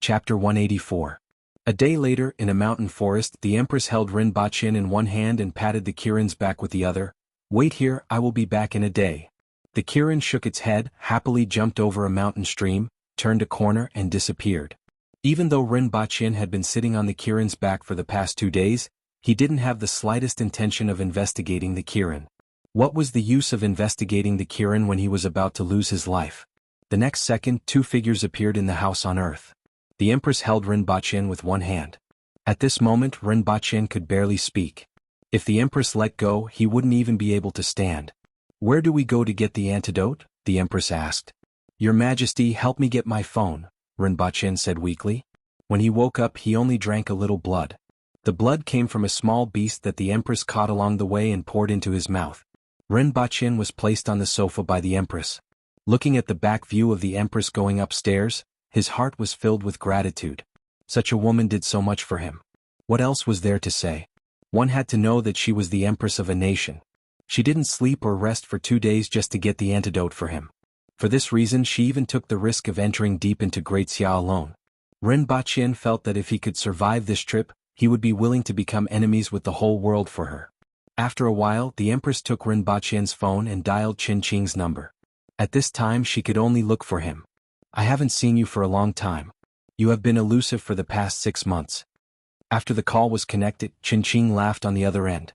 Chapter 184. A day later, in a mountain forest, the Empress held Rinpoche in one hand and patted the Kirin's back with the other. "Wait here, I will be back in a day." The Kirin shook its head, happily jumped over a mountain stream, turned a corner and disappeared. Even though Rinpoche had been sitting on the Kirin's back for the past 2 days, he didn't have the slightest intention of investigating the Kirin. What was the use of investigating the Kirin when he was about to lose his life? The next second, 2 figures appeared in the house on earth. The Empress held Rinpoche with one hand. At this moment, Rinpoche could barely speak. If the Empress let go, he wouldn't even be able to stand. "Where do we go to get the antidote?" the Empress asked. "Your Majesty, help me get my phone," Rinpoche said weakly. When he woke up, he only drank a little blood. The blood came from a small beast that the Empress caught along the way and poured into his mouth. Rinpoche was placed on the sofa by the Empress. Looking at the back view of the Empress going upstairs, his heart was filled with gratitude. Such a woman did so much for him. What else was there to say? One had to know that she was the Empress of a nation. She didn't sleep or rest for 2 days just to get the antidote for him. For this reason, she even took the risk of entering deep into Great Xia alone. Rinpoche felt that if he could survive this trip, he would be willing to become enemies with the whole world for her. After a while, the Empress took Rinpoche's phone and dialed Qing's number. At this time, she could only look for him. "I haven't seen you for a long time. You have been elusive for the past 6 months." After the call was connected, Qing laughed on the other end.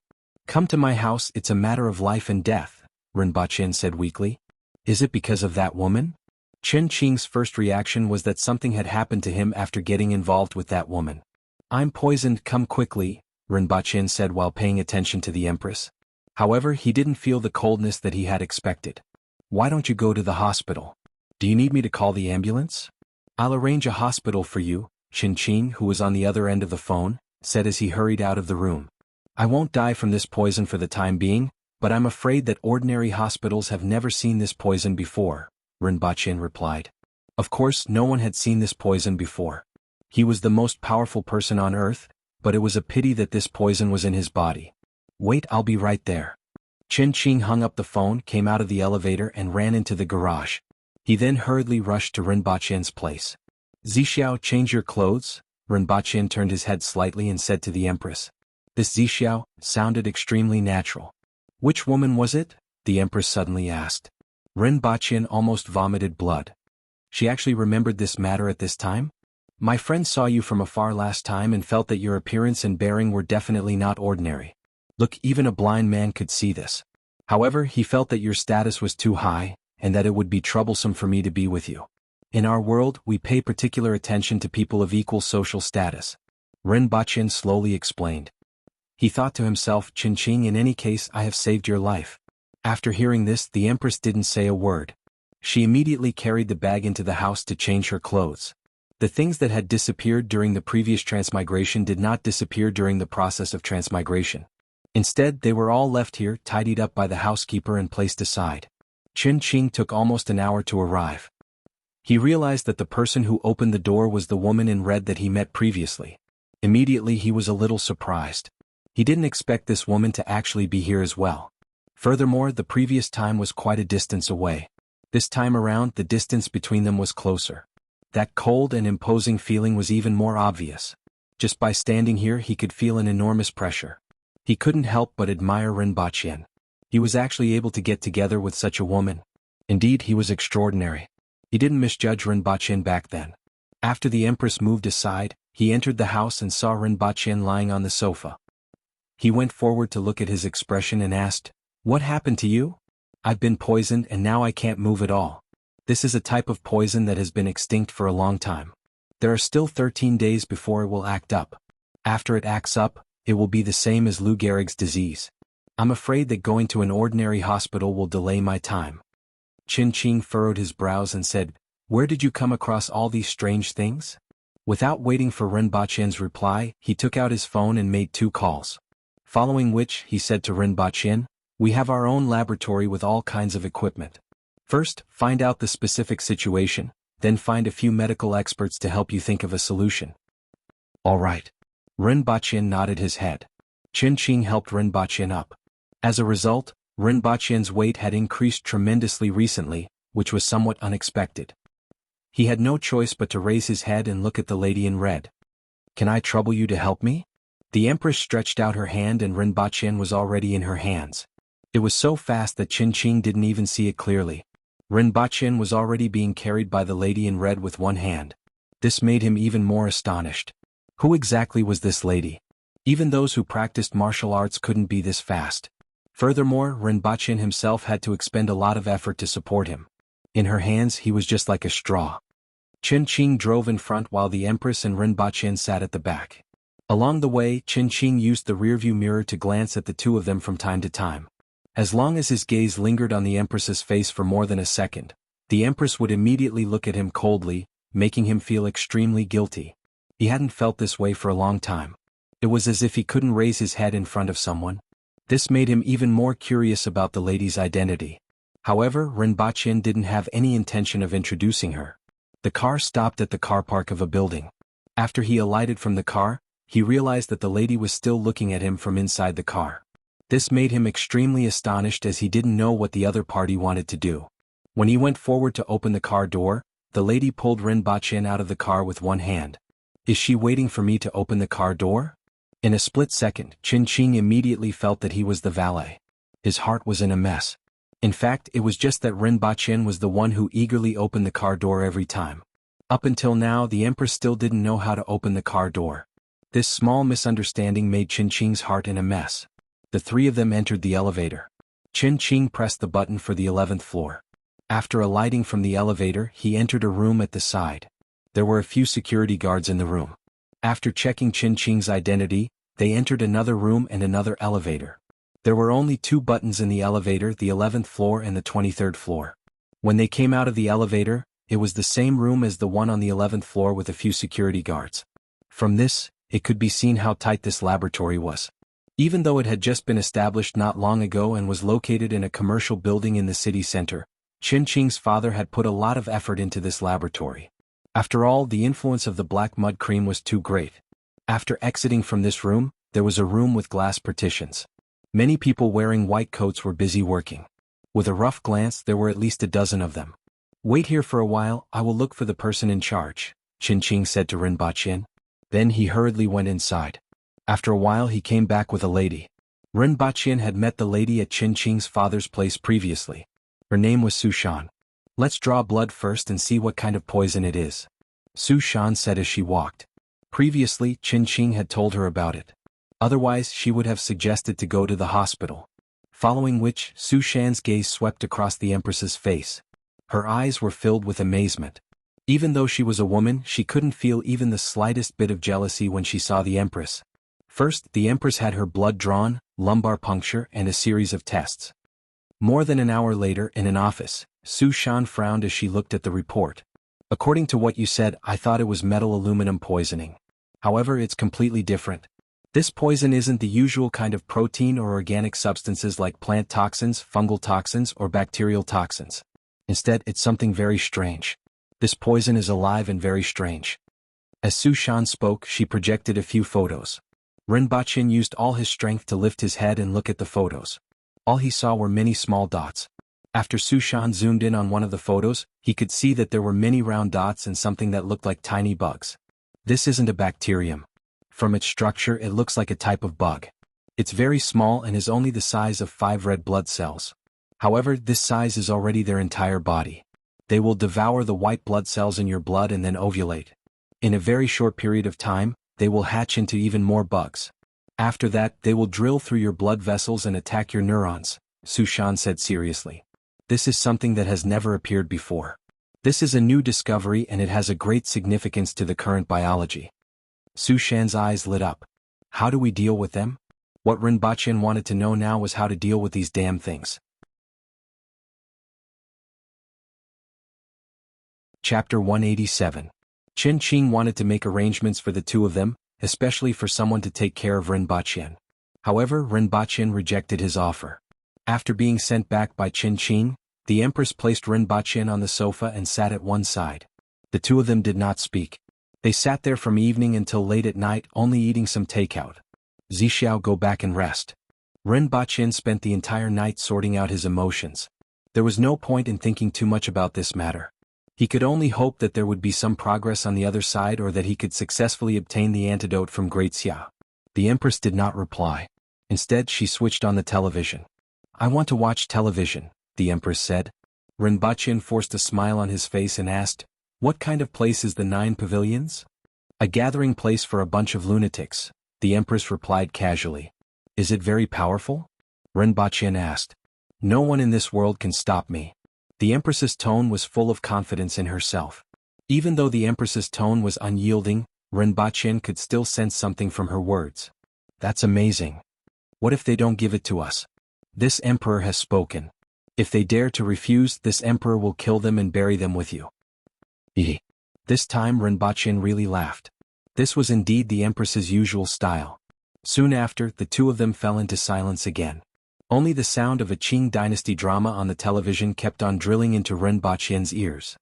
"Come to my house, it's a matter of life and death," Rinpoche said weakly. "Is it because of that woman?" Qing's first reaction was that something had happened to him after getting involved with that woman. "I'm poisoned, come quickly," Rinpoche said while paying attention to the Empress. However, he didn't feel the coldness that he had expected. "Why don't you go to the hospital? Do you need me to call the ambulance?" "I'll arrange a hospital for you," Qing, who was on the other end of the phone, said as he hurried out of the room. "I won't die from this poison for the time being, but I'm afraid that ordinary hospitals have never seen this poison before," Rinpoche replied. Of course, no one had seen this poison before. He was the most powerful person on earth, but it was a pity that this poison was in his body. "Wait, I'll be right there." Qing hung up the phone, came out of the elevator and ran into the garage. He then hurriedly rushed to Rinpoche's place. "Zixiao, change your clothes?" Rinpoche turned his head slightly and said to the Empress. This Zixiao sounded extremely natural. "Which woman was it?" the Empress suddenly asked. Rinpoche almost vomited blood. She actually remembered this matter at this time? "My friend saw you from afar last time and felt that your appearance and bearing were definitely not ordinary. Look, even a blind man could see this. However, he felt that your status was too high, and that it would be troublesome for me to be with you. In our world, we pay particular attention to people of equal social status," Rinpoche slowly explained. He thought to himself, "Qing, in any case, I have saved your life." After hearing this, the Empress didn't say a word. She immediately carried the bag into the house to change her clothes. The things that had disappeared during the previous transmigration did not disappear during the process of transmigration. Instead, they were all left here, tidied up by the housekeeper and placed aside. Qing took almost an hour to arrive. He realized that the person who opened the door was the woman in red that he met previously. Immediately he was a little surprised. He didn't expect this woman to actually be here as well. Furthermore, the previous time was quite a distance away. This time around, the distance between them was closer. That cold and imposing feeling was even more obvious. Just by standing here, he could feel an enormous pressure. He couldn't help but admire Rinpoche. He was actually able to get together with such a woman. Indeed, he was extraordinary. He didn't misjudge Rinpoche back then. After the Empress moved aside, he entered the house and saw Rinpoche lying on the sofa. He went forward to look at his expression and asked, "What happened to you?" "I've been poisoned and now I can't move at all. This is a type of poison that has been extinct for a long time. There are still 13 days before it will act up. After it acts up, it will be the same as Lou Gehrig's disease. I'm afraid that going to an ordinary hospital will delay my time." Qing furrowed his brows and said, "Where did you come across all these strange things?" Without waiting for Rinpoche's reply, he took out his phone and made 2 calls. Following which, he said to Rinpoche, "We have our own laboratory with all kinds of equipment. First, find out the specific situation, then find a few medical experts to help you think of a solution." "All right." Rinpoche nodded his head. Qing helped Rinpoche up. As a result, Rinpoche's weight had increased tremendously recently, which was somewhat unexpected. He had no choice but to raise his head and look at the lady in red. "Can I trouble you to help me?" The Empress stretched out her hand and Rinpoche was already in her hands. It was so fast that Qin didn't even see it clearly. Rinpoche was already being carried by the lady in red with one hand. This made him even more astonished. Who exactly was this lady? Even those who practiced martial arts couldn't be this fast. Furthermore, Rinpoche himself had to expend a lot of effort to support him. In her hands he was just like a straw. Qin drove in front while the Empress and Rinpoche sat at the back. Along the way, Qin used the rearview mirror to glance at the two of them from time to time. As long as his gaze lingered on the Empress's face for more than a second, the Empress would immediately look at him coldly, making him feel extremely guilty. He hadn't felt this way for a long time. It was as if he couldn't raise his head in front of someone. This made him even more curious about the lady's identity. However, Rinpoche didn't have any intention of introducing her. The car stopped at the car park of a building. After he alighted from the car, he realized that the lady was still looking at him from inside the car. This made him extremely astonished as he didn't know what the other party wanted to do. When he went forward to open the car door, the lady pulled Rinpoche out of the car with one hand. "Is she waiting for me to open the car door?" In a split second, Qin immediately felt that he was the valet. His heart was in a mess. In fact, it was just that Rinpoche was the one who eagerly opened the car door every time. Up until now, the Empress still didn't know how to open the car door. This small misunderstanding made Qin's heart in a mess. The three of them entered the elevator. Qin pressed the button for the 11th floor. After alighting from the elevator, he entered a room at the side. There were a few security guards in the room. After checking Qin's identity, they entered another room and another elevator. There were only two buttons in the elevator, the 11th floor and the 23rd floor. When they came out of the elevator, it was the same room as the one on the 11th floor with a few security guards. From this, it could be seen how tight this laboratory was. Even though it had just been established not long ago and was located in a commercial building in the city center, Qin's father had put a lot of effort into this laboratory. After all, the influence of the black mud cream was too great. After exiting from this room, there was a room with glass partitions. Many people wearing white coats were busy working. With a rough glance, there were at least a dozen of them. "Wait here for a while, I will look for the person in charge," Qin said to Rinpoche. Then he hurriedly went inside. After a while he came back with a lady. Rinpoche had met the lady at Qin's father's place previously. Her name was Sushan. "Let's draw blood first and see what kind of poison it is," Sushan said as she walked. Previously, Qin had told her about it. Otherwise, she would have suggested to go to the hospital. Following which, Sushan's gaze swept across the Empress's face. Her eyes were filled with amazement. Even though she was a woman, she couldn't feel even the slightest bit of jealousy when she saw the Empress. First, the Empress had her blood drawn, lumbar puncture and a series of tests. More than an hour later, in an office, Sushan frowned as she looked at the report. "According to what you said, I thought it was metal aluminum poisoning. However, it's completely different. This poison isn't the usual kind of protein or organic substances like plant toxins, fungal toxins, or bacterial toxins. Instead, it's something very strange. This poison is alive and very strange." As Sushan spoke, she projected a few photos. Rinpoche used all his strength to lift his head and look at the photos. All he saw were many small dots. After Sushan zoomed in on one of the photos, he could see that there were many round dots and something that looked like tiny bugs. This isn't a bacterium. From its structure, it looks like a type of bug. It's very small and is only the size of 5 red blood cells. However, this size is already their entire body. They will devour the white blood cells in your blood and then ovulate. In a very short period of time, they will hatch into even more bugs. After that, they will drill through your blood vessels and attack your neurons, Sushan said seriously. This is something that has never appeared before. This is a new discovery and it has a great significance to the current biology. Sushan's eyes lit up. How do we deal with them? What Rinpoche wanted to know now was how to deal with these damn things. Chapter 187. Qin wanted to make arrangements for the two of them, especially for someone to take care of Rinpoche. However, Rinpoche rejected his offer. After being sent back by Qin, the Empress placed Rinpoche on the sofa and sat at one side. The two of them did not speak. They sat there from evening until late at night, only eating some takeout. Zixiao, go back and rest. Rinpoche spent the entire night sorting out his emotions. There was no point in thinking too much about this matter. He could only hope that there would be some progress on the other side or that he could successfully obtain the antidote from Great Xia. The Empress did not reply. Instead, she switched on the television. "I want to watch television," the Empress said. Rinpoche forced a smile on his face and asked, "What kind of place is the 9 pavilions?" "A gathering place for a bunch of lunatics," the Empress replied casually. "Is it very powerful?" Rinpoche asked. "No one in this world can stop me." The Empress's tone was full of confidence in herself. Even though the Empress's tone was unyielding, Rinpoche could still sense something from her words. "That's amazing. What if they don't give it to us? This emperor has spoken. If they dare to refuse, this emperor will kill them and bury them with you." This time Rinpoche really laughed. This was indeed the Empress's usual style. Soon after, the two of them fell into silence again. Only the sound of a Qing dynasty drama on the television kept on drilling into Rinpoche's ears.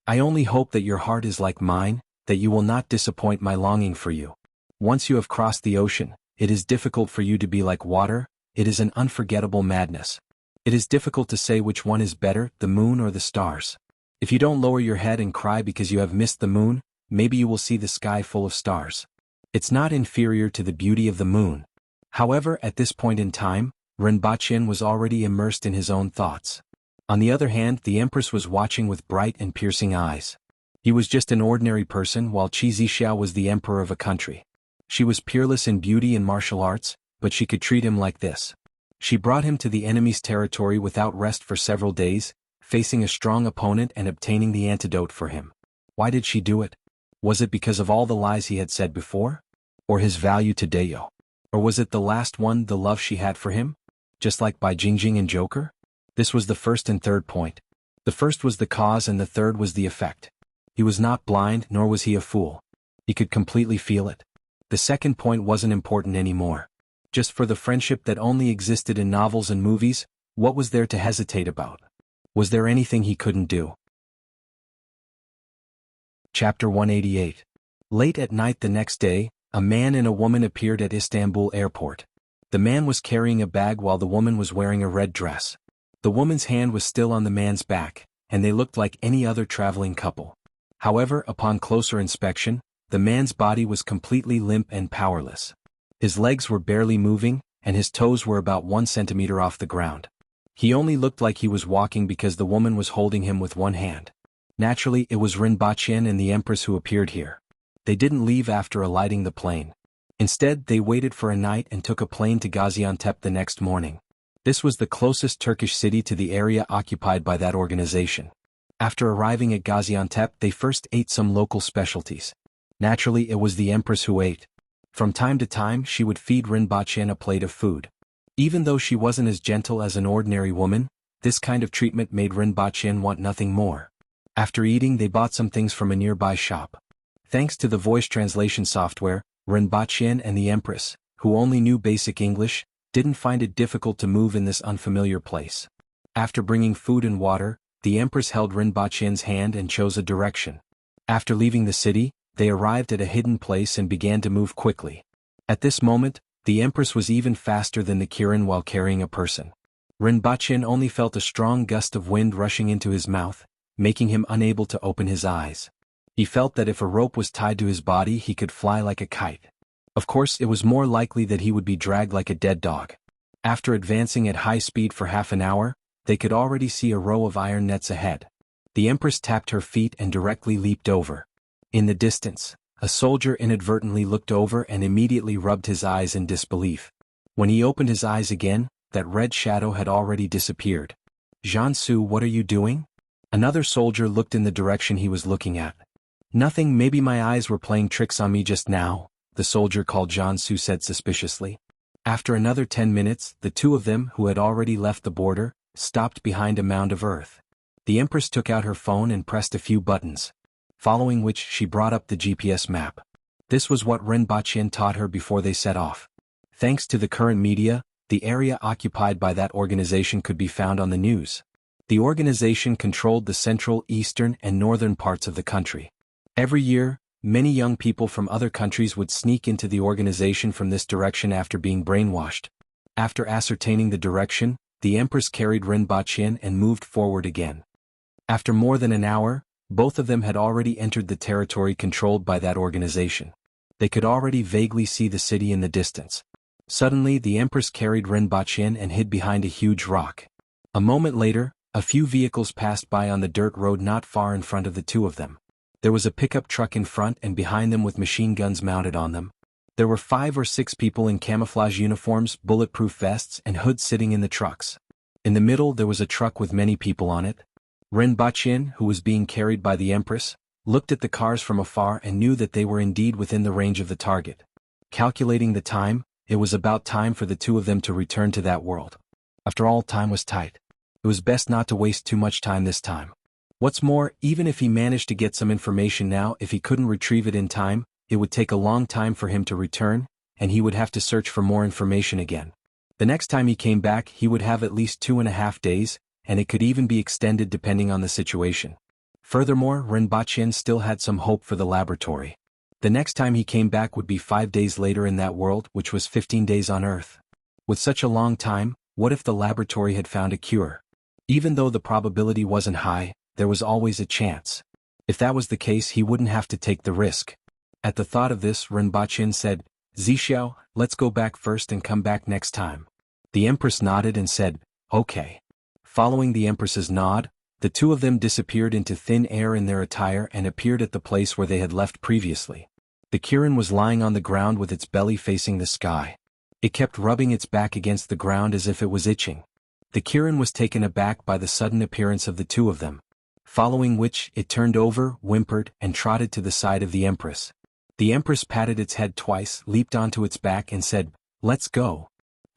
"I only hope that your heart is like mine, that you will not disappoint my longing for you. Once you have crossed the ocean, it is difficult for you to be like water, it is an unforgettable madness. It is difficult to say which one is better, the moon or the stars. If you don't lower your head and cry because you have missed the moon, maybe you will see the sky full of stars. It's not inferior to the beauty of the moon." However, at this point in time, Rinpoche was already immersed in his own thoughts. On the other hand, the Empress was watching with bright and piercing eyes. He was just an ordinary person while Qi Zixiao was the emperor of a country. She was peerless in beauty and martial arts, but she could treat him like this. She brought him to the enemy's territory without rest for several days, facing a strong opponent and obtaining the antidote for him. Why did she do it? Was it because of all the lies he had said before? Or his value to Deo? Or was it the last one, the love she had for him? Just like by Jingjing and Joker? This was the first and third point. The first was the cause and the third was the effect. He was not blind, nor was he a fool. He could completely feel it. The second point wasn't important anymore. Just for the friendship that only existed in novels and movies, what was there to hesitate about? Was there anything he couldn't do? Chapter 188. Late at night the next day, a man and a woman appeared at Istanbul airport. The man was carrying a bag while the woman was wearing a red dress. The woman's hand was still on the man's back, and they looked like any other traveling couple. However, upon closer inspection, the man's body was completely limp and powerless. His legs were barely moving, and his toes were about 1 centimeter off the ground. He only looked like he was walking because the woman was holding him with one hand. Naturally, it was Rinpoche and the Empress who appeared here. They didn't leave after alighting the plane. Instead, they waited for a night and took a plane to Gaziantep the next morning. This was the closest Turkish city to the area occupied by that organization. After arriving at Gaziantep, they first ate some local specialties. Naturally, it was the Empress who ate. From time to time, she would feed Rinpoche a plate of food. Even though she wasn't as gentle as an ordinary woman, this kind of treatment made Rinpoche want nothing more. After eating, they bought some things from a nearby shop. Thanks to the voice translation software, Rinpoche and the Empress, who only knew basic English, didn't find it difficult to move in this unfamiliar place. After bringing food and water, the Empress held Rinpoche's hand and chose a direction. After leaving the city, they arrived at a hidden place and began to move quickly. At this moment, the Empress was even faster than the Kirin while carrying a person. Rinpoche only felt a strong gust of wind rushing into his mouth, making him unable to open his eyes. He felt that if a rope was tied to his body he could fly like a kite. Of course, it was more likely that he would be dragged like a dead dog. After advancing at high speed for half an hour, they could already see a row of iron nets ahead. The Empress tapped her feet and directly leaped over. In the distance, a soldier inadvertently looked over and immediately rubbed his eyes in disbelief. When he opened his eyes again, that red shadow had already disappeared. "Jiansu, what are you doing?" Another soldier looked in the direction he was looking at. "Nothing, maybe my eyes were playing tricks on me just now," the soldier called Jiansu said suspiciously. After another 10 minutes, the two of them, who had already left the border, stopped behind a mound of earth. The Empress took out her phone and pressed a few buttons, following which she brought up the GPS map. This was what Rinpoche taught her before they set off. Thanks to the current media, the area occupied by that organization could be found on the news. The organization controlled the central, eastern, and northern parts of the country. Every year, many young people from other countries would sneak into the organization from this direction after being brainwashed. After ascertaining the direction, the Empress carried Rinpoche and moved forward again. After more than an hour, Both of them had already entered the territory controlled by that organization. They could already vaguely see the city in the distance. Suddenly the Empress carried Rinpoche and hid behind a huge rock. A moment later, a few vehicles passed by on the dirt road not far in front of the two of them. There was a pickup truck in front and behind them with machine guns mounted on them. There were 5 or 6 people in camouflage uniforms, bulletproof vests, and hoods sitting in the trucks. In the middle there was a truck with many people on it. Rinpoche, who was being carried by the Empress, looked at the cars from afar and knew that they were indeed within the range of the target. Calculating the time, it was about time for the two of them to return to that world. After all, time was tight. It was best not to waste too much time this time. What's more, even if he managed to get some information now, if he couldn't retrieve it in time, it would take a long time for him to return, and he would have to search for more information again. The next time he came back he would have at least 2.5 days, and it could even be extended depending on the situation. Furthermore, Rinpoche still had some hope for the laboratory. The next time he came back would be 5 days later in that world, which was 15 days on Earth. With such a long time, what if the laboratory had found a cure? Even though the probability wasn't high, there was always a chance. If that was the case, he wouldn't have to take the risk. At the thought of this, Rinpoche said, "Zixiao, let's go back first and come back next time." The Empress nodded and said, "Okay." Following the Empress's nod, the two of them disappeared into thin air in their attire and appeared at the place where they had left previously. The Kirin was lying on the ground with its belly facing the sky. It kept rubbing its back against the ground as if it was itching. The Kirin was taken aback by the sudden appearance of the two of them. Following which, it turned over, whimpered, and trotted to the side of the Empress. The Empress patted its head twice, leaped onto its back and said, "Let's go."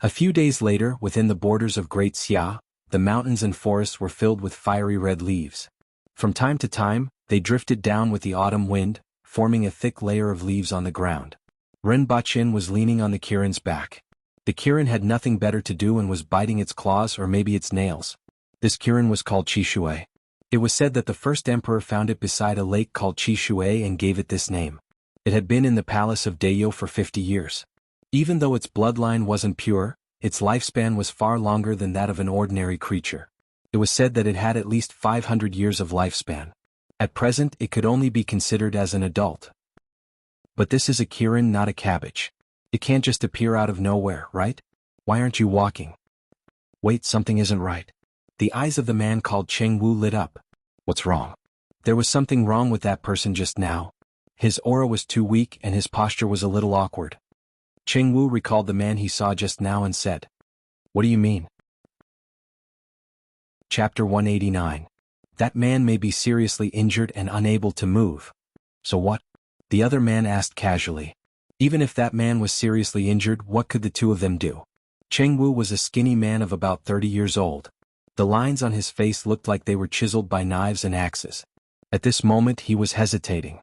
A few days later, within the borders of Great Xia, the mountains and forests were filled with fiery red leaves. From time to time, they drifted down with the autumn wind, forming a thick layer of leaves on the ground. Rinpoche was leaning on the Kirin's back. The Kirin had nothing better to do and was biting its claws or maybe its nails. This Kirin was called Chishui. It was said that the first emperor found it beside a lake called Chishui and gave it this name. It had been in the palace of Dayo for 50 years. Even though its bloodline wasn't pure, its lifespan was far longer than that of an ordinary creature. It was said that it had at least 500 years of lifespan. At present it could only be considered as an adult. But this is a Kirin, not a cabbage. It can't just appear out of nowhere, right? Why aren't you walking? Wait, something isn't right. The eyes of the man called Cheng Wu lit up. What's wrong? There was something wrong with that person just now. His aura was too weak and his posture was a little awkward. Cheng Wu recalled the man he saw just now and said, "What do you mean?" Chapter 189. That man may be seriously injured and unable to move. So what? The other man asked casually. Even if that man was seriously injured, what could the two of them do? Cheng Wu was a skinny man of about 30 years old. The lines on his face looked like they were chiseled by knives and axes. At this moment he was hesitating.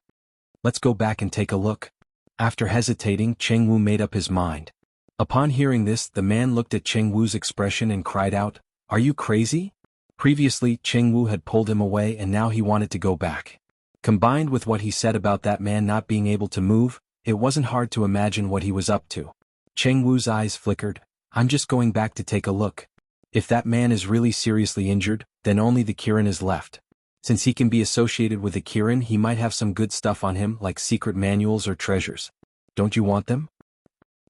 "Let's go back and take a look." After hesitating, Cheng Wu made up his mind. Upon hearing this, the man looked at Cheng Wu's expression and cried out, "Are you crazy?" Previously, Cheng Wu had pulled him away and now he wanted to go back. Combined with what he said about that man not being able to move, it wasn't hard to imagine what he was up to. Cheng Wu's eyes flickered. "I'm just going back to take a look. If that man is really seriously injured, then only the Kirin is left. Since he can be associated with the Kirin, he might have some good stuff on him like secret manuals or treasures. Don't you want them?"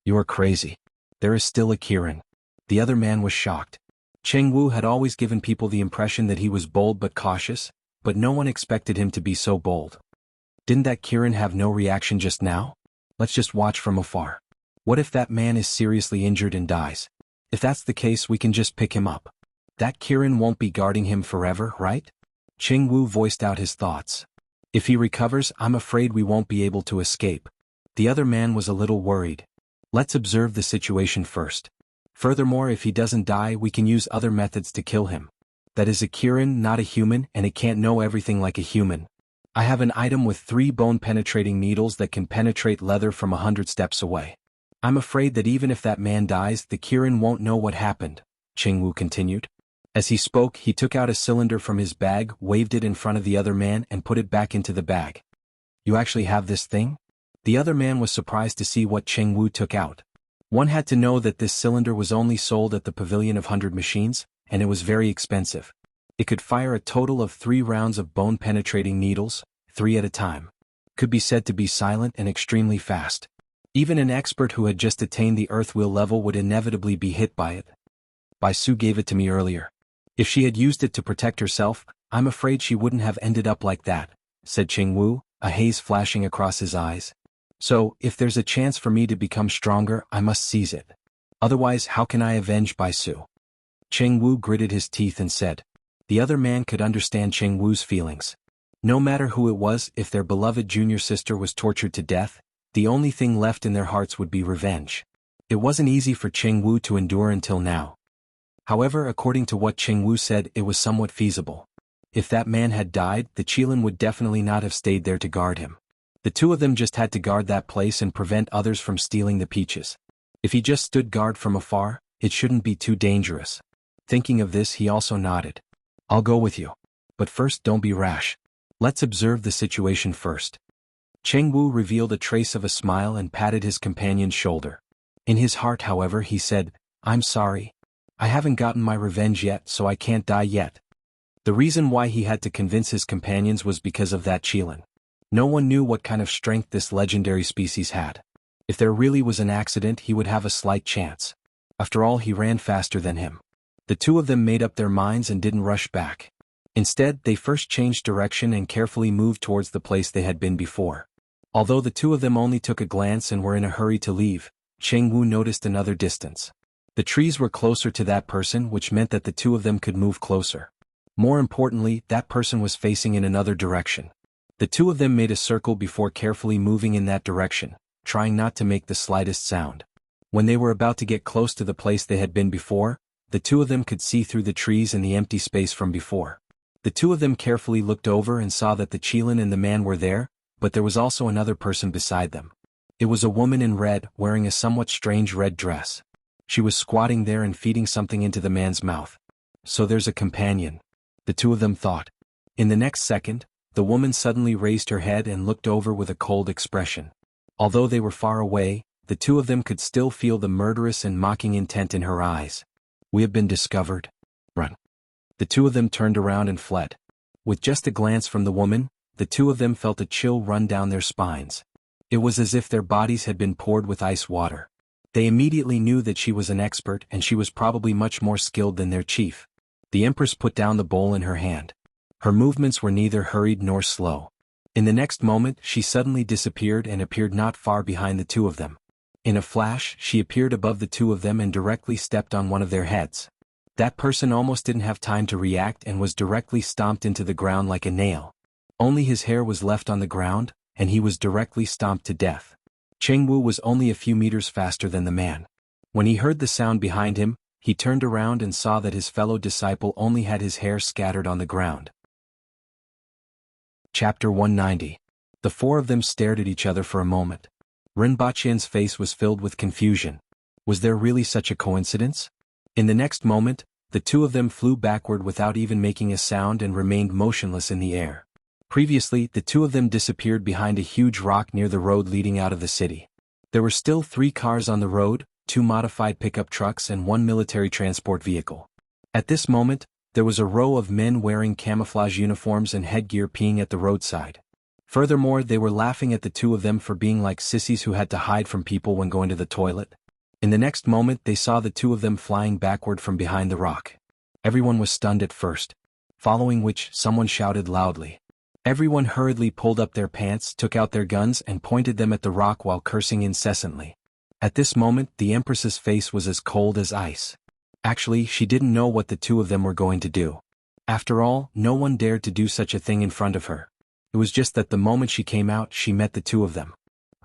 "You are crazy. There is still a Kirin." The other man was shocked. Cheng Wu had always given people the impression that he was bold but cautious, but no one expected him to be so bold. Didn't that Kirin have no reaction just now? Let's just watch from afar. What if that man is seriously injured and dies? If that's the case, we can just pick him up. That Kirin won't be guarding him forever, right? Cheng Wu voiced out his thoughts. If he recovers, I'm afraid we won't be able to escape. The other man was a little worried. Let's observe the situation first. Furthermore, if he doesn't die, we can use other methods to kill him. That is a Kirin, not a human, and it can't know everything like a human. I have an item with 3 bone-penetrating needles that can penetrate leather from 100 steps away. I'm afraid that even if that man dies, the Kirin won't know what happened," Cheng Wu continued. As he spoke, he took out a cylinder from his bag, waved it in front of the other man and put it back into the bag. "You actually have this thing?" The other man was surprised to see what Cheng Wu took out. One had to know that this cylinder was only sold at the Pavilion of 100 Machines, and it was very expensive. It could fire a total of 3 rounds of bone-penetrating needles, 3 at a time. Could be said to be silent and extremely fast. Even an expert who had just attained the earth wheel level would inevitably be hit by it. Bai Su gave it to me earlier. If she had used it to protect herself, I'm afraid she wouldn't have ended up like that, said Cheng Wu, a haze flashing across his eyes. So, if there's a chance for me to become stronger, I must seize it. Otherwise, how can I avenge Bai Su? Cheng Wu gritted his teeth and said. The other man could understand Cheng Wu's feelings. No matter who it was, if their beloved junior sister was tortured to death, the only thing left in their hearts would be revenge. It wasn't easy for Cheng Wu to endure until now. However, according to what Cheng Wu said, it was somewhat feasible. If that man had died, the Qilin would definitely not have stayed there to guard him. The 2 of them just had to guard that place and prevent others from stealing the peaches. If he just stood guard from afar, it shouldn't be too dangerous. Thinking of this, he also nodded. I'll go with you. But first, don't be rash. Let's observe the situation first. Cheng Wu revealed a trace of a smile and patted his companion's shoulder. In his heart, however, he said, I'm sorry. I haven't gotten my revenge yet, so I can't die yet. The reason why he had to convince his companions was because of that Qilin. No one knew what kind of strength this legendary species had. If there really was an accident, he would have a slight chance. After all, he ran faster than him. The 2 of them made up their minds and didn't rush back. Instead, they first changed direction and carefully moved towards the place they had been before. Although the 2 of them only took a glance and were in a hurry to leave, Cheng Wu noticed another distance. The trees were closer to that person, which meant that the 2 of them could move closer. More importantly, that person was facing in another direction. The 2 of them made a circle before carefully moving in that direction, trying not to make the slightest sound. When they were about to get close to the place they had been before, the 2 of them could see through the trees and the empty space from before. The 2 of them carefully looked over and saw that the Qilin and the man were there, but there was also another person beside them. It was a woman in red, wearing a somewhat strange red dress. She was squatting there and feeding something into the man's mouth. So there's a companion, the 2 of them thought. In the next second, the woman suddenly raised her head and looked over with a cold expression. Although they were far away, the 2 of them could still feel the murderous and mocking intent in her eyes. We have been discovered. Run. The 2 of them turned around and fled. With just a glance from the woman, the 2 of them felt a chill run down their spines. It was as if their bodies had been poured with ice water. They immediately knew that she was an expert and she was probably much more skilled than their chief. The Empress put down the bowl in her hand. Her movements were neither hurried nor slow. In the next moment, she suddenly disappeared and appeared not far behind the 2 of them. In a flash, she appeared above the 2 of them and directly stepped on one of their heads. That person almost didn't have time to react and was directly stomped into the ground like a nail. Only his hair was left on the ground, and he was directly stomped to death. Cheng Wu was only a few meters faster than the man. When he heard the sound behind him, he turned around and saw that his fellow disciple only had his hair scattered on the ground. Chapter 190. The 4 of them stared at each other for a moment. Rinpoche's face was filled with confusion. Was there really such a coincidence? In the next moment, the 2 of them flew backward without even making a sound and remained motionless in the air. Previously, the 2 of them disappeared behind a huge rock near the road leading out of the city. There were still 3 cars on the road, 2 modified pickup trucks and 1 military transport vehicle. At this moment, there was a row of men wearing camouflage uniforms and headgear peeing at the roadside. Furthermore, they were laughing at the 2 of them for being like sissies who had to hide from people when going to the toilet. In the next moment, they saw the 2 of them flying backward from behind the rock. Everyone was stunned at first, following which someone shouted loudly. Everyone hurriedly pulled up their pants, took out their guns and pointed them at the rock while cursing incessantly. At this moment, the Empress's face was as cold as ice. Actually, she didn't know what the 2 of them were going to do. After all, no one dared to do such a thing in front of her. It was just that the moment she came out, she met the 2 of them.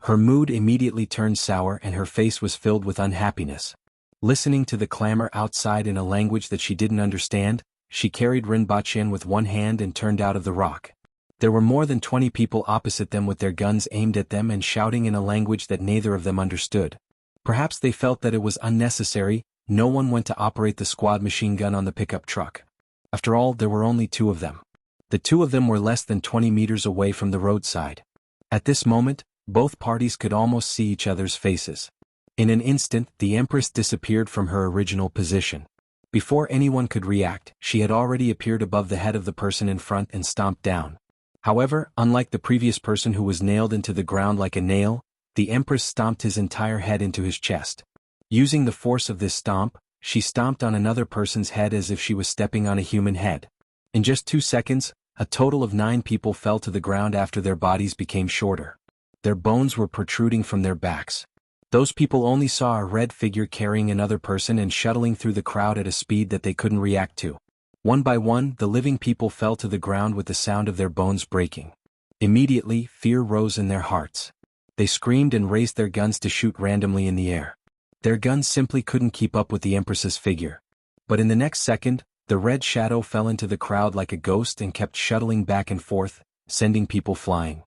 Her mood immediately turned sour and her face was filled with unhappiness. Listening to the clamor outside in a language that she didn't understand, she carried Rinpoche with one hand and turned out of the rock. There were more than 20 people opposite them with their guns aimed at them and shouting in a language that neither of them understood. Perhaps they felt that it was unnecessary. No one went to operate the squad machine gun on the pickup truck. After all, there were only 2 of them. The 2 of them were less than 20 meters away from the roadside. At this moment, both parties could almost see each other's faces. In an instant, the Empress disappeared from her original position. Before anyone could react, she had already appeared above the head of the person in front and stomped down. However, unlike the previous person who was nailed into the ground like a nail, the Empress stomped his entire head into his chest. Using the force of this stomp, she stomped on another person's head as if she was stepping on a human head. In just 2 seconds, a total of 9 people fell to the ground after their bodies became shorter. Their bones were protruding from their backs. Those people only saw a red figure carrying another person and shuttling through the crowd at a speed that they couldn't react to. One by one, the living people fell to the ground with the sound of their bones breaking. Immediately, fear rose in their hearts. They screamed and raised their guns to shoot randomly in the air. Their guns simply couldn't keep up with the Empress's figure. But in the next second, the red shadow fell into the crowd like a ghost and kept shuttling back and forth, sending people flying.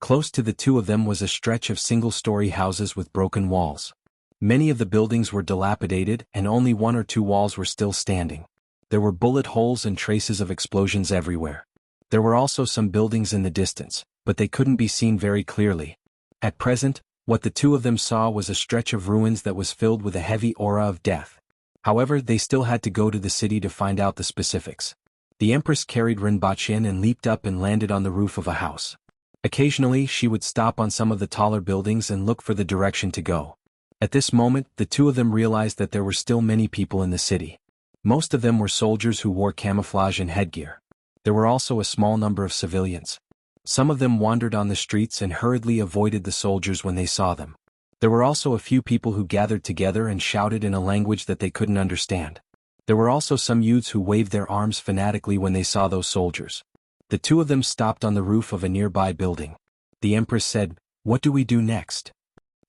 Close to the two of them was a stretch of single-story houses with broken walls. Many of the buildings were dilapidated and only 1 or 2 walls were still standing. There were bullet holes and traces of explosions everywhere. There were also some buildings in the distance, but they couldn't be seen very clearly. At present, what the two of them saw was a stretch of ruins that was filled with a heavy aura of death. However, they still had to go to the city to find out the specifics. The Empress carried Rinpoche and leaped up and landed on the roof of a house. Occasionally, she would stop on some of the taller buildings and look for the direction to go. At this moment, the two of them realized that there were still many people in the city. Most of them were soldiers who wore camouflage and headgear. There were also a small number of civilians. Some of them wandered on the streets and hurriedly avoided the soldiers when they saw them. There were also a few people who gathered together and shouted in a language that they couldn't understand. There were also some youths who waved their arms fanatically when they saw those soldiers. The two of them stopped on the roof of a nearby building. The Empress said, "What do we do next?"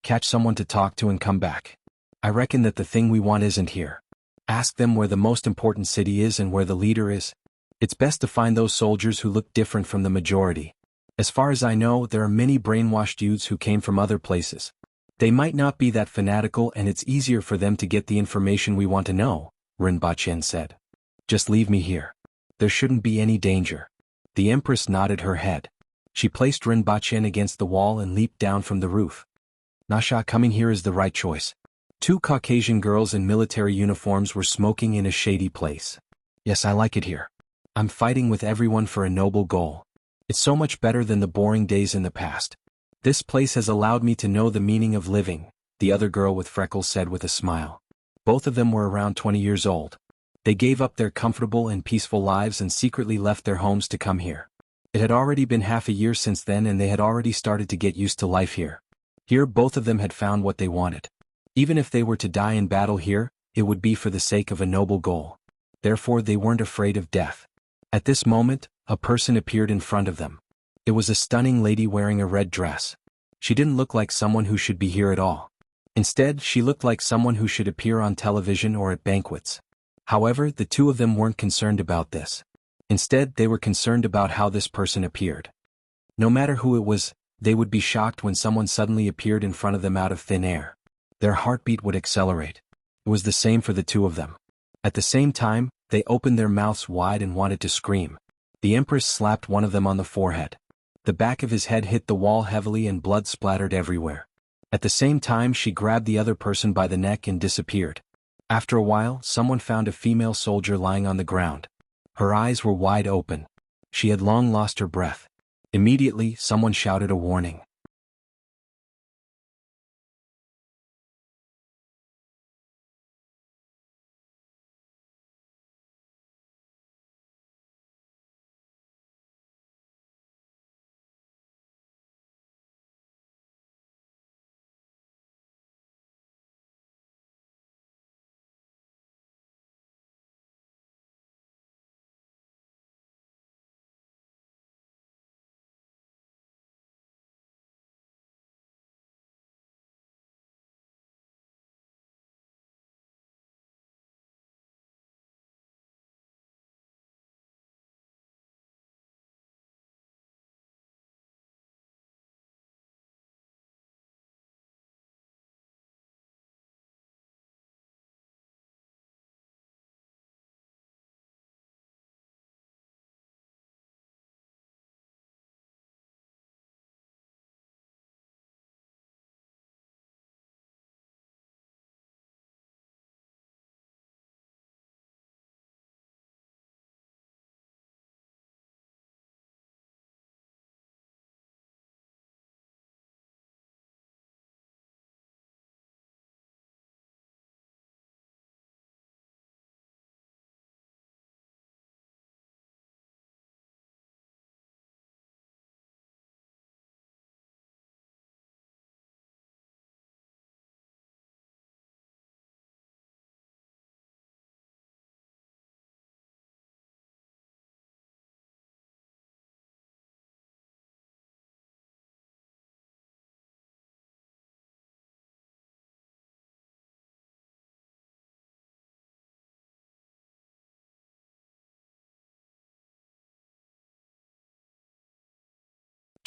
"Catch someone to talk to and come back. I reckon that the thing we want isn't here. Ask them where the most important city is and where the leader is. It's best to find those soldiers who look different from the majority. As far as I know, there are many brainwashed youths who came from other places. They might not be that fanatical and it's easier for them to get the information we want to know," Rinpoche said. "Just leave me here. There shouldn't be any danger." The Empress nodded her head. She placed Rinpoche against the wall and leaped down from the roof. "Nasha, coming here is the right choice." 2 Caucasian girls in military uniforms were smoking in a shady place. "Yes, I like it here. I'm fighting with everyone for a noble goal. It's so much better than the boring days in the past. This place has allowed me to know the meaning of living," the other girl with freckles said with a smile. Both of them were around 20 years old. They gave up their comfortable and peaceful lives and secretly left their homes to come here. It had already been half a year since then and they had already started to get used to life here. Here both of them had found what they wanted. Even if they were to die in battle here, it would be for the sake of a noble goal. Therefore they weren't afraid of death. At this moment, a person appeared in front of them. It was a stunning lady wearing a red dress. She didn't look like someone who should be here at all. Instead, she looked like someone who should appear on television or at banquets. However, the two of them weren't concerned about this. Instead, they were concerned about how this person appeared. No matter who it was, they would be shocked when someone suddenly appeared in front of them out of thin air. Their heartbeat would accelerate. It was the same for the two of them. At the same time, they opened their mouths wide and wanted to scream. The Empress slapped one of them on the forehead. The back of his head hit the wall heavily and blood splattered everywhere. At the same time, she grabbed the other person by the neck and disappeared. After a while, someone found a female soldier lying on the ground. Her eyes were wide open. She had long lost her breath. Immediately, someone shouted a warning.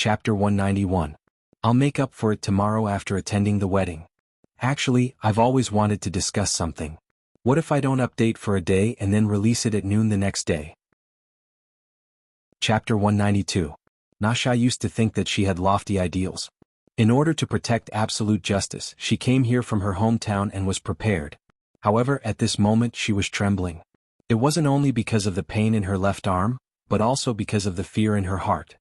Chapter 191. I'll make up for it tomorrow after attending the wedding. Actually, I've always wanted to discuss something. What if I don't update for a day and then release it at noon the next day? Chapter 192. Nasha used to think that she had lofty ideals. In order to protect absolute justice, she came here from her hometown and was prepared. However, at this moment she was trembling. It wasn't only because of the pain in her left arm, but also because of the fear in her heart.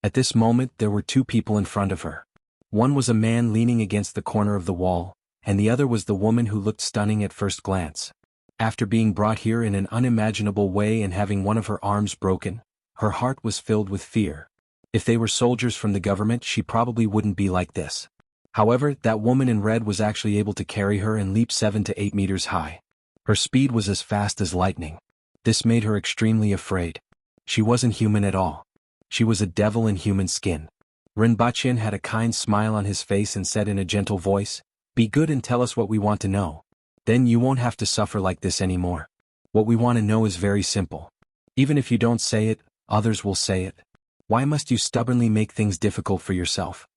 At this moment there were two people in front of her. One was a man leaning against the corner of the wall, and the other was the woman who looked stunning at first glance. After being brought here in an unimaginable way and having one of her arms broken, her heart was filled with fear. If they were soldiers from the government, she probably wouldn't be like this. However, that woman in red was actually able to carry her and leap 7 to 8 meters high. Her speed was as fast as lightning. This made her extremely afraid. She wasn't human at all. She was a devil in human skin. Rinpoche had a kind smile on his face and said in a gentle voice, "Be good and tell us what we want to know. Then you won't have to suffer like this anymore. What we want to know is very simple. Even if you don't say it, others will say it. Why must you stubbornly make things difficult for yourself?"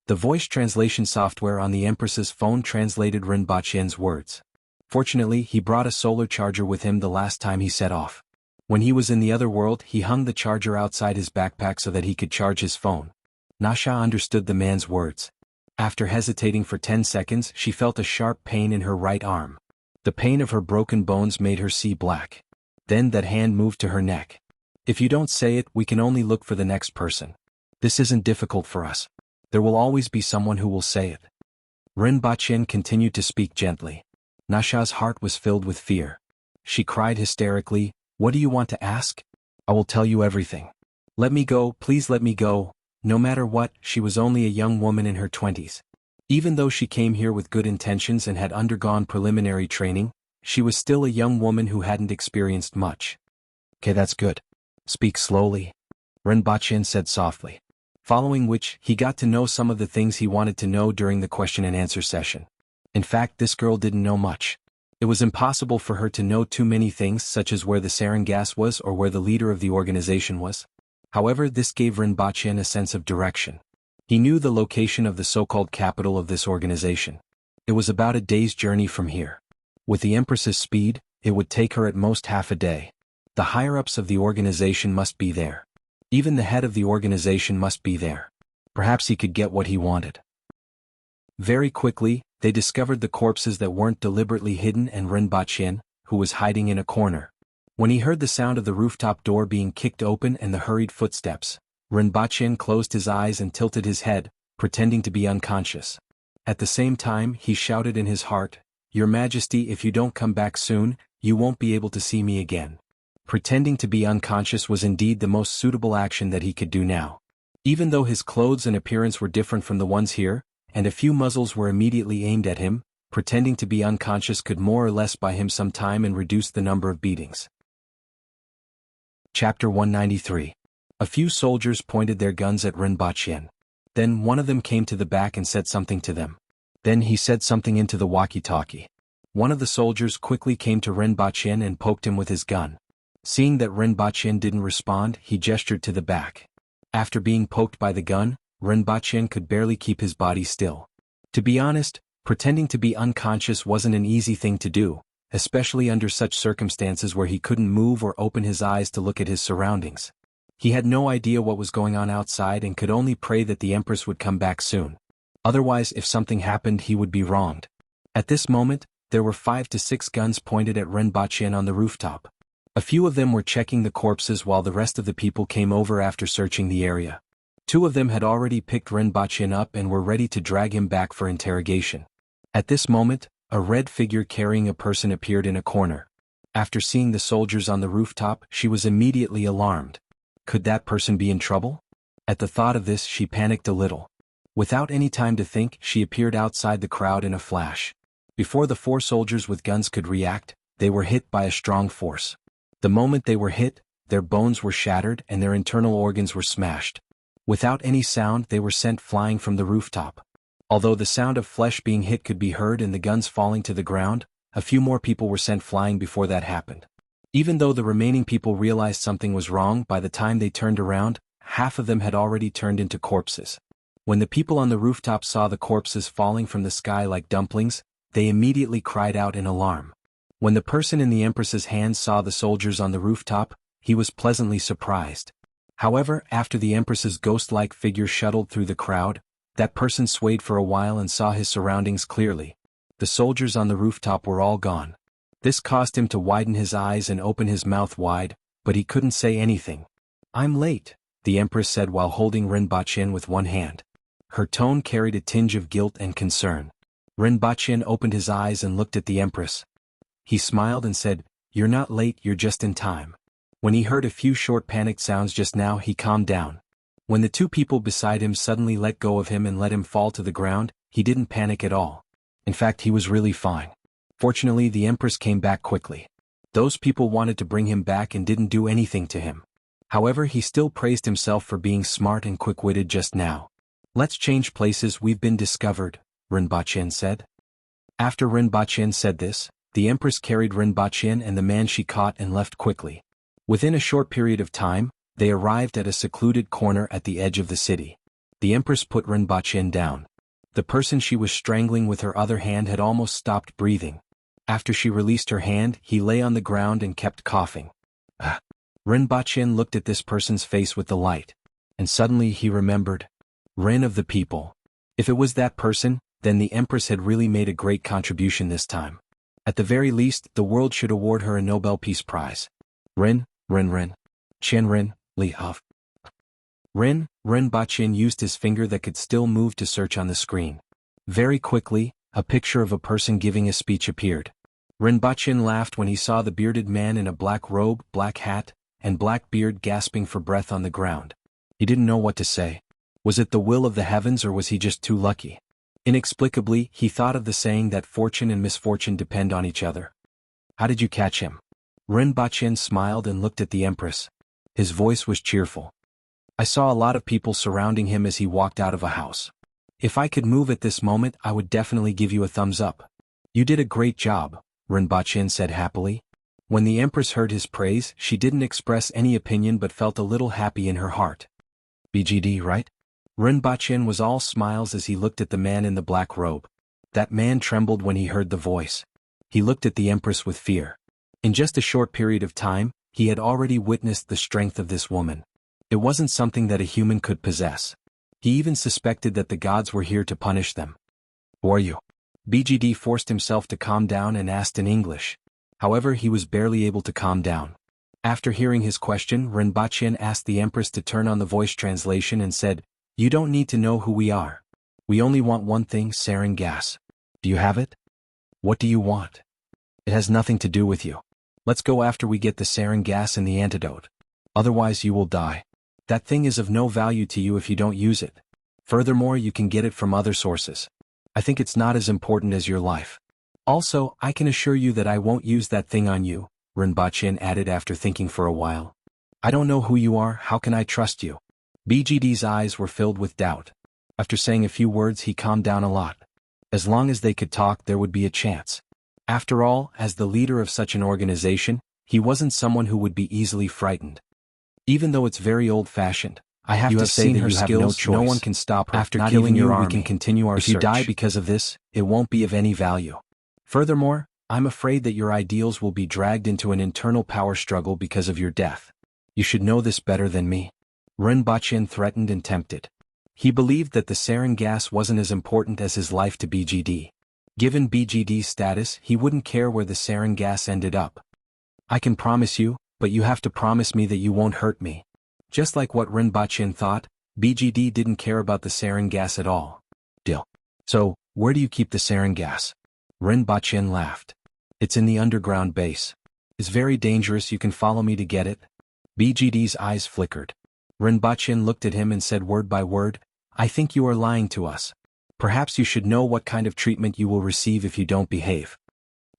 The voice translation software on the Empress's phone translated Rinpoche's words. Fortunately, he brought a solar charger with him the last time he set off. When he was in the other world, he hung the charger outside his backpack so that he could charge his phone. Nasha understood the man's words. After hesitating for 10 seconds, she felt a sharp pain in her right arm. The pain of her broken bones made her see black. Then that hand moved to her neck. "If you don't say it, we can only look for the next person. This isn't difficult for us. There will always be someone who will say it." Rinpoche continued to speak gently. Nasha's heart was filled with fear. She cried hysterically, "What do you want to ask? I will tell you everything. Let me go, please let me go." No matter what, she was only a young woman in her 20s. Even though she came here with good intentions and had undergone preliminary training, she was still a young woman who hadn't experienced much. "Okay, that's good. Speak slowly," Rinpoche said softly. Following which, he got to know some of the things he wanted to know during the question and answer session. In fact, this girl didn't know much. It was impossible for her to know too many things, such as where the sarin gas was or where the leader of the organization was. However, this gave Rinpoche a sense of direction. He knew the location of the so-called capital of this organization. It was about a day's journey from here. With the Empress's speed, it would take her at most half a day. The higher-ups of the organization must be there. Even the head of the organization must be there. Perhaps he could get what he wanted. Very quickly, they discovered the corpses that weren't deliberately hidden and Rinpoche, who was hiding in a corner. When he heard the sound of the rooftop door being kicked open and the hurried footsteps, Rinpoche closed his eyes and tilted his head, pretending to be unconscious. At the same time, he shouted in his heart, "Your Majesty, if you don't come back soon, you won't be able to see me again." Pretending to be unconscious was indeed the most suitable action that he could do now. Even though his clothes and appearance were different from the ones here, and a few muzzles were immediately aimed at him, pretending to be unconscious could more or less buy him some time and reduce the number of beatings. Chapter 193. A few soldiers pointed their guns at Rinpoche. Then one of them came to the back and said something to them. Then he said something into the walkie-talkie. One of the soldiers quickly came to Rinpoche and poked him with his gun. Seeing that Rinpoche didn't respond, he gestured to the back. After being poked by the gun, Rinpoche could barely keep his body still. To be honest, pretending to be unconscious wasn't an easy thing to do, especially under such circumstances where he couldn't move or open his eyes to look at his surroundings. He had no idea what was going on outside and could only pray that the Empress would come back soon. Otherwise, if something happened, he would be wronged. At this moment, there were 5 to 6 guns pointed at Rinpoche on the rooftop. A few of them were checking the corpses while the rest of the people came over after searching the area. 2 of them had already picked Rinpoche up and were ready to drag him back for interrogation. At this moment, a red figure carrying a person appeared in a corner. After seeing the soldiers on the rooftop, she was immediately alarmed. Could that person be in trouble? At the thought of this, she panicked a little. Without any time to think, she appeared outside the crowd in a flash. Before the 4 soldiers with guns could react, they were hit by a strong force. The moment they were hit, their bones were shattered and their internal organs were smashed. Without any sound, they were sent flying from the rooftop. Although the sound of flesh being hit could be heard and the guns falling to the ground, a few more people were sent flying before that happened. Even though the remaining people realized something was wrong by the time they turned around, half of them had already turned into corpses. When the people on the rooftop saw the corpses falling from the sky like dumplings, they immediately cried out in alarm. When the person in the Empress's hands saw the soldiers on the rooftop, he was pleasantly surprised. However, after the Empress's ghost-like figure shuttled through the crowd, that person swayed for a while and saw his surroundings clearly. The soldiers on the rooftop were all gone. This caused him to widen his eyes and open his mouth wide, but he couldn't say anything. "I'm late," the Empress said while holding Rinpoche with one hand. Her tone carried a tinge of guilt and concern. Rinpoche opened his eyes and looked at the Empress. He smiled and said, "You're not late, you're just in time." When he heard a few short panicked sounds just now, he calmed down. When the two people beside him suddenly let go of him and let him fall to the ground, he didn't panic at all. In fact, he was really fine. Fortunately, the Empress came back quickly. Those people wanted to bring him back and didn't do anything to him. However, he still praised himself for being smart and quick-witted just now. "Let's change places, we've been discovered," Rinpoche said. After Rinpoche said this, the Empress carried Rinpoche and the man she caught and left quickly. Within a short period of time, they arrived at a secluded corner at the edge of the city. The Empress put Rinpoche down. The person she was strangling with her other hand had almost stopped breathing. After she released her hand, he lay on the ground and kept coughing. Rinpoche looked at this person's face with the light. And suddenly he remembered. Rin of the people. If it was that person, then the Empress had really made a great contribution this time. At the very least, the world should award her a Nobel Peace Prize. Rin, Chen Rin, Li Huff. Rinpoche used his finger that could still move to search on the screen. Very quickly, a picture of a person giving a speech appeared. Rinpoche laughed when he saw the bearded man in a black robe, black hat, and black beard gasping for breath on the ground. He didn't know what to say. Was it the will of the heavens or was he just too lucky? Inexplicably, he thought of the saying that fortune and misfortune depend on each other. "How did you catch him?" Rinpoche smiled and looked at the Empress. His voice was cheerful. "I saw a lot of people surrounding him as he walked out of a house. If I could move at this moment, I would definitely give you a thumbs up." "You did a great job," Rinpoche said happily. When the Empress heard his praise, she didn't express any opinion but felt a little happy in her heart. "BGD, right?" Rinpoche was all smiles as he looked at the man in the black robe. That man trembled when he heard the voice. He looked at the Empress with fear. In just a short period of time, he had already witnessed the strength of this woman. It wasn't something that a human could possess. He even suspected that the gods were here to punish them. "Who are you?" BGD forced himself to calm down and asked in English. However, he was barely able to calm down. After hearing his question, Rinpoche asked the Empress to turn on the voice translation and said, "You don't need to know who we are. We only want one thing, sarin gas. Do you have it? What do you want? It has nothing to do with you. Let's go after we get the sarin gas and the antidote. Otherwise you will die. That thing is of no value to you if you don't use it. Furthermore, you can get it from other sources. I think it's not as important as your life. Also, I can assure you that I won't use that thing on you," Rinpoche added after thinking for a while. "I don't know who you are, how can I trust you?" BGD's eyes were filled with doubt. After saying a few words, he calmed down a lot. As long as they could talk, there would be a chance. After all, as the leader of such an organization, he wasn't someone who would be easily frightened. "Even though it's very old-fashioned, I have to say that you have no choice. No one can stop her. After killing you, we can continue our search. If you die because of this, it won't be of any value. Furthermore, I'm afraid that your ideals will be dragged into an internal power struggle because of your death. You should know this better than me." Rinpoche threatened and tempted. He believed that the sarin gas wasn't as important as his life to BGD. Given BGD's status, he wouldn't care where the sarin gas ended up. "I can promise you, but you have to promise me that you won't hurt me." Just like what Rinpoche thought, BGD didn't care about the sarin gas at all. "Deal. So, where do you keep the sarin gas?" Rinpoche laughed. "It's in the underground base. It's very dangerous, you can follow me to get it." BGD's eyes flickered. Rinpoche looked at him and said word by word, "I think you are lying to us. Perhaps you should know what kind of treatment you will receive if you don't behave."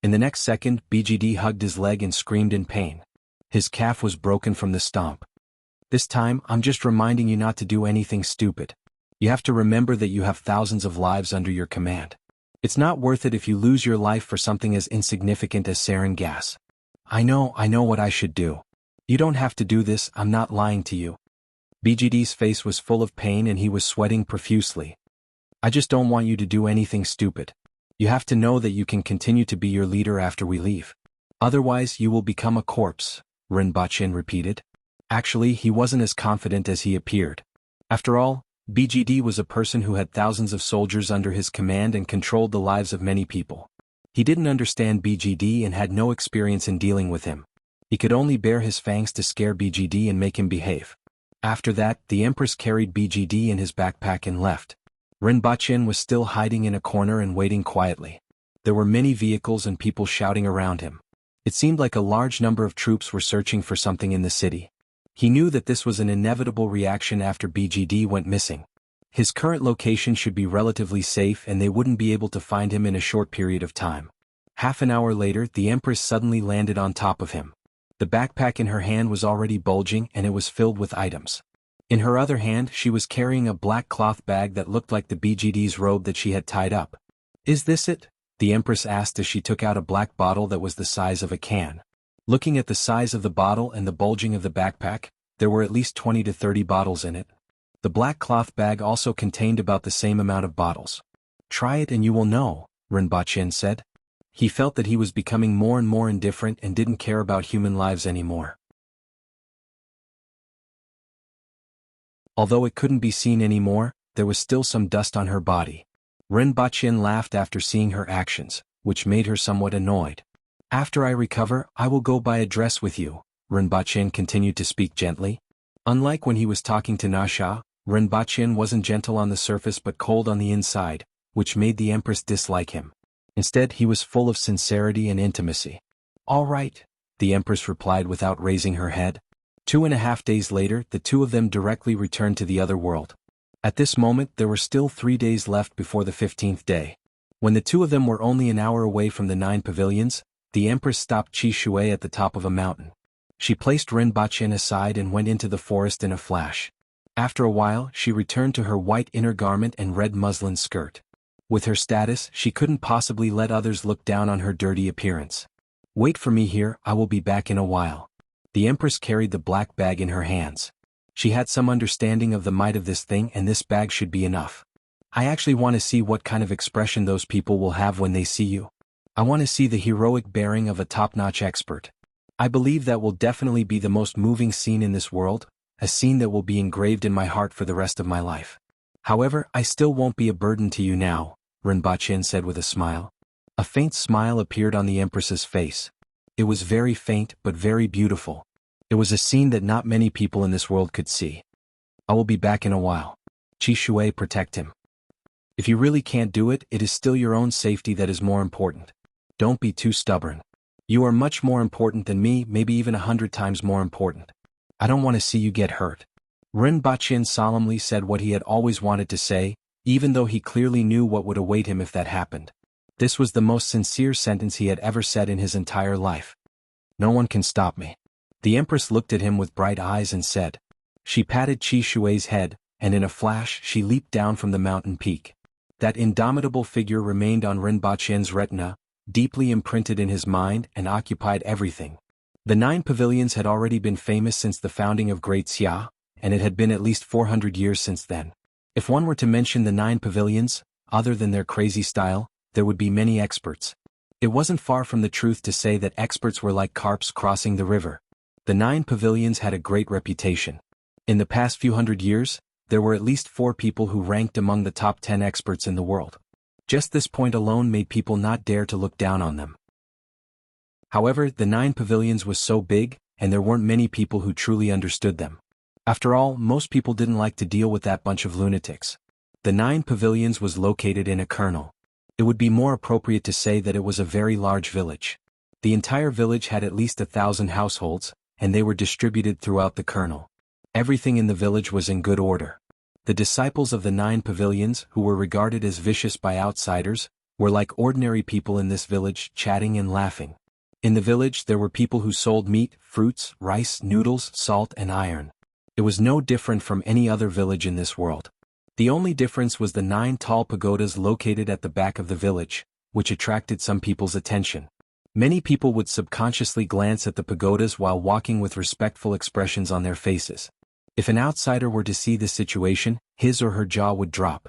In the next second, BGD hugged his leg and screamed in pain. His calf was broken from the stomp. "This time, I'm just reminding you not to do anything stupid. You have to remember that you have thousands of lives under your command. It's not worth it if you lose your life for something as insignificant as sarin gas. I know what I should do. You don't have to do this, I'm not lying to you." BGD's face was full of pain and he was sweating profusely. I just don't want you to do anything stupid. You have to know that you can continue to be your leader after we leave. Otherwise you will become a corpse, Rinpoche repeated. Actually, he wasn't as confident as he appeared. After all, BGD was a person who had thousands of soldiers under his command and controlled the lives of many people. He didn't understand BGD and had no experience in dealing with him. He could only bare his fangs to scare BGD and make him behave. After that, the Empress carried BGD in his backpack and left. Rinpoche was still hiding in a corner and waiting quietly. There were many vehicles and people shouting around him. It seemed like a large number of troops were searching for something in the city. He knew that this was an inevitable reaction after BGD went missing. His current location should be relatively safe and they wouldn't be able to find him in a short period of time. Half an hour later, the Empress suddenly landed on top of him. The backpack in her hand was already bulging and it was filled with items. In her other hand, she was carrying a black cloth bag that looked like the BGD's robe that she had tied up. Is this it? The Empress asked as she took out a black bottle that was the size of a can. Looking at the size of the bottle and the bulging of the backpack, there were at least 20 to 30 bottles in it. The black cloth bag also contained about the same amount of bottles. Try it and you will know, Rinpoche said. He felt that he was becoming more and more indifferent and didn't care about human lives anymore. Although it couldn't be seen anymore, there was still some dust on her body. Rinpoche laughed after seeing her actions, which made her somewhat annoyed. After I recover, I will go buy a dress with you, Rinpoche continued to speak gently. Unlike when he was talking to Nasha, Rinpoche wasn't gentle on the surface but cold on the inside, which made the Empress dislike him. Instead, he was full of sincerity and intimacy. All right, the Empress replied without raising her head. 2.5 days later, the two of them directly returned to the other world. At this moment, there were still 3 days left before the 15th day. When the two of them were only an hour away from the 9 pavilions, the Empress stopped Qi Shui at the top of a mountain. She placed Rinpoche aside and went into the forest in a flash. After a while, she returned to her white inner garment and red muslin skirt. With her status, she couldn't possibly let others look down on her dirty appearance. Wait for me here, I will be back in a while. The Empress carried the black bag in her hands. She had some understanding of the might of this thing and this bag should be enough. I actually want to see what kind of expression those people will have when they see you. I want to see the heroic bearing of a top-notch expert. I believe that will definitely be the most moving scene in this world, a scene that will be engraved in my heart for the rest of my life. However, I still won't be a burden to you now, Rinpoche said with a smile. A faint smile appeared on the Empress's face. It was very faint but very beautiful. It was a scene that not many people in this world could see. I will be back in a while. Qi Shui, protect him. If you really can't do it, it is still your own safety that is more important. Don't be too stubborn. You are much more important than me, maybe even 100 times more important. I don't want to see you get hurt. Rinpoche solemnly said what he had always wanted to say, even though he clearly knew what would await him if that happened. This was the most sincere sentence he had ever said in his entire life. No one can stop me. The Empress looked at him with bright eyes and said. She patted Qi Shui's head, and in a flash she leaped down from the mountain peak. That indomitable figure remained on Rinpoche's retina, deeply imprinted in his mind and occupied everything. The 9 pavilions had already been famous since the founding of Great Xia, and it had been at least 400 years since then. If one were to mention the 9 pavilions, other than their crazy style, there would be many experts. It wasn't far from the truth to say that experts were like carps crossing the river. The 9 pavilions had a great reputation. In the past few hundred years, there were at least 4 people who ranked among the top 10 experts in the world. Just this point alone made people not dare to look down on them. However, the 9 pavilions was so big, and there weren't many people who truly understood them. After all, most people didn't like to deal with that bunch of lunatics. The 9 pavilions was located in a kernel. It would be more appropriate to say that it was a very large village. The entire village had at least 1,000 households, and they were distributed throughout the kernel. Everything in the village was in good order. The disciples of the 9 pavilions, who were regarded as vicious by outsiders, were like ordinary people in this village, chatting and laughing. In the village there were people who sold meat, fruits, rice, noodles, salt and iron. It was no different from any other village in this world. The only difference was the 9 tall pagodas located at the back of the village, which attracted some people's attention. Many people would subconsciously glance at the pagodas while walking with respectful expressions on their faces. If an outsider were to see this situation, his or her jaw would drop.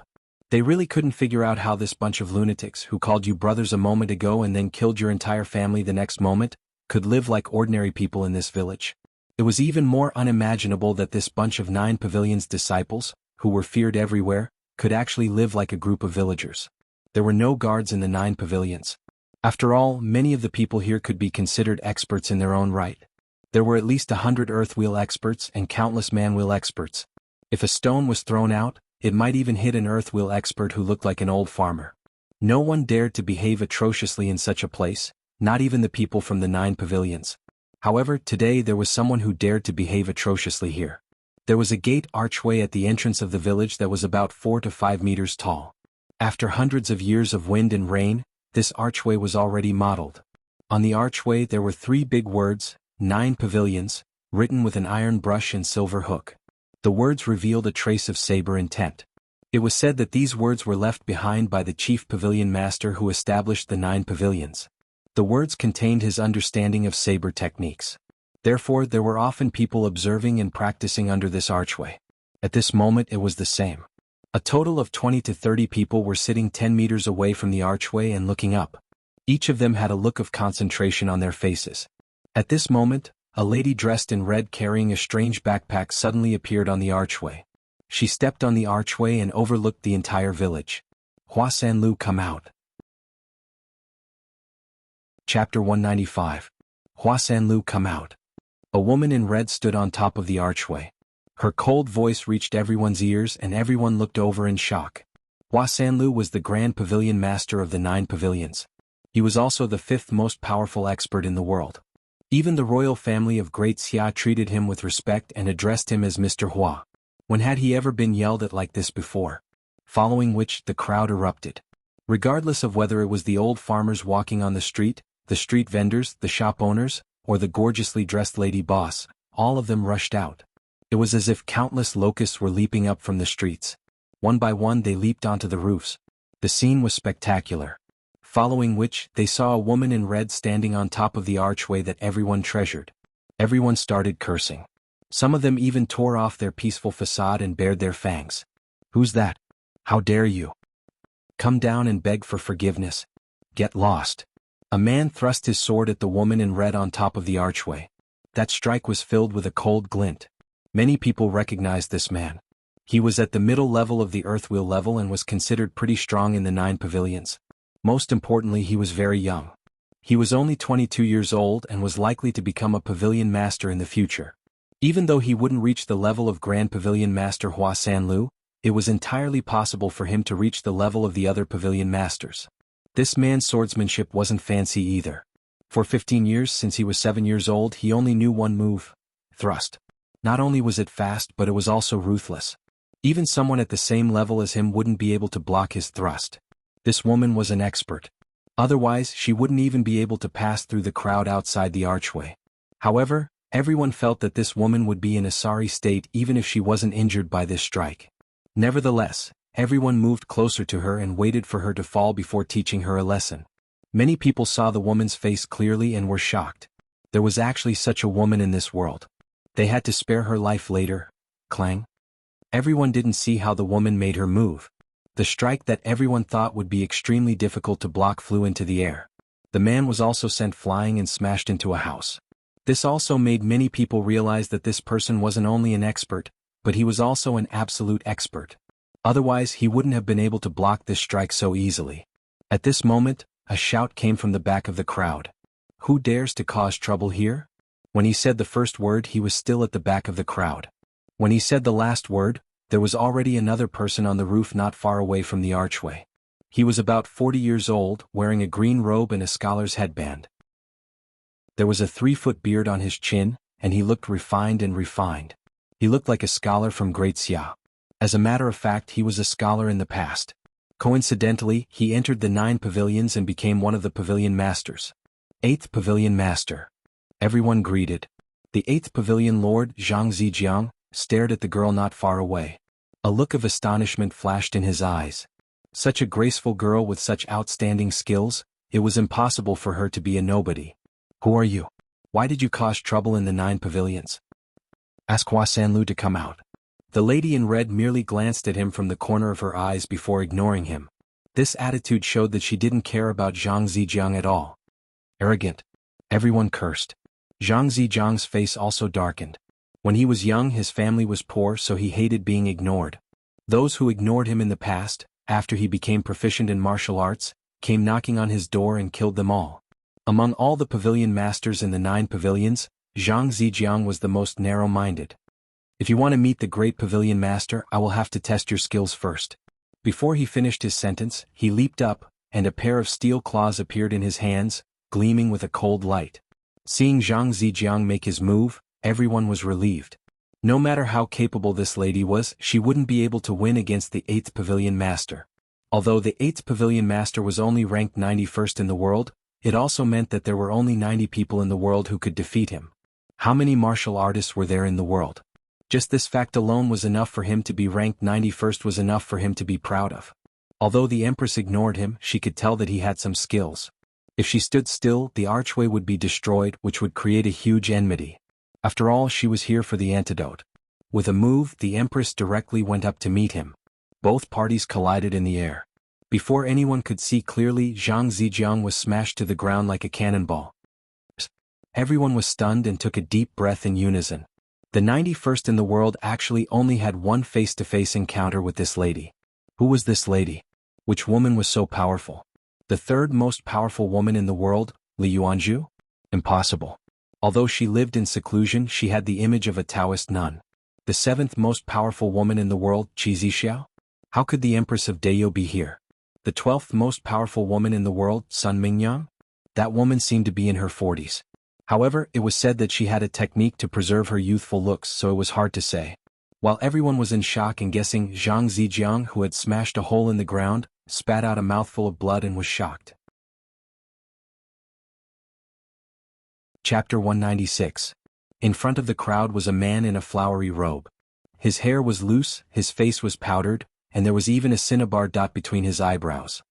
They really couldn't figure out how this bunch of lunatics who called you brothers a moment ago and then killed your entire family the next moment, could live like ordinary people in this village. It was even more unimaginable that this bunch of 9 pavilions disciples, who were feared everywhere, could actually live like a group of villagers. There were no guards in the 9 pavilions. After all, many of the people here could be considered experts in their own right. There were at least 100 earthwheel experts and countless manwheel experts. If a stone was thrown out, it might even hit an earthwheel expert who looked like an old farmer. No one dared to behave atrociously in such a place, not even the people from the 9 pavilions. However, today there was someone who dared to behave atrociously here. There was a gate archway at the entrance of the village that was about 4 to 5 meters tall. After hundreds of years of wind and rain, this archway was already modeled. On the archway there were 3 big words, 9 pavilions, written with an iron brush and silver hook. The words revealed a trace of saber intent. It was said that these words were left behind by the chief pavilion master who established the 9 pavilions. The words contained his understanding of saber techniques. Therefore, there were often people observing and practicing under this archway. At this moment it was the same. A total of 20 to 30 people were sitting 10 meters away from the archway and looking up. Each of them had a look of concentration on their faces. At this moment, a lady dressed in red carrying a strange backpack suddenly appeared on the archway. She stepped on the archway and overlooked the entire village. Hua Sanlu, come out. Chapter 195. Hua Sanlu, come out. A woman in red stood on top of the archway. Her cold voice reached everyone's ears and everyone looked over in shock. Hua Sanlu was the Grand Pavilion Master of the 9 pavilions. He was also the 5th most powerful expert in the world. Even the royal family of Great Xia treated him with respect and addressed him as Mr. Hua. When had he ever been yelled at like this before? Following which, the crowd erupted. Regardless of whether it was the old farmers walking on the street vendors, the shop owners, or the gorgeously dressed lady boss, all of them rushed out. It was as if countless locusts were leaping up from the streets. One by one they leaped onto the roofs. The scene was spectacular. Following which, they saw a woman in red standing on top of the archway that everyone treasured. Everyone started cursing. Some of them even tore off their peaceful facade and bared their fangs. Who's that? How dare you? Come down and beg for forgiveness. Get lost. A man thrust his sword at the woman in red on top of the archway. That strike was filled with a cold glint. Many people recognized this man. He was at the middle level of the earthwheel level and was considered pretty strong in the 9 pavilions. Most importantly, he was very young. He was only 22 years old and was likely to become a pavilion master in the future. Even though he wouldn't reach the level of Grand Pavilion Master Hua Sanlu, it was entirely possible for him to reach the level of the other pavilion masters. This man's swordsmanship wasn't fancy either. For 15 years since he was 7 years old he only knew one move: thrust. Not only was it fast but it was also ruthless. Even someone at the same level as him wouldn't be able to block his thrust. This woman was an expert. Otherwise, she wouldn't even be able to pass through the crowd outside the archway. However, everyone felt that this woman would be in a sorry state even if she wasn't injured by this strike. Nevertheless, everyone moved closer to her and waited for her to fall before teaching her a lesson. Many people saw the woman's face clearly and were shocked. There was actually such a woman in this world. They had to spare her life later. Clang. Everyone didn't see how the woman made her move. The strike that everyone thought would be extremely difficult to block flew into the air. The man was also sent flying and smashed into a house. This also made many people realize that this person wasn't only an expert, but he was also an absolute expert. Otherwise he wouldn't have been able to block this strike so easily. At this moment, a shout came from the back of the crowd. Who dares to cause trouble here? When he said the first word he was still at the back of the crowd. When he said the last word, there was already another person on the roof not far away from the archway. He was about 40 years old, wearing a green robe and a scholar's headband. There was a 3-foot beard on his chin, and he looked refined and refined. He looked like a scholar from Great Xia. As a matter of fact, he was a scholar in the past. Coincidentally, he entered the 9 pavilions and became one of the pavilion masters. 8th Pavilion Master. Everyone greeted. The 8th Pavilion Lord, Zhang Zijiang, stared at the girl not far away. A look of astonishment flashed in his eyes. Such a graceful girl with such outstanding skills, it was impossible for her to be a nobody. Who are you? Why did you cause trouble in the 9 pavilions? Ask Hua Sanlu to come out. The lady in red merely glanced at him from the corner of her eyes before ignoring him. This attitude showed that she didn't care about Zhang Zijiang at all. Arrogant. Everyone cursed. Zhang Zijiang's face also darkened. When he was young, his family was poor, so he hated being ignored. Those who ignored him in the past, after he became proficient in martial arts, came knocking on his door and killed them all. Among all the pavilion masters in the 9 pavilions, Zhang Zijiang was the most narrow-minded. If you want to meet the great pavilion master, I will have to test your skills first. Before he finished his sentence, he leaped up, and a pair of steel claws appeared in his hands, gleaming with a cold light. Seeing Zhang Zijiang make his move, everyone was relieved. No matter how capable this lady was, she wouldn't be able to win against the 8th pavilion master. Although the 8th pavilion master was only ranked 91st in the world, it also meant that there were only 90 people in the world who could defeat him. How many martial artists were there in the world? Just this fact alone was enough for him to be ranked 91st, was enough for him to be proud of. Although the Empress ignored him, she could tell that he had some skills. If she stood still, the archway would be destroyed, which would create a huge enmity. After all, she was here for the antidote. With a move, the Empress directly went up to meet him. Both parties collided in the air. Before anyone could see clearly, Zhang Zijiang was smashed to the ground like a cannonball. Everyone was stunned and took a deep breath in unison. The 91st in the world actually only had one face-to-face encounter with this lady. Who was this lady? Which woman was so powerful? The 3rd most powerful woman in the world, Li Yuanzhu? Impossible. Although she lived in seclusion, she had the image of a Taoist nun. The 7th most powerful woman in the world, Qi Zixiao? How could the Empress of Deyo be here? The 12th most powerful woman in the world, Sun Mingyang? That woman seemed to be in her 40s. However, it was said that she had a technique to preserve her youthful looks, so it was hard to say. While everyone was in shock and guessing, Zhang Zijiang, who had smashed a hole in the ground, spat out a mouthful of blood and was shocked. Chapter 196. In front of the crowd was a man in a flowery robe. His hair was loose, his face was powdered, and there was even a cinnabar dot between his eyebrows.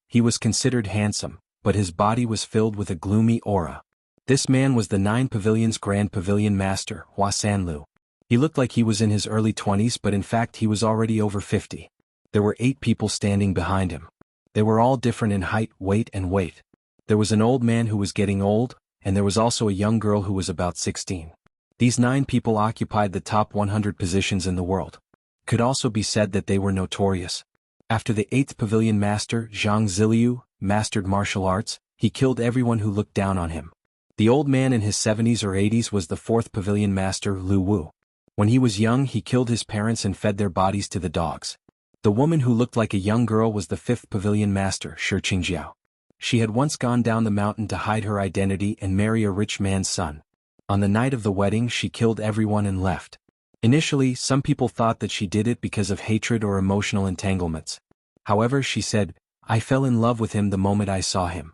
He was considered handsome, but his body was filled with a gloomy aura. This man was the 9 Pavilions Grand Pavilion Master, Hua Sanlu. He looked like he was in his early 20s, but in fact he was already over 50. There were 8 people standing behind him. They were all different in height, weight, and weight. There was an old man who was getting old, and there was also a young girl who was about 16. These 9 people occupied the top 100 positions in the world. Could also be said that they were notorious. After the 8th Pavilion Master, Zhang Ziliu, mastered martial arts, he killed everyone who looked down on him. The old man in his 70s or 80s was the 4th Pavilion Master, Lu Wu. When he was young, he killed his parents and fed their bodies to the dogs. The woman who looked like a young girl was the 5th Pavilion Master, Shi Qingjiao. She had once gone down the mountain to hide her identity and marry a rich man's son. On the night of the wedding, she killed everyone and left. Initially, some people thought that she did it because of hatred or emotional entanglements. However, she said, "I fell in love with him the moment I saw him.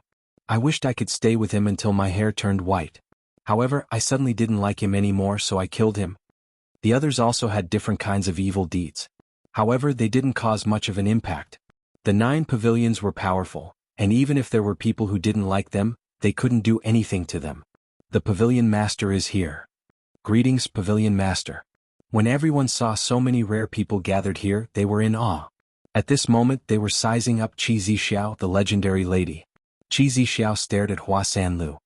I wished I could stay with him until my hair turned white. However, I suddenly didn't like him anymore, so I killed him." The others also had different kinds of evil deeds. However, they didn't cause much of an impact. The 9 pavilions were powerful, and even if there were people who didn't like them, they couldn't do anything to them. The Pavilion Master is here. Greetings, Pavilion Master. When everyone saw so many rare people gathered here, they were in awe. At this moment, they were sizing up Qi Zixiao, the legendary lady. Qi Zixiao stared at Hua Sanlu.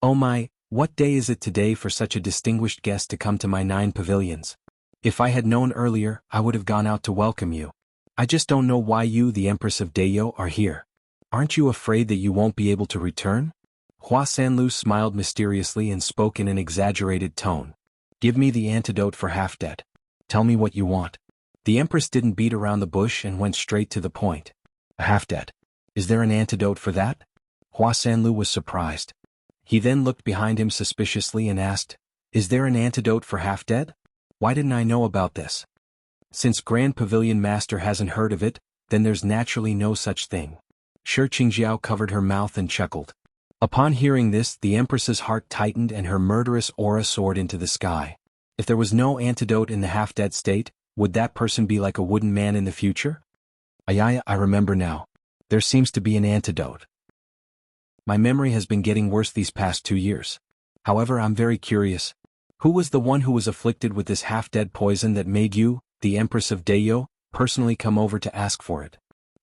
"Oh my, what day is it today for such a distinguished guest to come to my 9 pavilions? If I had known earlier, I would have gone out to welcome you. I just don't know why you, the Empress of Deyo, are here. Aren't you afraid that you won't be able to return?" Hua Sanlu smiled mysteriously and spoke in an exaggerated tone. "Give me the antidote for half-dead. Tell me what you want." The Empress didn't beat around the bush and went straight to the point. "A half-dead. Is there an antidote for that?" Hua Sanlu was surprised. He then looked behind him suspiciously and asked, "Is there an antidote for half-dead? Why didn't I know about this? Since Grand Pavilion Master hasn't heard of it, then there's naturally no such thing." Shi Qingjiao covered her mouth and chuckled. Upon hearing this, the Empress's heart tightened and her murderous aura soared into the sky. If there was no antidote in the half-dead state, would that person be like a wooden man in the future? I remember now. There seems to be an antidote. My memory has been getting worse these past 2 years. However, I'm very curious. Who was the one who was afflicted with this half-dead poison that made you, the Empress of Deyo, personally come over to ask for it?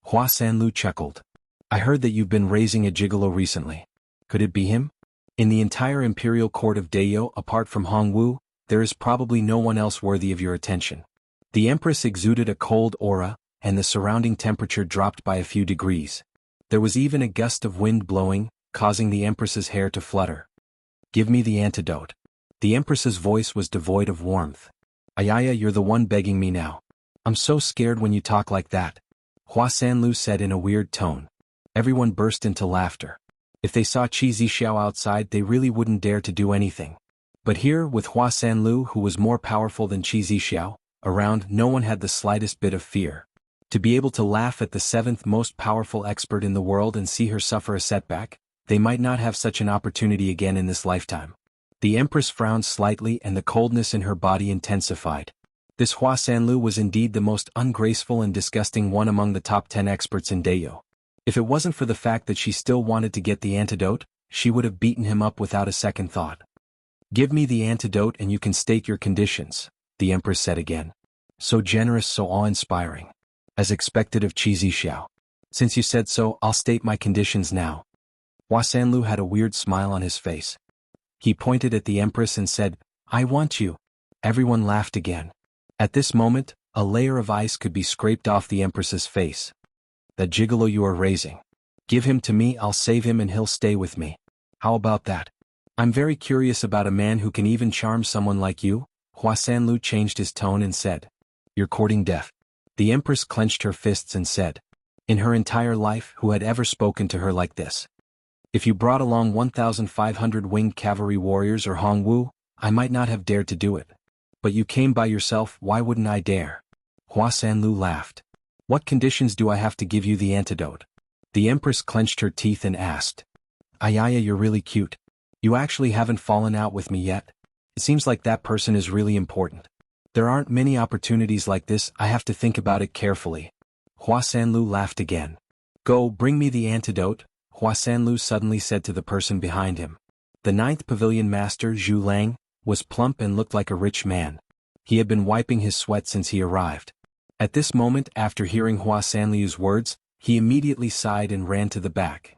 Hua Sanlu chuckled. I heard that you've been raising a gigolo recently. Could it be him? In the entire imperial court of Deyo apart from Hongwu, there is probably no one else worthy of your attention. The Empress exuded a cold aura, and the surrounding temperature dropped by a few degrees. There was even a gust of wind blowing, causing the Empress's hair to flutter. Give me the antidote. The Empress's voice was devoid of warmth. Ayaya, you're the one begging me now. I'm so scared when you talk like that. Hua Sanlu said in a weird tone. Everyone burst into laughter. If they saw Qi Zixiao outside, they really wouldn't dare to do anything. But here, with Hua Sanlu, who was more powerful than Qi Zixiao, around, no one had the slightest bit of fear. To be able to laugh at the seventh most powerful expert in the world and see her suffer a setback, they might not have such an opportunity again in this lifetime. The Empress frowned slightly and the coldness in her body intensified. This Hua Sanlu was indeed the most ungraceful and disgusting one among the top 10 experts in Deyo. If it wasn't for the fact that she still wanted to get the antidote, she would have beaten him up without a second thought. Give me the antidote and you can state your conditions, the Empress said again. So generous, so awe-inspiring. As expected of Qi Zixiao. Since you said so, I'll state my conditions now. Hua Sanlu had a weird smile on his face. He pointed at the Empress and said, I want you. Everyone laughed again. At this moment, a layer of ice could be scraped off the Empress's face. That gigolo you are raising. Give him to me, I'll save him and he'll stay with me. How about that? I'm very curious about a man who can even charm someone like you. Hua Sanlu changed his tone and said. You're courting death. The Empress clenched her fists and said. In her entire life, who had ever spoken to her like this? If you brought along 1,500 winged cavalry warriors or Hongwu, I might not have dared to do it. But you came by yourself, why wouldn't I dare? Hua Sanlu laughed. What conditions do I have to give you the antidote? The Empress clenched her teeth and asked. Ayaya, you're really cute. You actually haven't fallen out with me yet? It seems like that person is really important. There aren't many opportunities like this, I have to think about it carefully. Hua Sanlu laughed again. Go, bring me the antidote, Hua Sanlu suddenly said to the person behind him. The 9th Pavilion Master, Zhu Lang, was plump and looked like a rich man. He had been wiping his sweat since he arrived. At this moment, after hearing Hua Sanlu's words, he immediately sighed and ran to the back.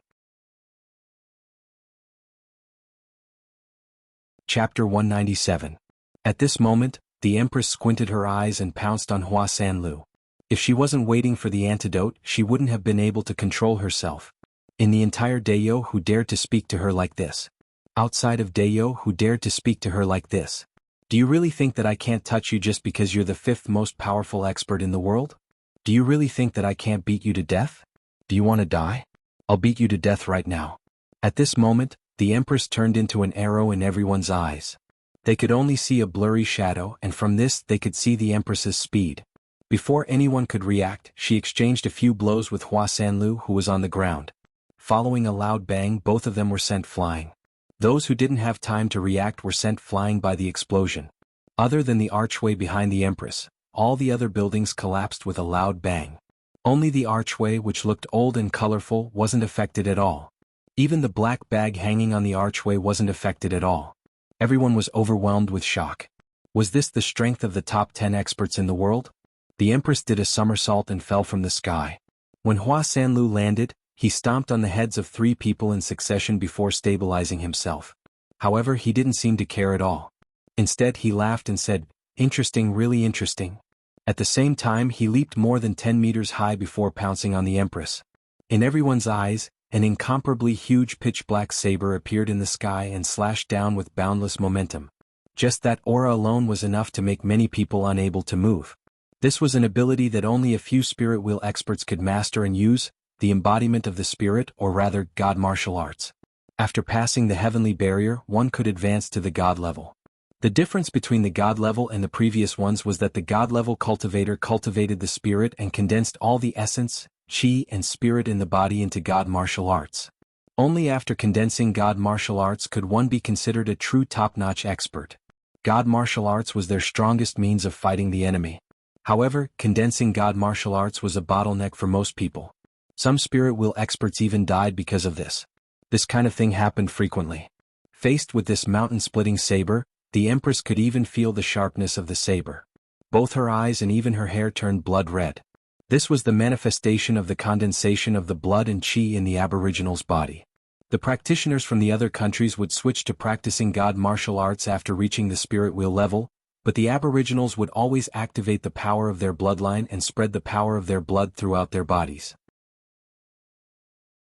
Chapter 197. At this moment, the Empress squinted her eyes and pounced on Hua Sanlu. If she wasn't waiting for the antidote, she wouldn't have been able to control herself. In the entire Deyo, who dared to speak to her like this? Outside of Deyo, who dared to speak to her like this? Do you really think that I can't touch you just because you're the 5th most powerful expert in the world? Do you really think that I can't beat you to death? Do you want to die? I'll beat you to death right now. At this moment, the Empress turned into an arrow in everyone's eyes. They could only see a blurry shadow, and from this they could see the Empress's speed. Before anyone could react, she exchanged a few blows with Hua Sanlu, who was on the ground. Following a loud bang, both of them were sent flying. Those who didn't have time to react were sent flying by the explosion. Other than the archway behind the Empress, all the other buildings collapsed with a loud bang. Only the archway, which looked old and colorful, wasn't affected at all. Even the black bag hanging on the archway wasn't affected at all. Everyone was overwhelmed with shock. Was this the strength of the top 10 experts in the world? The Empress did a somersault and fell from the sky. When Hua Sanlu landed, he stomped on the heads of 3 people in succession before stabilizing himself. However, he didn't seem to care at all. Instead, he laughed and said, Interesting, really interesting. At the same time, he leaped more than 10 meters high before pouncing on the Empress. In everyone's eyes, an incomparably huge pitch-black saber appeared in the sky and slashed down with boundless momentum. Just that aura alone was enough to make many people unable to move. This was an ability that only a few spirit wheel experts could master and use, the embodiment of the spirit, or rather, God martial arts. After passing the heavenly barrier, one could advance to the God level. The difference between the God level and the previous ones was that the God level cultivator cultivated the spirit and condensed all the essence, chi and spirit in the body into God martial arts. Only after condensing God martial arts could one be considered a true top-notch expert. God martial arts was their strongest means of fighting the enemy. However, condensing God martial arts was a bottleneck for most people. Some spirit wheel experts even died because of this. This kind of thing happened frequently. Faced with this mountain-splitting saber, The Empress could even feel the sharpness of the saber. Both her eyes and even her hair turned blood red. This was the manifestation of the condensation of the blood and chi in the Aboriginal's body. The practitioners from the other countries would switch to practicing God martial arts after reaching the spirit wheel level, but the Aboriginals would always activate the power of their bloodline and spread the power of their blood throughout their bodies.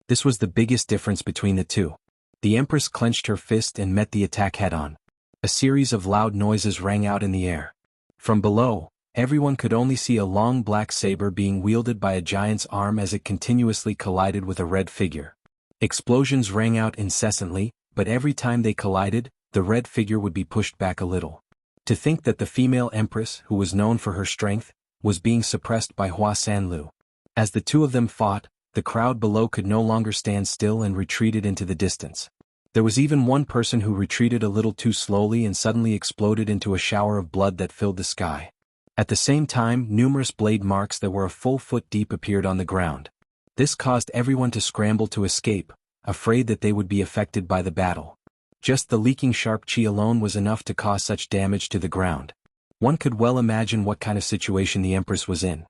This was the biggest difference between the two. The Empress clenched her fist and met the attack head-on. A series of loud noises rang out in the air. From below, everyone could only see a long black saber being wielded by a giant's arm as it continuously collided with a red figure. Explosions rang out incessantly, but every time they collided, the red figure would be pushed back a little. To think that the female empress, who was known for her strength, was being suppressed by Hua Sanlu. As the two of them fought, the crowd below could no longer stand still and retreated into the distance. There was even one person who retreated a little too slowly and suddenly exploded into a shower of blood that filled the sky. At the same time, numerous blade marks that were a full foot deep appeared on the ground. This caused everyone to scramble to escape, afraid that they would be affected by the battle. Just the leaking sharp chi alone was enough to cause such damage to the ground. One could well imagine what kind of situation the Empress was in.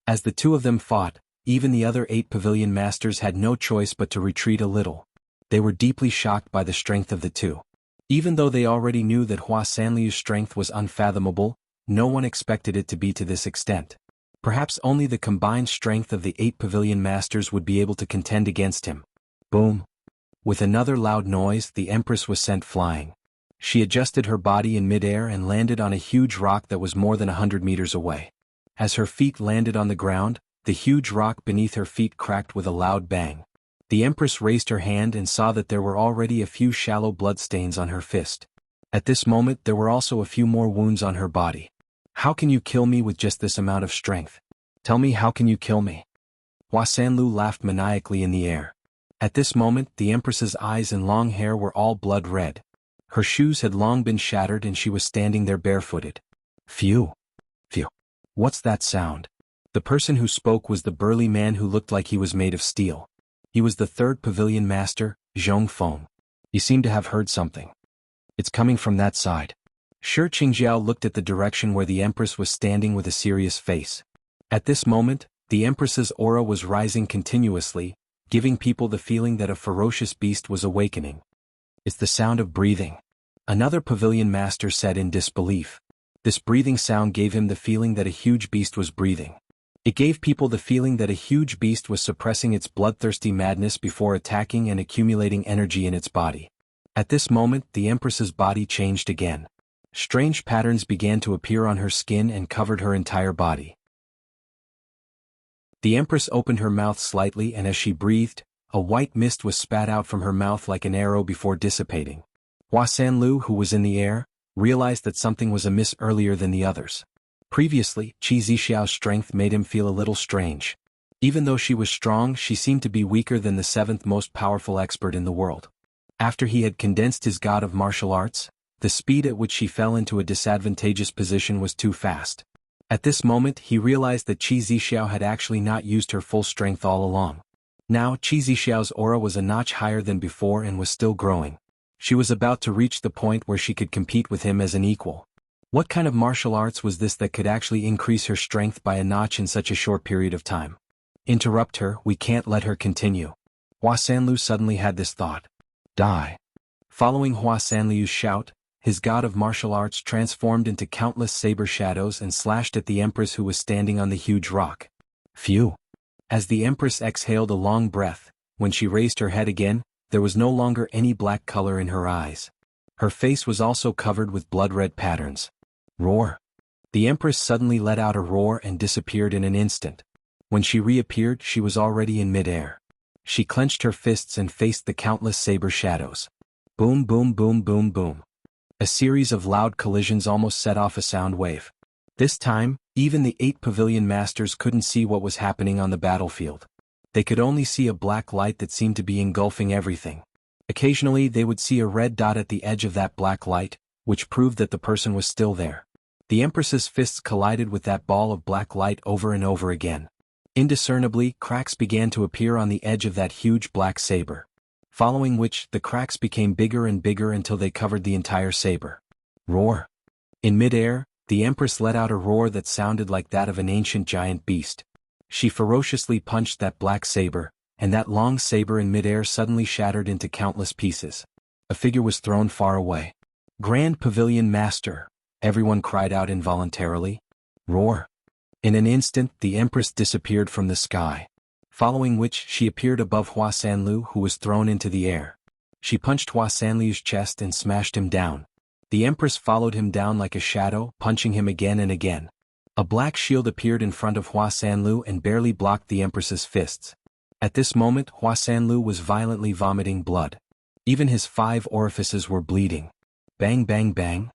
As the two of them fought, even the other 8 pavilion masters had no choice but to retreat a little. They were deeply shocked by the strength of the two. Even though they already knew that Hua Sanliu's strength was unfathomable, no one expected it to be to this extent. Perhaps only the combined strength of the 8 pavilion masters would be able to contend against him. Boom! With another loud noise, the Empress was sent flying. She adjusted her body in midair and landed on a huge rock that was more than 100 meters away. As her feet landed on the ground, the huge rock beneath her feet cracked with a loud bang. The Empress raised her hand and saw that there were already a few shallow bloodstains on her fist. At this moment there were also a few more wounds on her body. How can you kill me with just this amount of strength? Tell me, how can you kill me? Hua Sanlu laughed maniacally in the air. At this moment the Empress's eyes and long hair were all blood red. Her shoes had long been shattered and she was standing there barefooted. Phew! Phew! What's that sound? The person who spoke was the burly man who looked like he was made of steel. He was the 3rd pavilion master, Zhong Feng. He seemed to have heard something. It's coming from that side. Shi Qingjiao looked at the direction where the Empress was standing with a serious face. At this moment, the Empress's aura was rising continuously, giving people the feeling that a ferocious beast was awakening. It's the sound of breathing. Another pavilion master said in disbelief. This breathing sound gave him the feeling that a huge beast was breathing. It gave people the feeling that a huge beast was suppressing its bloodthirsty madness before attacking and accumulating energy in its body. At this moment, the Empress's body changed again. Strange patterns began to appear on her skin and covered her entire body. The Empress opened her mouth slightly, and as she breathed, a white mist was spat out from her mouth like an arrow before dissipating. Hua Sanlu, who was in the air, realized that something was amiss earlier than the others. Previously, Qi Zixiao's strength made him feel a little strange. Even though she was strong, she seemed to be weaker than the 7th most powerful expert in the world. After he had condensed his god of martial arts, the speed at which she fell into a disadvantageous position was too fast. At this moment he realized that Qi Zixiao had actually not used her full strength all along. Now Qi Zixiao's aura was a notch higher than before and was still growing. She was about to reach the point where she could compete with him as an equal. What kind of martial arts was this that could actually increase her strength by a notch in such a short period of time? Interrupt her, we can't let her continue. Hua Sanlu suddenly had this thought. Die. Following Hua Sanliu's shout, his god of martial arts transformed into countless saber shadows and slashed at the Empress who was standing on the huge rock. Phew! As the Empress exhaled a long breath, when she raised her head again, there was no longer any black color in her eyes. Her face was also covered with blood-red patterns. Roar! The Empress suddenly let out a roar and disappeared in an instant. When she reappeared, she was already in mid-air. She clenched her fists and faced the countless saber shadows. Boom, boom, boom, boom, boom. A series of loud collisions almost set off a sound wave. This time, even the 8 pavilion masters couldn't see what was happening on the battlefield. They could only see a black light that seemed to be engulfing everything. Occasionally they would see a red dot at the edge of that black light, which proved that the person was still there. The Empress's fists collided with that ball of black light over and over again. Indiscernibly, cracks began to appear on the edge of that huge black saber. Following which, the cracks became bigger and bigger until they covered the entire saber. Roar. In midair, the Empress let out a roar that sounded like that of an ancient giant beast. She ferociously punched that black saber, and that long saber in midair suddenly shattered into countless pieces. A figure was thrown far away. Grand Pavilion Master, everyone cried out involuntarily. Roar. In an instant the Empress disappeared from the sky, following which she appeared above Hua Sanlu, who was thrown into the air. She punched Hua Sanlu's chest and smashed him down. The Empress followed him down like a shadow, punching him again and again. A black shield appeared in front of Hua Sanlu and barely blocked the Empress's fists. At this moment Hua Sanlu was violently vomiting blood. Even his 5 orifices were bleeding. Bang bang bang.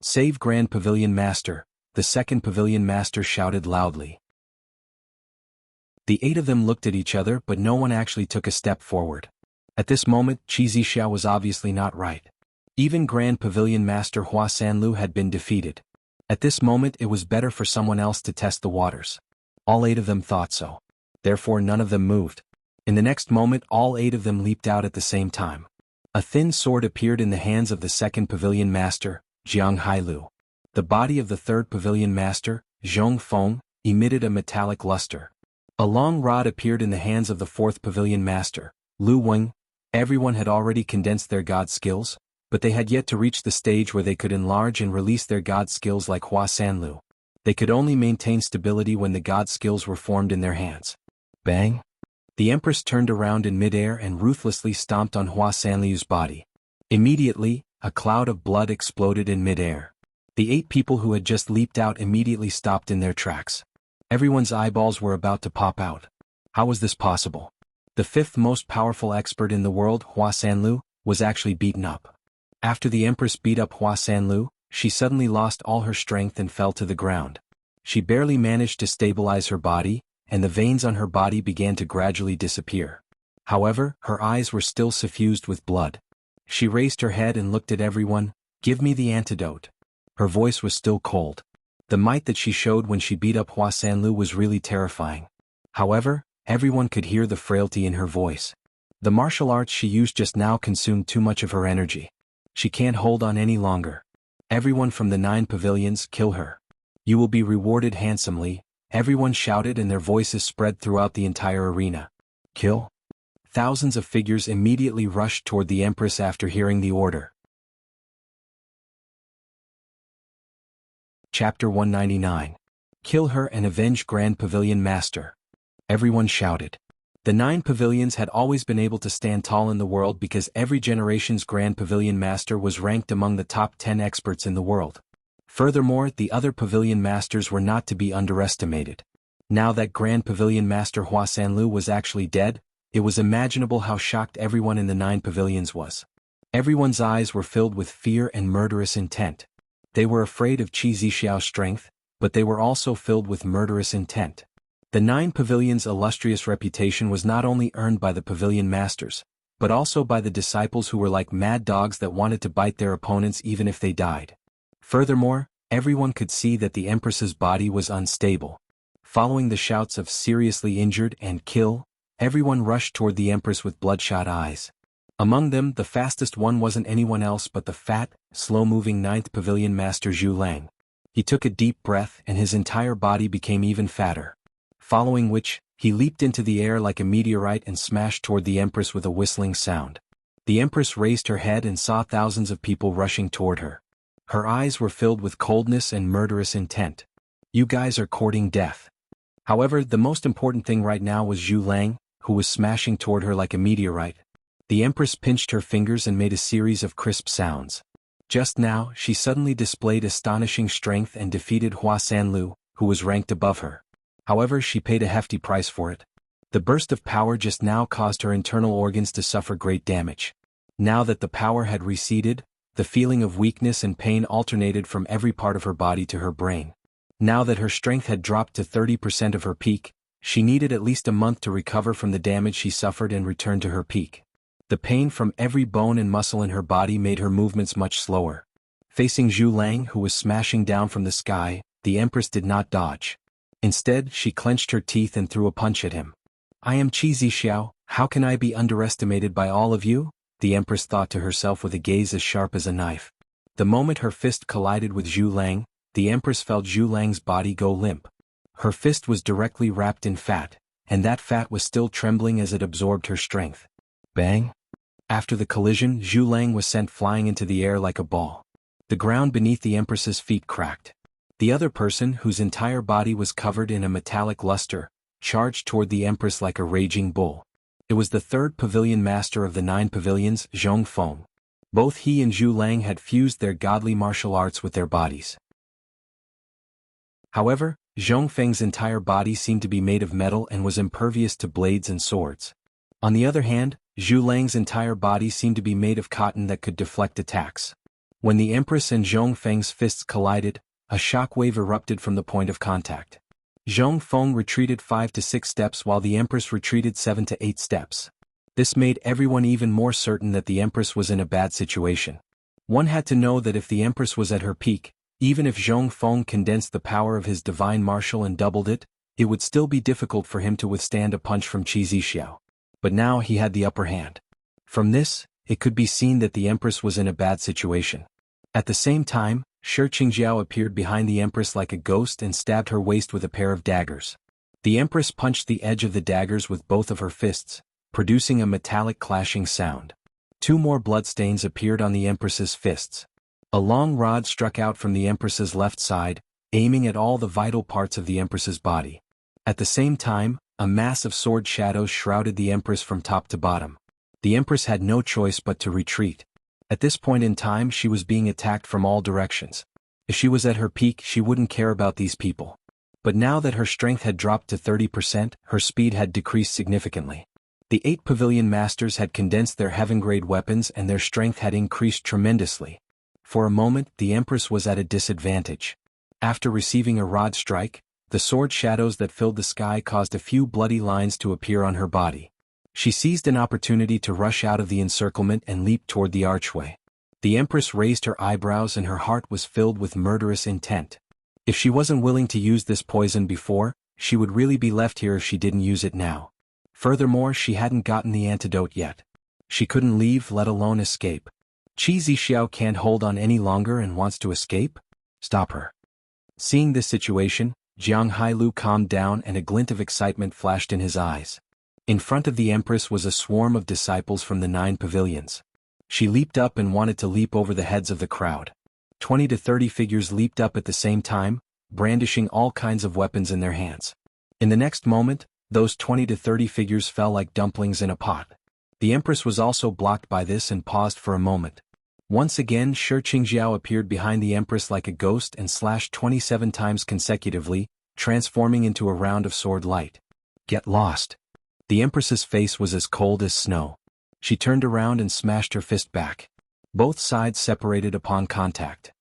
Save Grand Pavilion Master, the second Pavilion Master shouted loudly. The 8 of them looked at each other, but no one actually took a step forward. At this moment Qi Zixia was obviously not right. Even Grand Pavilion Master Hua Sanlu had been defeated. At this moment it was better for someone else to test the waters. All 8 of them thought so. Therefore none of them moved. In the next moment all 8 of them leaped out at the same time. A thin sword appeared in the hands of the second Pavilion Master, Jiang Hailu. The body of the third Pavilion Master, Zhong Feng, emitted a metallic luster. A long rod appeared in the hands of the fourth Pavilion Master, Lu Weng. Everyone had already condensed their god skills, but they had yet to reach the stage where they could enlarge and release their god skills like Hua Sanlu. They could only maintain stability when the god skills were formed in their hands. Bang! The Empress turned around in midair and ruthlessly stomped on Hua Sanlu's body. Immediately, a cloud of blood exploded in midair. The 8 people who had just leaped out immediately stopped in their tracks. Everyone's eyeballs were about to pop out. How was this possible? The 5th most powerful expert in the world, Hua Sanlu, was actually beaten up. After the Empress beat up Hua Sanlu, she suddenly lost all her strength and fell to the ground. She barely managed to stabilize her body, and the veins on her body began to gradually disappear. However, her eyes were still suffused with blood. She raised her head and looked at everyone. Give me the antidote. Her voice was still cold. The might that she showed when she beat up Hua Sanlu was really terrifying. However, everyone could hear the frailty in her voice. The martial arts she used just now consumed too much of her energy. She can't hold on any longer. Everyone from the 9 pavilions, kill her. You will be rewarded handsomely, everyone shouted, and their voices spread throughout the entire arena. Kill? Thousands of figures immediately rushed toward the Empress after hearing the order. Chapter 199. Kill her and avenge Grand Pavilion Master. Everyone shouted. The 9 pavilions had always been able to stand tall in the world because every generation's Grand Pavilion Master was ranked among the top 10 experts in the world. Furthermore, the other Pavilion Masters were not to be underestimated. Now that Grand Pavilion Master Hua Sanlu was actually dead, it was imaginable how shocked everyone in the 9 pavilions was. Everyone's eyes were filled with fear and murderous intent. They were afraid of Qi Zixiao's strength, but they were also filled with murderous intent. The 9 pavilions' illustrious reputation was not only earned by the Pavilion Masters, but also by the disciples who were like mad dogs that wanted to bite their opponents even if they died. Furthermore, everyone could see that the Empress's body was unstable. Following the shouts of seriously injured and kill, everyone rushed toward the Empress with bloodshot eyes. Among them, the fastest one wasn't anyone else but the fat, slow-moving 9th Pavilion Master Zhu Lang. He took a deep breath and his entire body became even fatter. Following which, he leaped into the air like a meteorite and smashed toward the Empress with a whistling sound. The Empress raised her head and saw thousands of people rushing toward her. Her eyes were filled with coldness and murderous intent. You guys are courting death. However, the most important thing right now was Zhu Lang, who was smashing toward her like a meteorite. The Empress pinched her fingers and made a series of crisp sounds. Just now, she suddenly displayed astonishing strength and defeated Hua Sanlu, who was ranked above her. However, she paid a hefty price for it. The burst of power just now caused her internal organs to suffer great damage. Now that the power had receded, the feeling of weakness and pain alternated from every part of her body to her brain. Now that her strength had dropped to 30% of her peak, she needed at least a month to recover from the damage she suffered and return to her peak. The pain from every bone and muscle in her body made her movements much slower. Facing Zhu Lang, who was smashing down from the sky, the Empress did not dodge. Instead, she clenched her teeth and threw a punch at him. I am Qi Zixiao, how can I be underestimated by all of you? The Empress thought to herself with a gaze as sharp as a knife. The moment her fist collided with Zhu Lang, the Empress felt Zhu Lang's body go limp. Her fist was directly wrapped in fat, and that fat was still trembling as it absorbed her strength. Bang! After the collision, Zhu Lang was sent flying into the air like a ball. The ground beneath the Empress's feet cracked. The other person, whose entire body was covered in a metallic luster, charged toward the Empress like a raging bull. It was the third pavilion master of the 9 pavilions, Zhong Feng. Both he and Zhu Lang had fused their godly martial arts with their bodies. However, Zhong Feng's entire body seemed to be made of metal and was impervious to blades and swords. On the other hand, Zhu Lang's entire body seemed to be made of cotton that could deflect attacks. When the Empress and Zhong Feng's fists collided, a shockwave erupted from the point of contact. Zhong Feng retreated 5 to 6 steps while the Empress retreated 7 to 8 steps. This made everyone even more certain that the Empress was in a bad situation. One had to know that if the Empress was at her peak, even if Zhong Feng condensed the power of his divine martial and doubled it, it would still be difficult for him to withstand a punch from Qi Zixiao. But now he had the upper hand. From this, it could be seen that the Empress was in a bad situation. At the same time, Shi Qingjiao appeared behind the Empress like a ghost and stabbed her waist with a pair of daggers. The Empress punched the edge of the daggers with both of her fists, producing a metallic clashing sound. 2 more bloodstains appeared on the Empress's fists. A long rod struck out from the Empress's left side, aiming at all the vital parts of the Empress's body. At the same time, a mass of sword shadows shrouded the Empress from top to bottom. The Empress had no choice but to retreat. At this point in time she was being attacked from all directions. If she was at her peak she wouldn't care about these people. But now that her strength had dropped to 30%, her speed had decreased significantly. The 8 pavilion masters had condensed their heaven-grade weapons and their strength had increased tremendously. For a moment the Empress was at a disadvantage. After receiving a rod strike, the sword shadows that filled the sky caused a few bloody lines to appear on her body. She seized an opportunity to rush out of the encirclement and leap toward the archway. The Empress raised her eyebrows and her heart was filled with murderous intent. If she wasn't willing to use this poison before, she would really be left here if she didn't use it now. Furthermore, she hadn't gotten the antidote yet. She couldn't leave, let alone escape. Qi Zixiao can't hold on any longer and wants to escape? Stop her. Seeing this situation, Jiang Hailu calmed down and a glint of excitement flashed in his eyes. In front of the Empress was a swarm of disciples from the 9 pavilions. She leaped up and wanted to leap over the heads of the crowd. 20 to 30 figures leaped up at the same time, brandishing all kinds of weapons in their hands. In the next moment, those 20 to 30 figures fell like dumplings in a pot. The Empress was also blocked by this and paused for a moment. Once again Shi Qingjiao appeared behind the Empress like a ghost and slashed 27 times consecutively, transforming into a round of sword light. Get lost. The Empress's face was as cold as snow. She turned around and smashed her fist back. Both sides separated upon contact.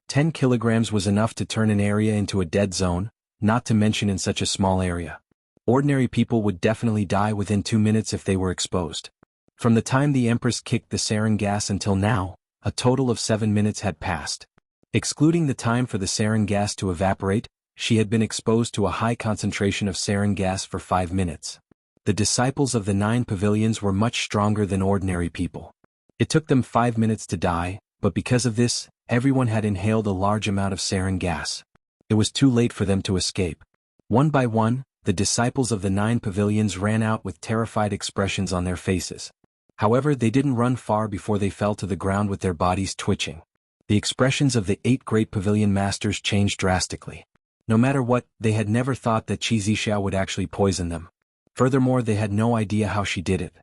"10 kilograms was enough to turn an area into a dead zone, not to mention in such a small area. Ordinary people would definitely die within 2 minutes if they were exposed. From the time the Empress kicked the sarin gas until now, a total of 7 minutes had passed. Excluding the time for the sarin gas to evaporate, she had been exposed to a high concentration of sarin gas for 5 minutes. The disciples of the 9 pavilions were much stronger than ordinary people. It took them 5 minutes to die, but because of this, everyone had inhaled a large amount of sarin gas. It was too late for them to escape. One by one, the disciples of the 9 pavilions ran out with terrified expressions on their faces. However, they didn't run far before they fell to the ground with their bodies twitching. The expressions of the 8 great pavilion masters changed drastically. No matter what, they had never thought that Qi Zixiao would actually poison them. Furthermore, they had no idea how she did it.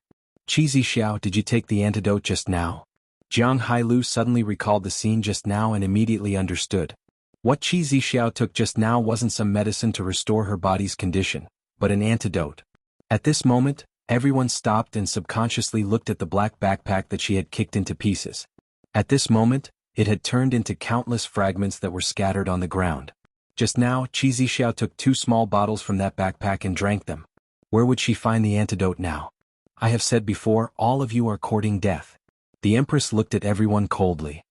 "Qi Zixiao, did you take the antidote just now?" Jiang Hailu suddenly recalled the scene just now and immediately understood. What Qi Zixiao took just now wasn't some medicine to restore her body's condition, but an antidote. At this moment, everyone stopped and subconsciously looked at the black backpack that she had kicked into pieces. At this moment, it had turned into countless fragments that were scattered on the ground. Just now, Qi Zixiao took 2 small bottles from that backpack and drank them. Where would she find the antidote now? I have said before, all of you are courting death. The Empress looked at everyone coldly.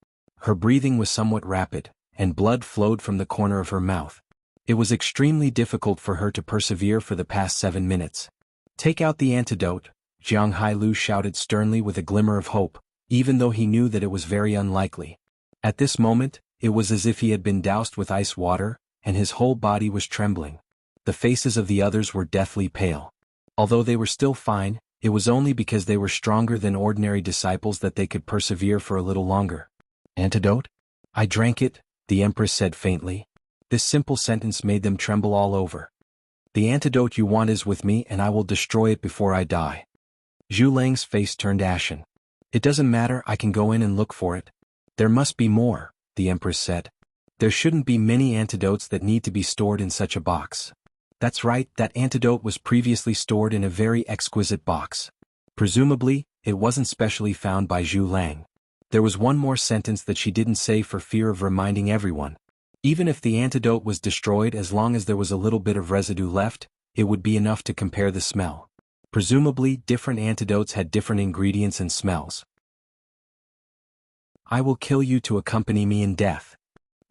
Her breathing was somewhat rapid, and blood flowed from the corner of her mouth. It was extremely difficult for her to persevere for the past 7 minutes. Take out the antidote, Jiang Hailu shouted sternly with a glimmer of hope, even though he knew that it was very unlikely. At this moment, it was as if he had been doused with ice water, and his whole body was trembling. The faces of the others were deathly pale. Although they were still fine, it was only because they were stronger than ordinary disciples that they could persevere for a little longer. Antidote? I drank it, the Empress said faintly. This simple sentence made them tremble all over. The antidote you want is with me and I will destroy it before I die. Zhu Lang's face turned ashen. It doesn't matter, I can go in and look for it. There must be more, the Empress said. There shouldn't be many antidotes that need to be stored in such a box. That's right, that antidote was previously stored in a very exquisite box. Presumably, it wasn't specially found by Zhu Lang. There was one more sentence that she didn't say for fear of reminding everyone. Even if the antidote was destroyed, as long as there was a little bit of residue left, it would be enough to compare the smell. Presumably, different antidotes had different ingredients and smells. I will kill you to accompany me in death.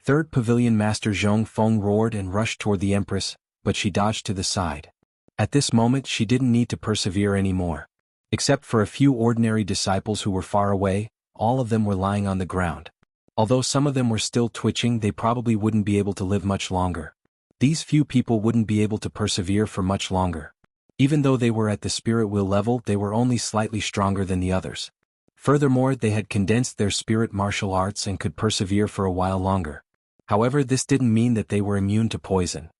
Third Pavilion Master Zhong Feng roared and rushed toward the Empress, but she dodged to the side. At this moment she didn't need to persevere anymore. Except for a few ordinary disciples who were far away, all of them were lying on the ground. Although some of them were still twitching, they probably wouldn't be able to live much longer. These few people wouldn't be able to persevere for much longer. Even though they were at the spirit will level, they were only slightly stronger than the others. Furthermore, they had condensed their spirit martial arts and could persevere for a while longer. However, this didn't mean that they were immune to poison.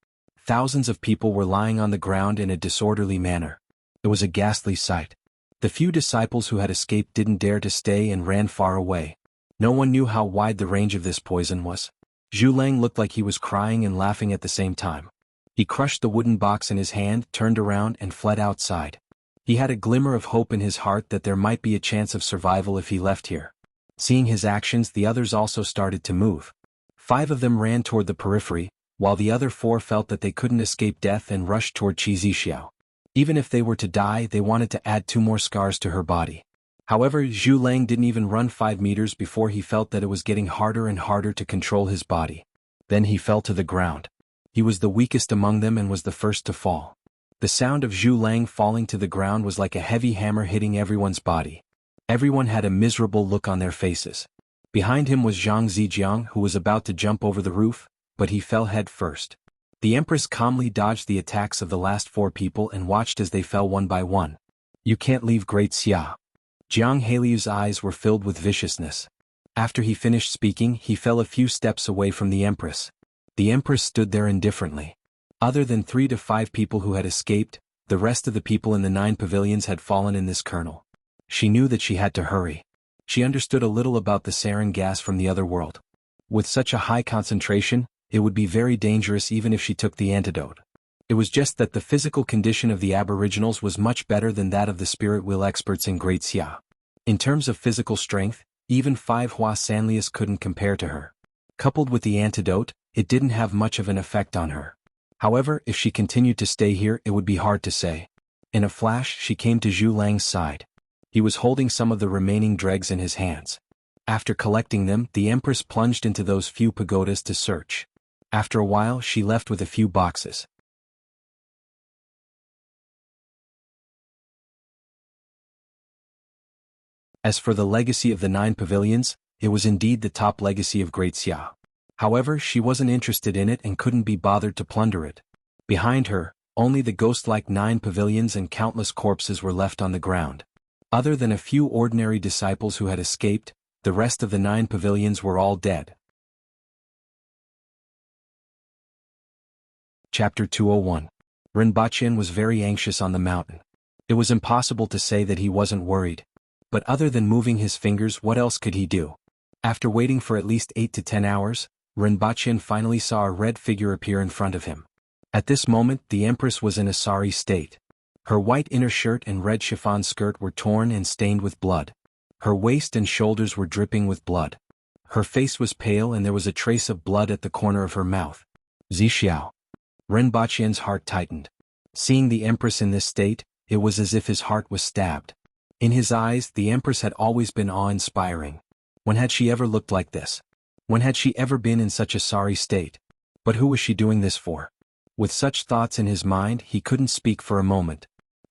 Thousands of people were lying on the ground in a disorderly manner. It was a ghastly sight. The few disciples who had escaped didn't dare to stay and ran far away. No one knew how wide the range of this poison was. Zhu Lang looked like he was crying and laughing at the same time. He crushed the wooden box in his hand, turned around and fled outside. He had a glimmer of hope in his heart that there might be a chance of survival if he left here. Seeing his actions, the others also started to move. 5 of them ran toward the periphery, while the other 4 felt that they couldn't escape death and rushed toward Qi Zixiao. Even if they were to die, they wanted to add 2 more scars to her body. However, Zhu Lang didn't even run 5 meters before he felt that it was getting harder and harder to control his body. Then he fell to the ground. He was the weakest among them and was the first to fall. The sound of Zhu Lang falling to the ground was like a heavy hammer hitting everyone's body. Everyone had a miserable look on their faces. Behind him was Zhang Zijiang, who was about to jump over the roof, but he fell head first. The Empress calmly dodged the attacks of the last 4 people and watched as they fell one by one. You can't leave Great Xia. Jiang Heiliu's eyes were filled with viciousness. After he finished speaking, he fell a few steps away from the Empress. The Empress stood there indifferently. Other than 3 to 5 people who had escaped, the rest of the people in the 9 pavilions had fallen in this kernel. She knew that she had to hurry. She understood a little about the sarin gas from the other world. With such a high concentration, it would be very dangerous even if she took the antidote. It was just that the physical condition of the aboriginals was much better than that of the spirit will experts in Great Xia. In terms of physical strength, even 5 Hua Sanlius couldn't compare to her. Coupled with the antidote, it didn't have much of an effect on her. However, if she continued to stay here, it would be hard to say. In a flash, she came to Zhu Lang's side. He was holding some of the remaining dregs in his hands. After collecting them, the Empress plunged into those few pagodas to search. After a while, she left with a few boxes. As for the legacy of the 9 pavilions, it was indeed the top legacy of Great Xia. However, she wasn't interested in it and couldn't be bothered to plunder it. Behind her, only the ghost-like 9 pavilions and countless corpses were left on the ground. Other than a few ordinary disciples who had escaped, the rest of the 9 pavilions were all dead. Chapter 201. Rinpochen was very anxious on the mountain. It was impossible to say that he wasn't worried. But other than moving his fingers, what else could he do? After waiting for at least 8 to 10 hours, Rinpochen finally saw a red figure appear in front of him. At this moment, the Empress was in a sorry state. Her white inner shirt and red chiffon skirt were torn and stained with blood. Her waist and shoulders were dripping with blood. Her face was pale and there was a trace of blood at the corner of her mouth. Zixiao. Rinpochen's heart tightened. Seeing the Empress in this state, it was as if his heart was stabbed. In his eyes, the Empress had always been awe-inspiring. When had she ever looked like this? When had she ever been in such a sorry state? But who was she doing this for? With such thoughts in his mind, he couldn't speak for a moment.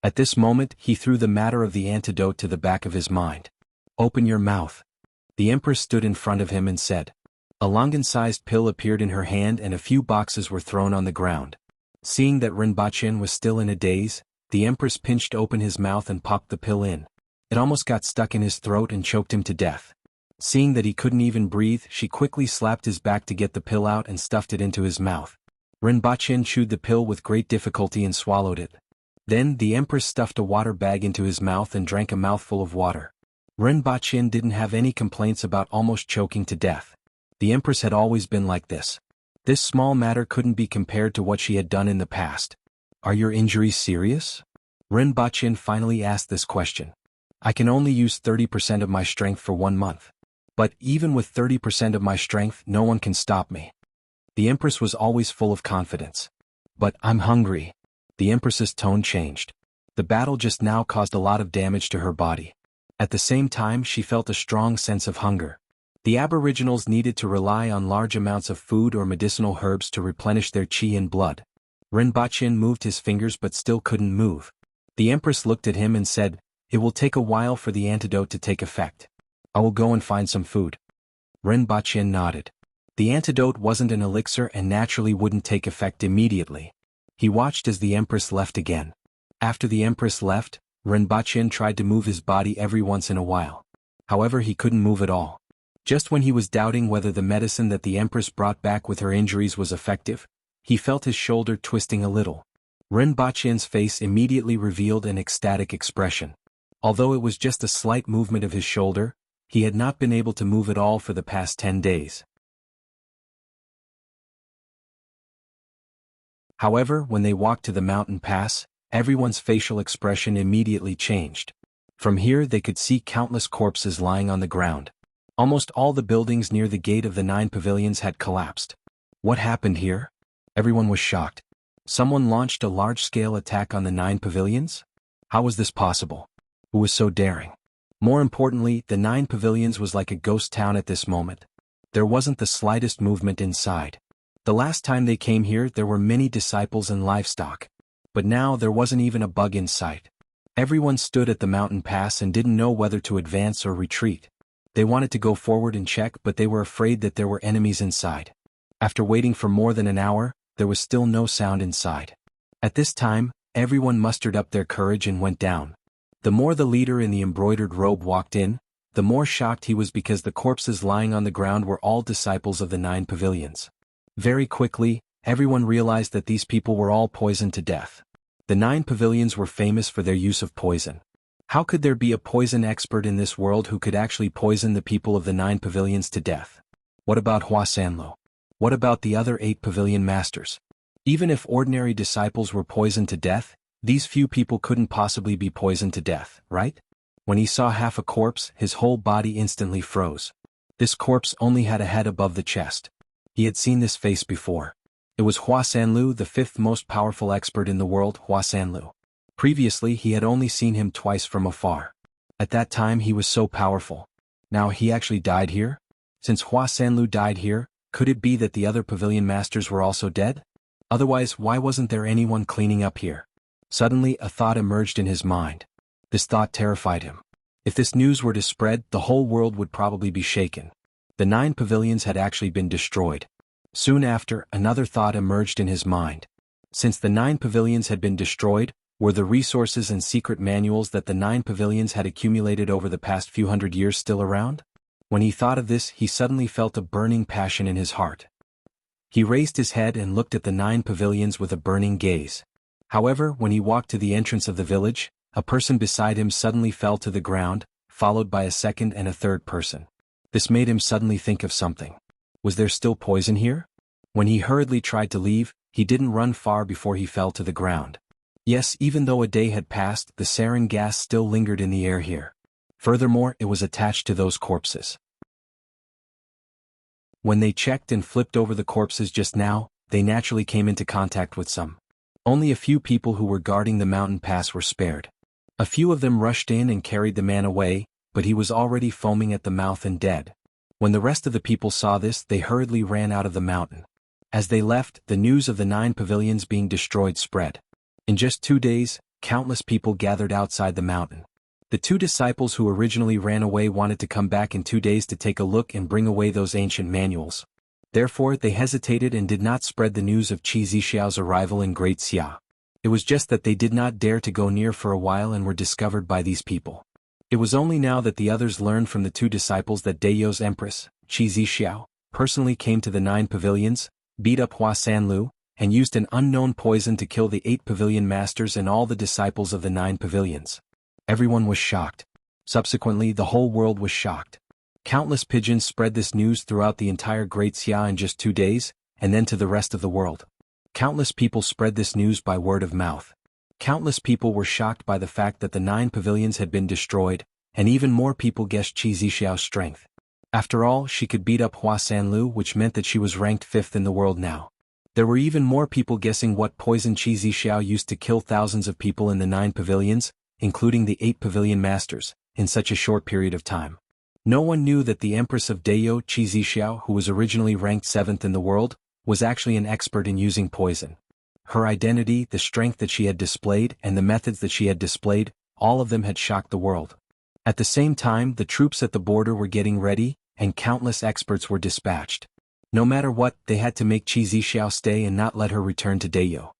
At this moment he threw the matter of the antidote to the back of his mind. "Open your mouth." The Empress stood in front of him and said. A Longan-sized pill appeared in her hand and a few boxes were thrown on the ground. Seeing that Rinpoche was still in a daze, the Empress pinched open his mouth and popped the pill in. It almost got stuck in his throat and choked him to death. Seeing that he couldn't even breathe, she quickly slapped his back to get the pill out and stuffed it into his mouth. Rinpoche chewed the pill with great difficulty and swallowed it. Then the Empress stuffed a water bag into his mouth and drank a mouthful of water. Rinpoche didn't have any complaints about almost choking to death. The Empress had always been like this. This small matter couldn't be compared to what she had done in the past. "Are your injuries serious?" Rinpoche finally asked this question. "I can only use 30% of my strength for 1 month. But even with 30% of my strength, no one can stop me." The Empress was always full of confidence. "But I'm hungry." The Empress's tone changed. The battle just now caused a lot of damage to her body. At the same time she felt a strong sense of hunger. The Aboriginals needed to rely on large amounts of food or medicinal herbs to replenish their qi and blood. Rinpoche moved his fingers but still couldn't move. The Empress looked at him and said, "It will take a while for the antidote to take effect. I will go and find some food." Rinpoche nodded. The antidote wasn't an elixir and naturally wouldn't take effect immediately. He watched as the Empress left again. After the Empress left, Rinpoche tried to move his body every once in a while. However, he couldn't move at all. Just when he was doubting whether the medicine that the Empress brought back with her injuries was effective, he felt his shoulder twisting a little. Rinpoche's face immediately revealed an ecstatic expression. Although it was just a slight movement of his shoulder, he had not been able to move at all for the past 10 days. However, when they walked to the mountain pass, everyone's facial expression immediately changed. From here they could see countless corpses lying on the ground. Almost all the buildings near the gate of the 9 pavilions had collapsed. What happened here? Everyone was shocked. Someone launched a large-scale attack on the 9 pavilions? How was this possible? Who was so daring? More importantly, the 9 pavilions was like a ghost town at this moment. There wasn't the slightest movement inside. The last time they came here there were many disciples and livestock. But now there wasn't even a bug in sight. Everyone stood at the mountain pass and didn't know whether to advance or retreat. They wanted to go forward and check, but they were afraid that there were enemies inside. After waiting for more than an hour, there was still no sound inside. At this time, everyone mustered up their courage and went down. The more the leader in the embroidered robe walked in, the more shocked he was because the corpses lying on the ground were all disciples of the 9 pavilions. Very quickly, everyone realized that these people were all poisoned to death. The 9 pavilions were famous for their use of poison. How could there be a poison expert in this world who could actually poison the people of the 9 pavilions to death? What about Hua Sanlo? What about the other 8 pavilion masters? Even if ordinary disciples were poisoned to death, these few people couldn't possibly be poisoned to death, right? When he saw half a corpse, his whole body instantly froze. This corpse only had a head above the chest. He had seen this face before. It was Hua Sanlu, the 5th most powerful expert in the world, Hua Sanlu. Previously he had only seen him twice from afar. At that time he was so powerful. Now he actually died here? Since Hua Sanlu died here, could it be that the other pavilion masters were also dead? Otherwise, why wasn't there anyone cleaning up here? Suddenly a thought emerged in his mind. This thought terrified him. If this news were to spread, the whole world would probably be shaken. The 9 pavilions had actually been destroyed. Soon after, another thought emerged in his mind. Since the 9 pavilions had been destroyed, were the resources and secret manuals that the 9 pavilions had accumulated over the past few hundred years still around? When he thought of this, he suddenly felt a burning passion in his heart. He raised his head and looked at the 9 pavilions with a burning gaze. However, when he walked to the entrance of the village, a person beside him suddenly fell to the ground, followed by a second and a third person. This made him suddenly think of something. Was there still poison here? When he hurriedly tried to leave, he didn't run far before he fell to the ground. Yes, even though a day had passed, the sarin gas still lingered in the air here. Furthermore, it was attached to those corpses. When they checked and flipped over the corpses just now, they naturally came into contact with some. Only a few people who were guarding the mountain pass were spared. A few of them rushed in and carried the man away, but he was already foaming at the mouth and dead. When the rest of the people saw this, they hurriedly ran out of the mountain. As they left, the news of the 9 pavilions being destroyed spread. In just 2 days, countless people gathered outside the mountain. The two disciples who originally ran away wanted to come back in 2 days to take a look and bring away those ancient manuals. Therefore they hesitated and did not spread the news of Qi Zixiao's arrival in Great Xia. It was just that they did not dare to go near for a while and were discovered by these people. It was only now that the others learned from the two disciples that Deyo's empress, Qi Zixiao, personally came to the 9 pavilions, beat up Hua Sanlu, and used an unknown poison to kill the 8 pavilion masters and all the disciples of the 9 pavilions. Everyone was shocked. Subsequently, the whole world was shocked. Countless pigeons spread this news throughout the entire Great Xia in just 2 days, and then to the rest of the world. Countless people spread this news by word of mouth. Countless people were shocked by the fact that the 9 pavilions had been destroyed, and even more people guessed Qi Zixiao's strength. After all, she could beat up Hua Sanlu, which meant that she was ranked 5th in the world now. There were even more people guessing what poison Qi Zixiao used to kill thousands of people in the 9 pavilions, including the 8 pavilion masters, in such a short period of time. No one knew that the Empress of Deyo, Qi Zixiao, who was originally ranked 7th in the world, was actually an expert in using poison. Her identity, the strength that she had displayed, and the methods that she had displayed, all of them had shocked the world. At the same time, the troops at the border were getting ready, and countless experts were dispatched. No matter what, they had to make Qi Zixiao stay and not let her return to Deyo.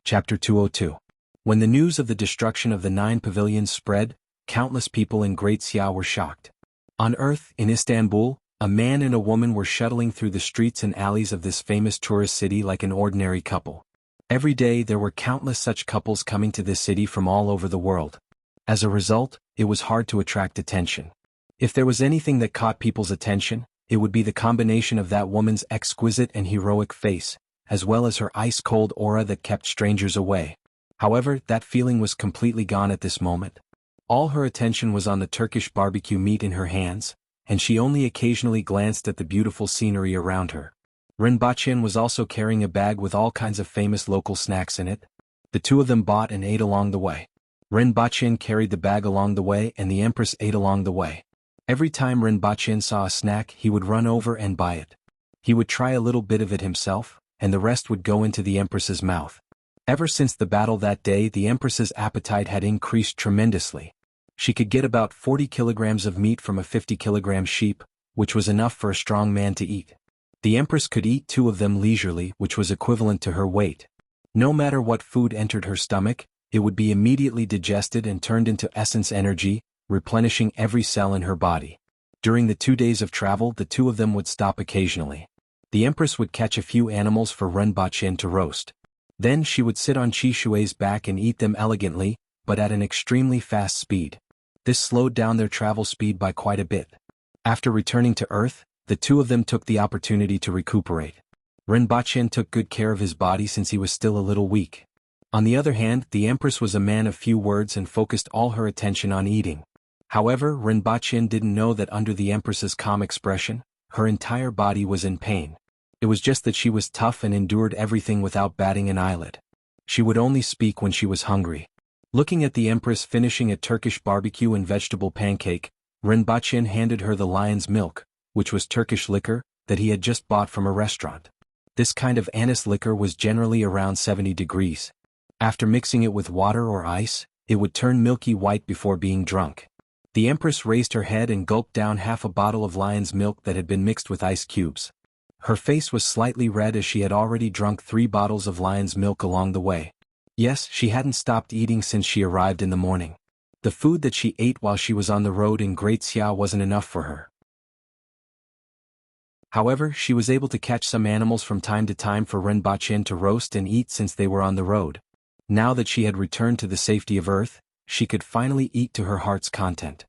Chapter 202. When the news of the destruction of the 9 pavilions spread, countless people in Great Xia were shocked. On Earth, in Istanbul, a man and a woman were shuttling through the streets and alleys of this famous tourist city like an ordinary couple. Every day there were countless such couples coming to this city from all over the world. As a result, it was hard to attract attention. If there was anything that caught people's attention, it would be the combination of that woman's exquisite and heroic face, as well as her ice-cold aura that kept strangers away. However, that feeling was completely gone at this moment. All her attention was on the Turkish barbecue meat in her hands, and she only occasionally glanced at the beautiful scenery around her. Rinpoche was also carrying a bag with all kinds of famous local snacks in it. The two of them bought and ate along the way. Rinpoche carried the bag along the way and the Empress ate along the way. Every time Rinpoche saw a snack, he would run over and buy it. He would try a little bit of it himself, and the rest would go into the Empress's mouth. Ever since the battle that day, the Empress's appetite had increased tremendously. She could get about 40 kilograms of meat from a 50-kilogram sheep, which was enough for a strong man to eat. The Empress could eat 2 of them leisurely, which was equivalent to her weight. No matter what food entered her stomach, it would be immediately digested and turned into essence energy, replenishing every cell in her body. During the 2 days of travel, the two of them would stop occasionally. The Empress would catch a few animals for Rinpoche to roast. Then she would sit on Qi Shui's back and eat them elegantly, but at an extremely fast speed. This slowed down their travel speed by quite a bit. After returning to Earth, the two of them took the opportunity to recuperate. Rinpoche took good care of his body since he was still a little weak. On the other hand, the Empress was a man of few words and focused all her attention on eating. However, Rinpoche didn't know that under the Empress's calm expression, her entire body was in pain. It was just that she was tough and endured everything without batting an eyelid. She would only speak when she was hungry. Looking at the Empress finishing a Turkish barbecue and vegetable pancake, Rinpoche handed her the lion's milk, which was Turkish liquor, that he had just bought from a restaurant. This kind of anise liquor was generally around 70 degrees. After mixing it with water or ice, it would turn milky white before being drunk. The Empress raised her head and gulped down half a bottle of lion's milk that had been mixed with ice cubes. Her face was slightly red as she had already drunk 3 bottles of lion's milk along the way. Yes, she hadn't stopped eating since she arrived in the morning. The food that she ate while she was on the road in Great Xia wasn't enough for her. However, she was able to catch some animals from time to time for Rinpoche to roast and eat since they were on the road. Now that she had returned to the safety of Earth, she could finally eat to her heart's content.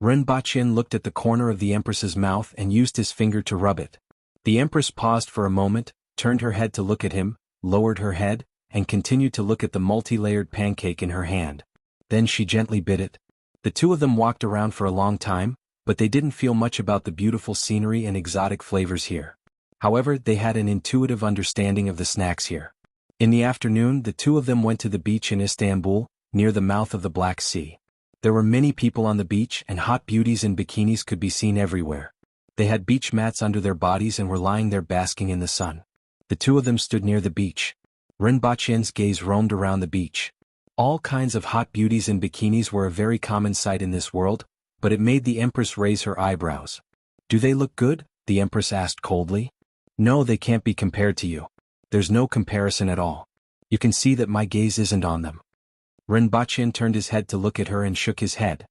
Rinpoche looked at the corner of the Empress's mouth and used his finger to rub it. The Empress paused for a moment, turned her head to look at him, lowered her head, and continued to look at the multi-layered pancake in her hand. Then she gently bit it. The two of them walked around for a long time, but they didn't feel much about the beautiful scenery and exotic flavors here. However, they had an intuitive understanding of the snacks here. In the afternoon, the two of them went to the beach in Istanbul, near the mouth of the Black Sea. There were many people on the beach and hot beauties in bikinis could be seen everywhere. They had beach mats under their bodies and were lying there basking in the sun. The two of them stood near the beach. Rinpoche's gaze roamed around the beach. All kinds of hot beauties in bikinis were a very common sight in this world, but it made the Empress raise her eyebrows. "Do they look good?" the Empress asked coldly. "No, they can't be compared to you. There's no comparison at all. You can see that my gaze isn't on them." Rinpoche turned his head to look at her and shook his head.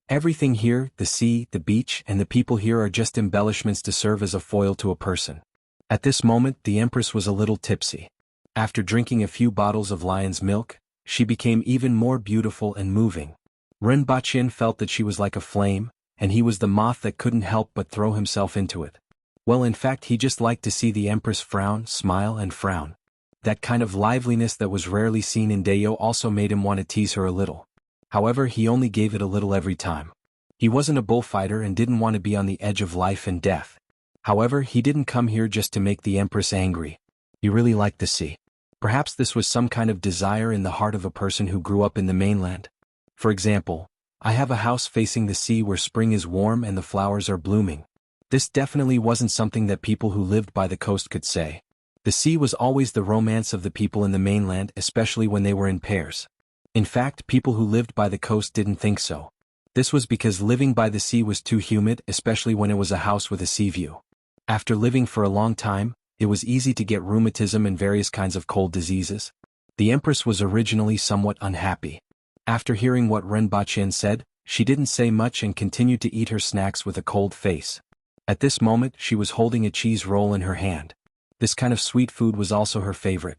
"Everything here, the sea, the beach, and the people here are just embellishments to serve as a foil to a person." At this moment the Empress was a little tipsy. After drinking a few bottles of lion's milk, she became even more beautiful and moving. Rinpoche felt that she was like a flame, and he was the moth that couldn't help but throw himself into it. Well, in fact, he just liked to see the Empress frown, smile and frown. That kind of liveliness that was rarely seen in Dayo also made him want to tease her a little. However, he only gave it a little every time. He wasn't a bullfighter and didn't want to be on the edge of life and death. However, he didn't come here just to make the Empress angry. He really liked the sea. Perhaps this was some kind of desire in the heart of a person who grew up in the mainland. For example, I have a house facing the sea where spring is warm and the flowers are blooming. This definitely wasn't something that people who lived by the coast could say. The sea was always the romance of the people in the mainland, especially when they were in pairs. In fact, people who lived by the coast didn't think so. This was because living by the sea was too humid, especially when it was a house with a sea view. After living for a long time, it was easy to get rheumatism and various kinds of cold diseases. The Empress was originally somewhat unhappy. After hearing what Rinpoche said, she didn't say much and continued to eat her snacks with a cold face. At this moment she was holding a cheese roll in her hand. This kind of sweet food was also her favorite.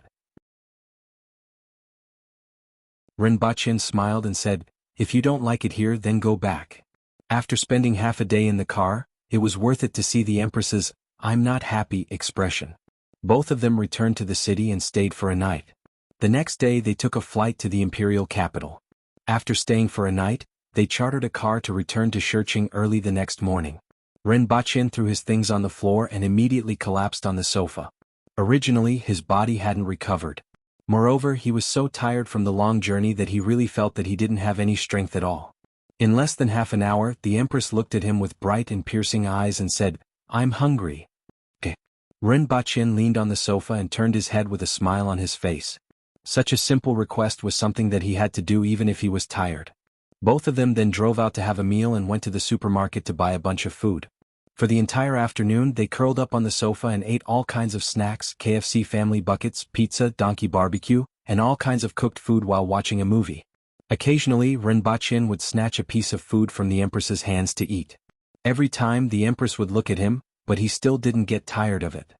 Rinpoche smiled and said, "If you don't like it here, then go back." After spending half a day in the car, it was worth it to see the Empress's "I'm not happy" expression. Both of them returned to the city and stayed for a night. The next day they took a flight to the imperial capital. After staying for a night, they chartered a car to return to Shurching early the next morning. Rinpoche threw his things on the floor and immediately collapsed on the sofa. Originally, his body hadn't recovered. Moreover, he was so tired from the long journey that he really felt that he didn't have any strength at all. In less than half an hour, the Empress looked at him with bright and piercing eyes and said, "I'm hungry." Rinpoche leaned on the sofa and turned his head with a smile on his face. Such a simple request was something that he had to do even if he was tired. Both of them then drove out to have a meal and went to the supermarket to buy a bunch of food. For the entire afternoon they curled up on the sofa and ate all kinds of snacks, KFC family buckets, pizza, donkey barbecue, and all kinds of cooked food while watching a movie. Occasionally Rinpoche would snatch a piece of food from the Empress's hands to eat. Every time the Empress would look at him, but he still didn't get tired of it.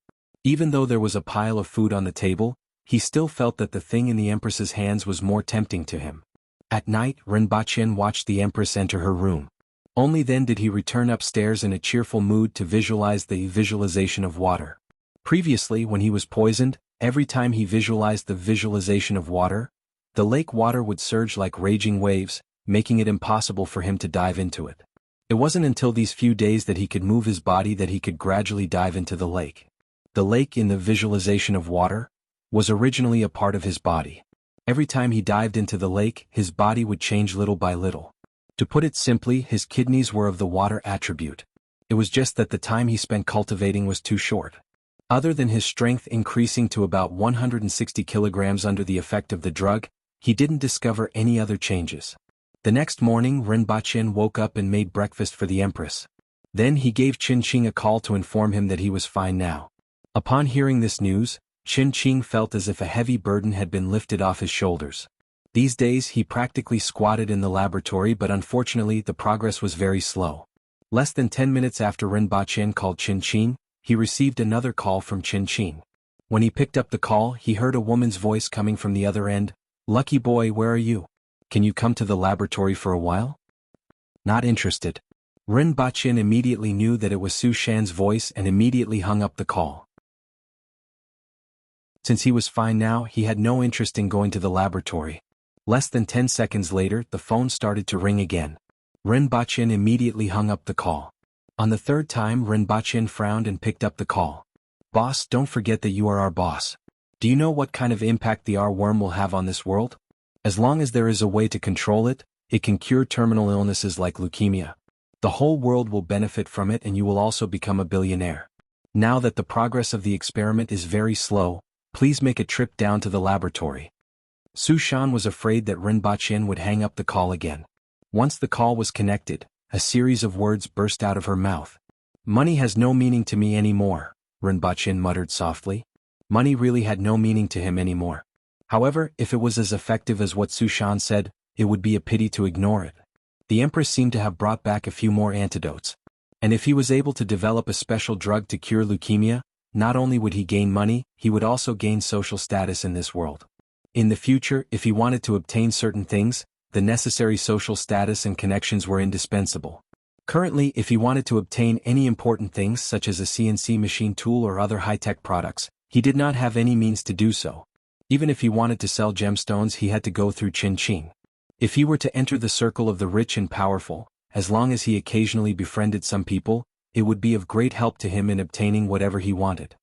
Even though there was a pile of food on the table, he still felt that the thing in the Empress's hands was more tempting to him. At night, Rinpoche watched the Empress enter her room. Only then did he return upstairs in a cheerful mood to visualize the visualization of water. Previously, when he was poisoned, every time he visualized the visualization of water, the lake water would surge like raging waves, making it impossible for him to dive into it. It wasn't until these few days that he could move his body that he could gradually dive into the lake. The lake in the visualization of water was originally a part of his body. Every time he dived into the lake, his body would change little by little. To put it simply, his kidneys were of the water attribute. It was just that the time he spent cultivating was too short. Other than his strength increasing to about 160 kilograms under the effect of the drug, he didn't discover any other changes. The next morning Rinpoche woke up and made breakfast for the Empress. Then he gave Qin a call to inform him that he was fine now. Upon hearing this news, Qin felt as if a heavy burden had been lifted off his shoulders. These days he practically squatted in the laboratory, but unfortunately the progress was very slow. Less than 10 minutes after Rinpoche called Qin, he received another call from Qin. When he picked up the call, he heard a woman's voice coming from the other end. "Lucky boy, where are you? Can you come to the laboratory for a while?" "Not interested." Rinpoche immediately knew that it was Su Shan's voice and immediately hung up the call. Since he was fine now, he had no interest in going to the laboratory. Less than 10 seconds later, the phone started to ring again. Rinpoche immediately hung up the call. On the third time, Rinpoche frowned and picked up the call. "Boss, don't forget that you are our boss. Do you know what kind of impact the R-worm will have on this world? As long as there is a way to control it, it can cure terminal illnesses like leukemia. The whole world will benefit from it and you will also become a billionaire. Now that the progress of the experiment is very slow, please make a trip down to the laboratory. Su Shan was afraid that Rinpoche would hang up the call again. Once the call was connected, a series of words burst out of her mouth. Money has no meaning to me anymore, Rinpoche muttered softly. Money really had no meaning to him anymore. However, if it was as effective as what Su Shan said, it would be a pity to ignore it. The Empress seemed to have brought back a few more antidotes. And if he was able to develop a special drug to cure leukemia, not only would he gain money, he would also gain social status in this world. In the future, if he wanted to obtain certain things, the necessary social status and connections were indispensable. Currently, if he wanted to obtain any important things such as a CNC machine tool or other high-tech products, he did not have any means to do so. Even if he wanted to sell gemstones, he had to go through Qin. If he were to enter the circle of the rich and powerful, as long as he occasionally befriended some people, it would be of great help to him in obtaining whatever he wanted.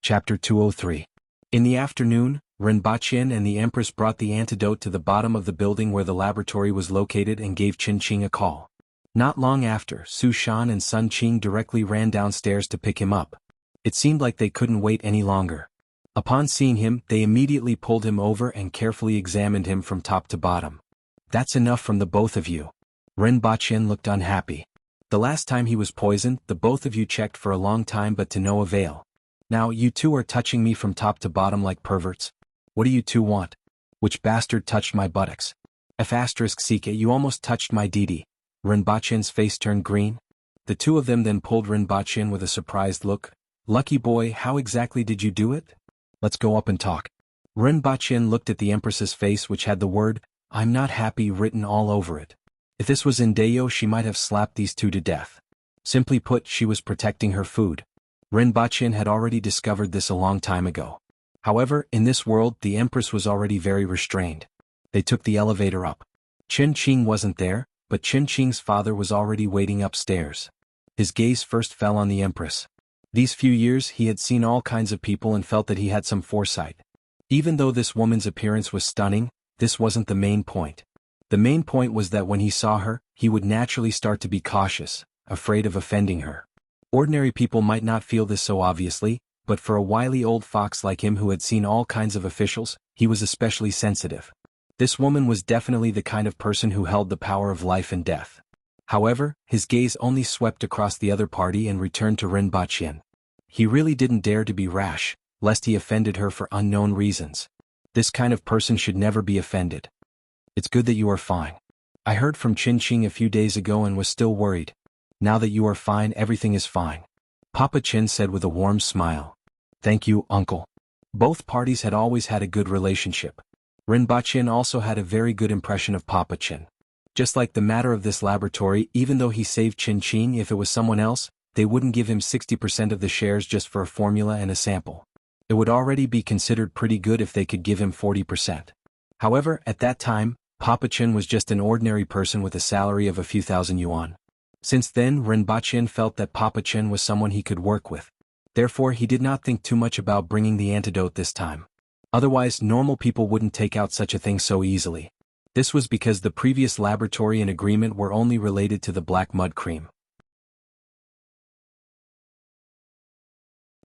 Chapter 203. In the afternoon, Rinpoche and the Empress brought the antidote to the bottom of the building where the laboratory was located and gave Qin a call. Not long after, Su Shan and Sun Qing directly ran downstairs to pick him up. It seemed like they couldn't wait any longer. Upon seeing him, they immediately pulled him over and carefully examined him from top to bottom. That's enough from the both of you. Rinpoche looked unhappy. The last time he was poisoned, the both of you checked for a long time but to no avail. Now you two are touching me from top to bottom like perverts. What do you two want? Which bastard touched my buttocks? F***ck, you almost touched my Didi. Rinpoche's face turned green. The two of them then pulled Rinpoche with a surprised look. Lucky boy, how exactly did you do it? Let's go up and talk. Rinpoche looked at the Empress's face, which had the word, "I'm not happy," written all over it. If this was in Dayo, she might have slapped these two to death. Simply put, she was protecting her food. Rinpoche had already discovered this a long time ago. However, in this world, the Empress was already very restrained. They took the elevator up. Qin wasn't there, but Qin's father was already waiting upstairs. His gaze first fell on the Empress. These few years he had seen all kinds of people and felt that he had some foresight. Even though this woman's appearance was stunning, this wasn't the main point. The main point was that when he saw her, he would naturally start to be cautious, afraid of offending her. Ordinary people might not feel this so obviously, but for a wily old fox like him who had seen all kinds of officials, he was especially sensitive. This woman was definitely the kind of person who held the power of life and death. However, his gaze only swept across the other party and returned to Rinpoche. He really didn't dare to be rash, lest he offended her for unknown reasons. This kind of person should never be offended. It's good that you are fine. I heard from Qin a few days ago and was still worried. Now that you are fine, everything is fine. Papa Qin said with a warm smile. Thank you, uncle. Both parties had always had a good relationship. Rinpoche also had a very good impression of Papa Qin. Just like the matter of this laboratory, even though he saved Qin, if it was someone else, they wouldn't give him 60% of the shares just for a formula and a sample. It would already be considered pretty good if they could give him 40%. However, at that time, Papa Qin was just an ordinary person with a salary of a few thousand yuan. Since then, Rinpoche felt that Papa Qin was someone he could work with. Therefore, he did not think too much about bringing the antidote this time. Otherwise, normal people wouldn't take out such a thing so easily. This was because the previous laboratory and agreement were only related to the black mud cream.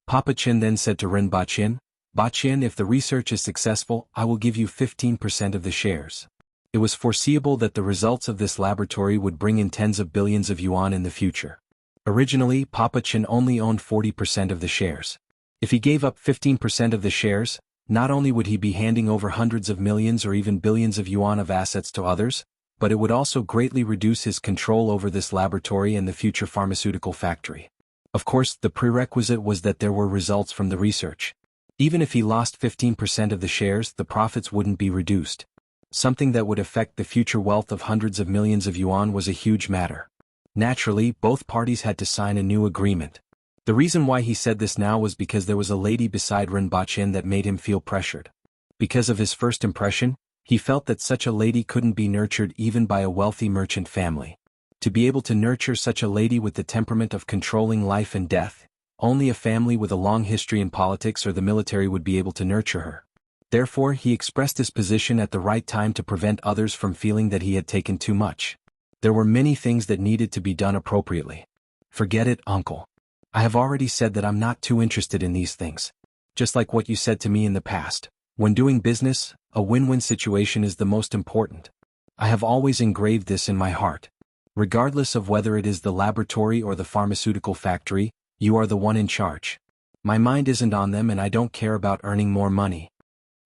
Papa Qin then said to Rinpoche, "Bachin, if the research is successful, I will give you 15% of the shares." It was foreseeable that the results of this laboratory would bring in tens of billions of yuan in the future. Originally, Papa Qin only owned 40% of the shares. If he gave up 15% of the shares, not only would he be handing over hundreds of millions or even billions of yuan of assets to others, but it would also greatly reduce his control over this laboratory and the future pharmaceutical factory. Of course, the prerequisite was that there were results from the research. Even if he lost 15% of the shares, the profits wouldn't be reduced. Something that would affect the future wealth of hundreds of millions of yuan was a huge matter. Naturally, both parties had to sign a new agreement. The reason why he said this now was because there was a lady beside Rinpoche that made him feel pressured. Because of his first impression, he felt that such a lady couldn't be nurtured even by a wealthy merchant family. To be able to nurture such a lady with the temperament of controlling life and death, only a family with a long history in politics or the military would be able to nurture her. Therefore, he expressed his position at the right time to prevent others from feeling that he had taken too much. There were many things that needed to be done appropriately. Forget it, uncle. I have already said that I'm not too interested in these things. Just like what you said to me in the past. When doing business, a win-win situation is the most important. I have always engraved this in my heart. Regardless of whether it is the laboratory or the pharmaceutical factory, you are the one in charge. My mind isn't on them and I don't care about earning more money.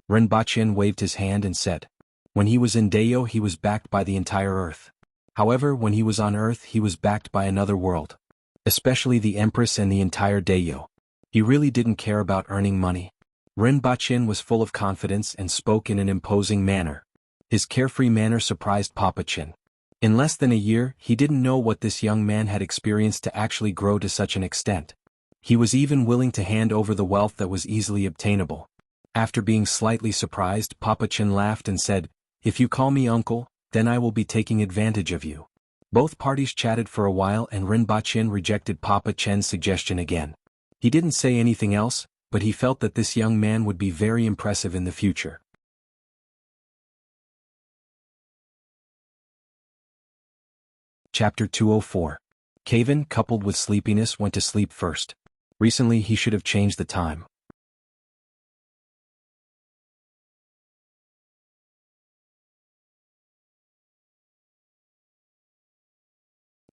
Rinpoche waved his hand and said. When he was in Dayo he was backed by the entire earth. However, when he was on earth he was backed by another world. Especially the Empress and the entire Dayo. He really didn't care about earning money. Rinpoche was full of confidence and spoke in an imposing manner. His carefree manner surprised Papa Chin. In less than a year, he didn't know what this young man had experienced to actually grow to such an extent. He was even willing to hand over the wealth that was easily obtainable. After being slightly surprised, Papa Chin laughed and said, "If you call me uncle, then I will be taking advantage of you." Both parties chatted for a while and Rinpoche rejected Papa Chen's suggestion again. He didn't say anything else, but he felt that this young man would be very impressive in the future. Chapter 204. Kevin, coupled with sleepiness, went to sleep first. Recently he should have changed the time.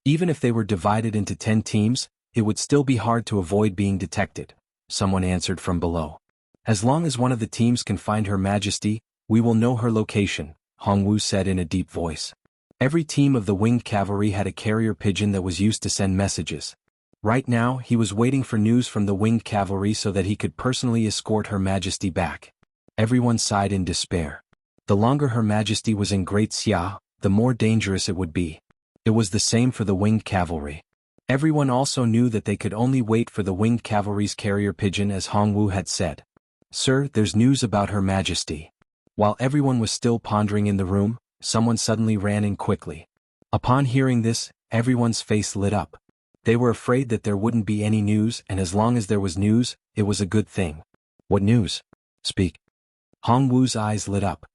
Even if they were divided into 10 teams, it would still be hard to avoid being detected, someone answered from below. As long as one of the teams can find Her Majesty, we will know her location, Hongwu said in a deep voice. Every team of the winged cavalry had a carrier pigeon that was used to send messages. Right now, he was waiting for news from the winged cavalry so that he could personally escort Her Majesty back. Everyone sighed in despair. The longer Her Majesty was in Great Xia, the more dangerous it would be. It was the same for the winged cavalry. Everyone also knew that they could only wait for the winged cavalry's carrier pigeon as Hongwu had said. "Sir, there's news about Her Majesty." While everyone was still pondering in the room, someone suddenly ran in quickly. Upon hearing this, everyone's face lit up. They were afraid that there wouldn't be any news, and as long as there was news, it was a good thing. "What news? Speak." Hongwu's eyes lit up.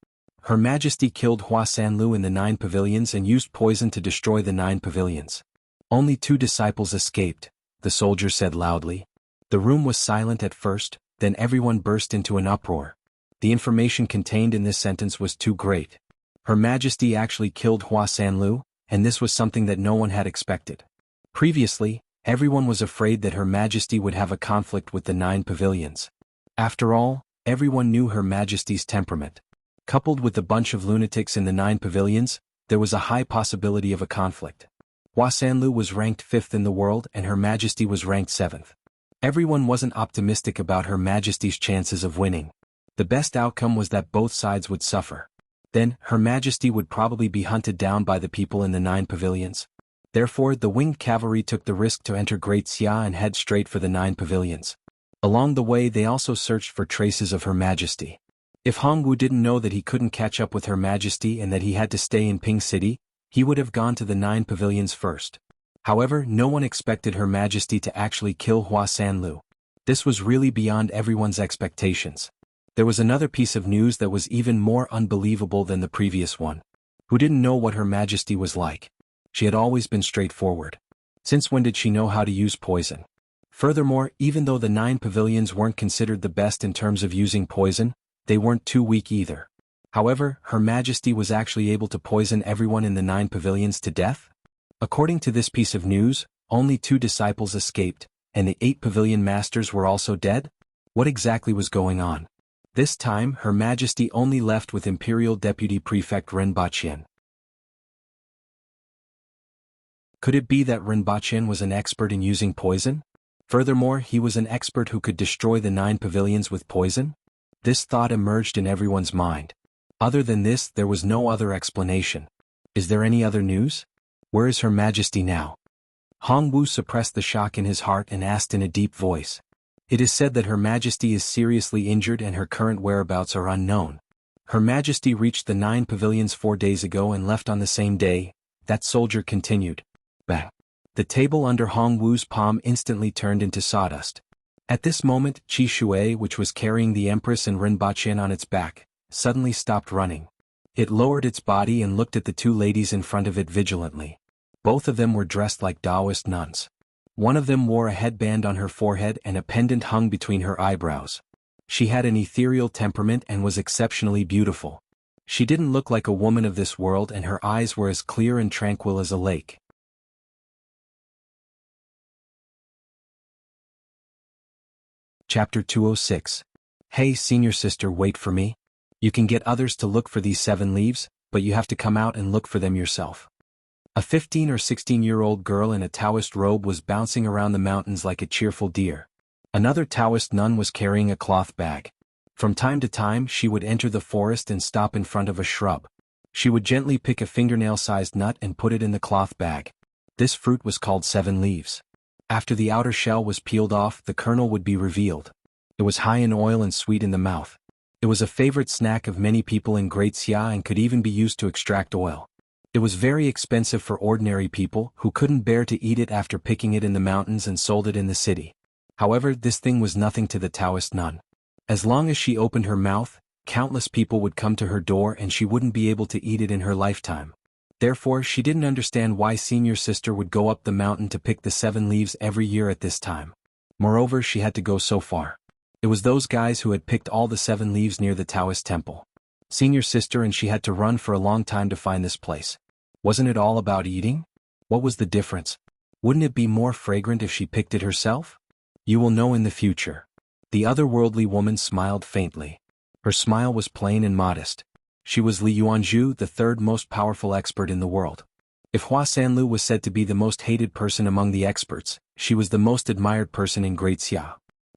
Her Majesty killed Hua Sanlu in the 9 pavilions and used poison to destroy the 9 pavilions. Only 2 disciples escaped, the soldier said loudly. The room was silent at first, then everyone burst into an uproar. The information contained in this sentence was too great. Her Majesty actually killed Hua Sanlu, and this was something that no one had expected. Previously, everyone was afraid that Her Majesty would have a conflict with the 9 pavilions. After all, everyone knew Her Majesty's temperament. Coupled with the bunch of lunatics in the 9 pavilions, there was a high possibility of a conflict. Hua Sanlu was ranked 5th in the world and Her Majesty was ranked 7th. Everyone wasn't optimistic about Her Majesty's chances of winning. The best outcome was that both sides would suffer. Then, Her Majesty would probably be hunted down by the people in the 9 pavilions. Therefore, the winged cavalry took the risk to enter Great Xia and head straight for the 9 pavilions. Along the way they also searched for traces of Her Majesty. If Hongwu didn't know that he couldn't catch up with Her Majesty and that he had to stay in Ping City, he would have gone to the 9 pavilions first. However, no one expected Her Majesty to actually kill Hua Sanlu. This was really beyond everyone's expectations. There was another piece of news that was even more unbelievable than the previous one. Who didn't know what Her Majesty was like? She had always been straightforward. Since when did she know how to use poison? Furthermore, even though the 9 pavilions weren't considered the best in terms of using poison, they weren't too weak either. However, Her Majesty was actually able to poison everyone in the 9 pavilions to death? According to this piece of news, only 2 disciples escaped, and the 8 pavilion masters were also dead? What exactly was going on? This time, Her Majesty only left with Imperial Deputy Prefect Rinpoche. Could it be that Rinpoche was an expert in using poison? Furthermore, he was an expert who could destroy the 9 pavilions with poison? This thought emerged in everyone's mind. Other than this, there was no other explanation. Is there any other news? Where is Her Majesty now? Hongwu suppressed the shock in his heart and asked in a deep voice. It is said that Her Majesty is seriously injured and her current whereabouts are unknown. Her Majesty reached the 9 pavilions 4 days ago and left on the same day, that soldier continued. Bang! The table under Hongwu's palm instantly turned into sawdust. At this moment, Qi Shui, which was carrying the Empress and Rinpoche on its back, suddenly stopped running. It lowered its body and looked at the 2 ladies in front of it vigilantly. Both of them were dressed like Taoist nuns. One of them wore a headband on her forehead and a pendant hung between her eyebrows. She had an ethereal temperament and was exceptionally beautiful. She didn't look like a woman of this world, and her eyes were as clear and tranquil as a lake. Chapter 206. Hey, senior sister, wait for me. You can get others to look for these 7 leaves, but you have to come out and look for them yourself. A 15 or 16-year-old girl in a Taoist robe was bouncing around the mountains like a cheerful deer. Another Taoist nun was carrying a cloth bag. From time to time she would enter the forest and stop in front of a shrub. She would gently pick a fingernail-sized nut and put it in the cloth bag. This fruit was called 7 leaves. After the outer shell was peeled off, the kernel would be revealed. It was high in oil and sweet in the mouth. It was a favorite snack of many people in Great Xia and could even be used to extract oil. It was very expensive for ordinary people who couldn't bear to eat it after picking it in the mountains and sold it in the city. However, this thing was nothing to the Taoist nun. As long as she opened her mouth, countless people would come to her door and she wouldn't be able to eat it in her lifetime. Therefore, she didn't understand why senior sister would go up the mountain to pick the 7 leaves every year at this time. Moreover, she had to go so far. It was those guys who had picked all the 7 leaves near the Taoist temple. Senior sister and she had to run for a long time to find this place. Wasn't it all about eating? What was the difference? Wouldn't it be more fragrant if she picked it herself? You will know in the future. The otherworldly woman smiled faintly. Her smile was plain and modest. She was Li Yuanzhu, the 3rd most powerful expert in the world. If Hua Sanlu was said to be the most hated person among the experts, she was the most admired person in Great Xia.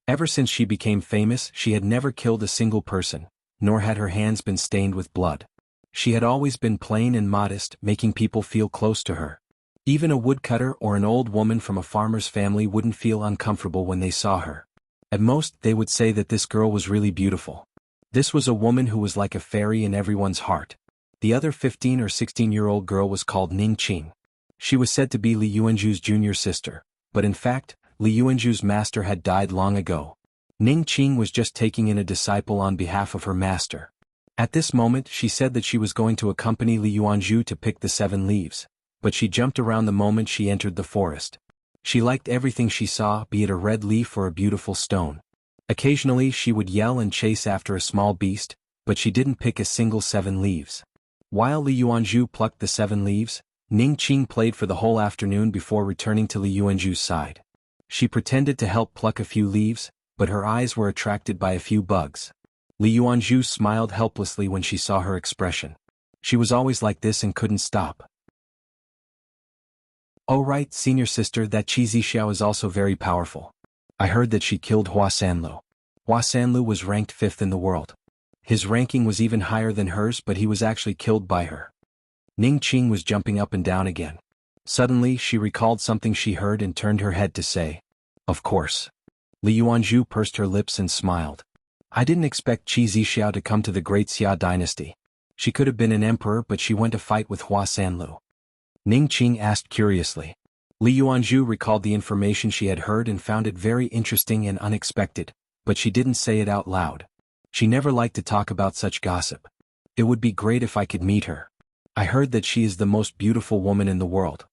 Ever since she became famous, she had never killed a single person, nor had her hands been stained with blood. She had always been plain and modest, making people feel close to her. Even a woodcutter or an old woman from a farmer's family wouldn't feel uncomfortable when they saw her. At most, they would say that this girl was really beautiful. This was a woman who was like a fairy in everyone's heart. The other 15 or 16-year-old girl was called Ning Qing. She was said to be Li Yuanzhu's junior sister, but in fact, Li Yuanzhu's master had died long ago. Ning Qing was just taking in a disciple on behalf of her master. At this moment, she said that she was going to accompany Li Yuanzhu to pick the 7 leaves, but she jumped around the moment she entered the forest. She liked everything she saw, be it a red leaf or a beautiful stone. Occasionally she would yell and chase after a small beast, but she didn't pick a single 7 leaves. While Li Yuanzhu plucked the 7 leaves, Ning Qing played for the whole afternoon before returning to Li Yuanzhu's side. She pretended to help pluck a few leaves, but her eyes were attracted by a few bugs. Li Yuanzhu smiled helplessly when she saw her expression. She was always like this and couldn't stop. Oh right, senior sister, that Qi Zixiao is also very powerful. I heard that she killed Hua Sanlu. Hua Sanlu was ranked 5th in the world. His ranking was even higher than hers, but he was actually killed by her. Ning Qing was jumping up and down again. Suddenly, she recalled something she heard and turned her head to say, "Of course." Li Yuanzhu pursed her lips and smiled. I didn't expect Qi Zixiao to come to the Great Xia dynasty. She could have been an emperor, but she went to fight with Hua Sanlu. Ning Qing asked curiously. Li Yuanzhu recalled the information she had heard and found it very interesting and unexpected, but she didn't say it out loud. She never liked to talk about such gossip. It would be great if I could meet her. I heard that she is the most beautiful woman in the world.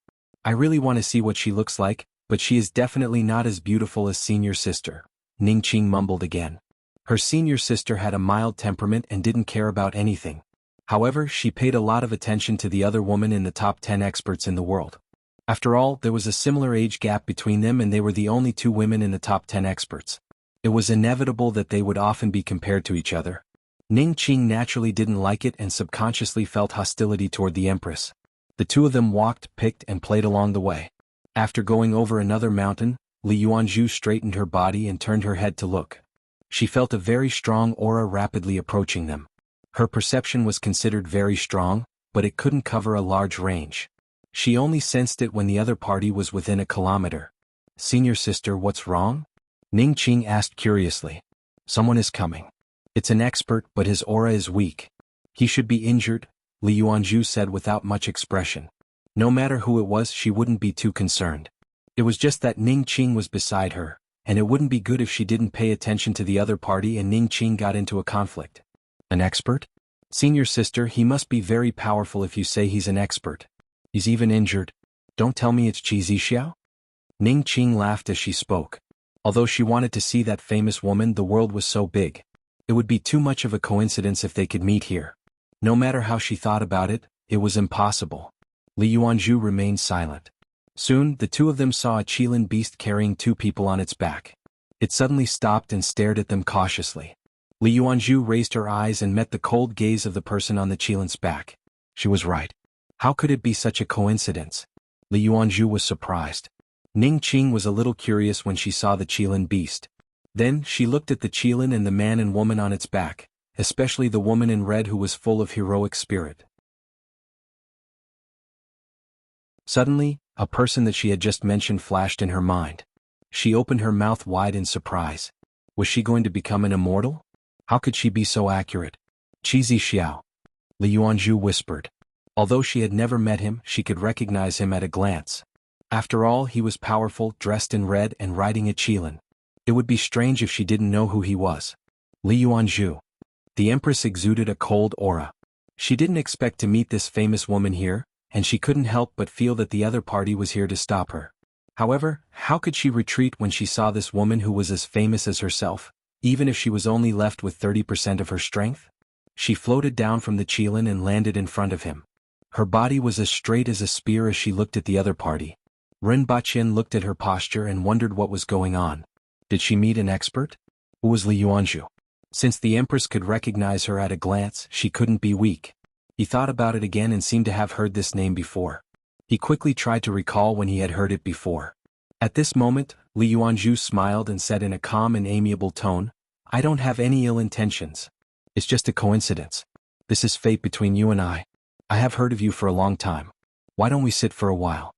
I really want to see what she looks like, but she is definitely not as beautiful as senior sister, Ning Qing mumbled again. Her senior sister had a mild temperament and didn't care about anything. However, she paid a lot of attention to the other woman in the top 10 experts in the world. After all, there was a similar age gap between them and they were the only 2 women in the top 10 experts. It was inevitable that they would often be compared to each other. Ning Qing naturally didn't like it and subconsciously felt hostility toward the empress. The 2 of them walked, picked, and played along the way. After going over another mountain, Li Yuanzhu straightened her body and turned her head to look. She felt a very strong aura rapidly approaching them. Her perception was considered very strong, but it couldn't cover a large range. She only sensed it when the other party was within a kilometer. Senior sister, what's wrong? Ning Qing asked curiously. Someone is coming. It's an expert, but his aura is weak. He should be injured, Li Yuanzhu said without much expression. No matter who it was, she wouldn't be too concerned. It was just that Ning Qing was beside her, and it wouldn't be good if she didn't pay attention to the other party and Ning Qing got into a conflict. An expert? Senior sister, he must be very powerful if you say he's an expert. He's even injured. Don't tell me it's Qi Xiao? Ning Qing laughed as she spoke. Although she wanted to see that famous woman, the world was so big. It would be too much of a coincidence if they could meet here. No matter how she thought about it, it was impossible. Li Yuanzhu remained silent. Soon, the two of them saw a Qilin beast carrying two people on its back. It suddenly stopped and stared at them cautiously. Li Yuanzhu raised her eyes and met the cold gaze of the person on the Qilin's back. She was right. How could it be such a coincidence? Li Yuanzhu was surprised. Ning Qing was a little curious when she saw the Qilin beast. Then, she looked at the Qilin and the man and woman on its back, especially the woman in red who was full of heroic spirit. Suddenly, a person that she had just mentioned flashed in her mind. She opened her mouth wide in surprise. Was she going to become an immortal? How could she be so accurate? Qi Xiao. Li Yuanzhu whispered. Although she had never met him, she could recognize him at a glance. After all, he was powerful, dressed in red and riding a Qilin. It would be strange if she didn't know who he was. Li Yuanzhu. The Empress exuded a cold aura. She didn't expect to meet this famous woman here, and she couldn't help but feel that the other party was here to stop her. However, how could she retreat when she saw this woman who was as famous as herself, even if she was only left with 30% of her strength? She floated down from the Qilin and landed in front of him. Her body was as straight as a spear as she looked at the other party. Rinpoche looked at her posture and wondered what was going on. Did she meet an expert? Who was Li Yuanzhu? Since the Empress could recognize her at a glance, she couldn't be weak. He thought about it again and seemed to have heard this name before. He quickly tried to recall when he had heard it before. At this moment, Li Yuanzhu smiled and said in a calm and amiable tone, "I don't have any ill intentions. It's just a coincidence. This is fate between you and I. I have heard of you for a long time. Why don't we sit for a while?"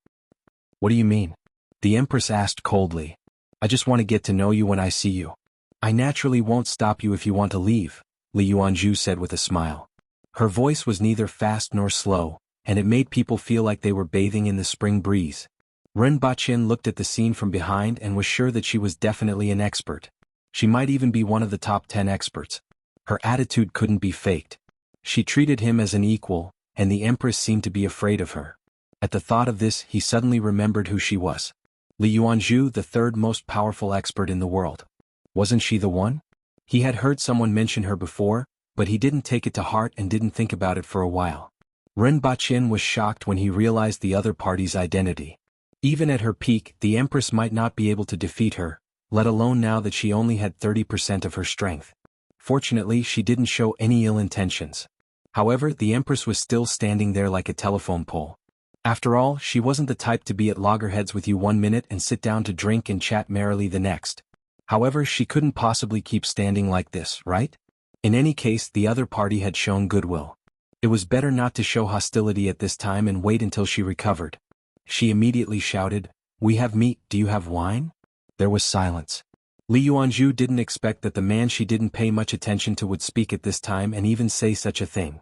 "What do you mean?" the Empress asked coldly. "I just want to get to know you when I see you. I naturally won't stop you if you want to leave," Li Yuanzhu said with a smile. Her voice was neither fast nor slow, and it made people feel like they were bathing in the spring breeze. Rinpoche looked at the scene from behind and was sure that she was definitely an expert. She might even be one of the top 10 experts. Her attitude couldn't be faked. She treated him as an equal, and the Empress seemed to be afraid of her. At the thought of this, he suddenly remembered who she was. Li Yuanzhu, the third most powerful expert in the world. Wasn't she the one? He had heard someone mention her before, but he didn't take it to heart and didn't think about it for a while. Rinpoche was shocked when he realized the other party's identity. Even at her peak, the Empress might not be able to defeat her, let alone now that she only had 30% of her strength. Fortunately, she didn't show any ill intentions. However, the Empress was still standing there like a telephone pole. After all, she wasn't the type to be at loggerheads with you one minute and sit down to drink and chat merrily the next. However, she couldn't possibly keep standing like this, right? In any case, the other party had shown goodwill. It was better not to show hostility at this time and wait until she recovered. She immediately shouted, "We have meat, do you have wine?" There was silence. Li Yuanzhu didn't expect that the man she didn't pay much attention to would speak at this time and even say such a thing.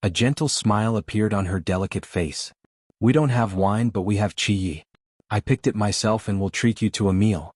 A gentle smile appeared on her delicate face. "We don't have wine, but we have qi. I picked it myself and will treat you to a meal."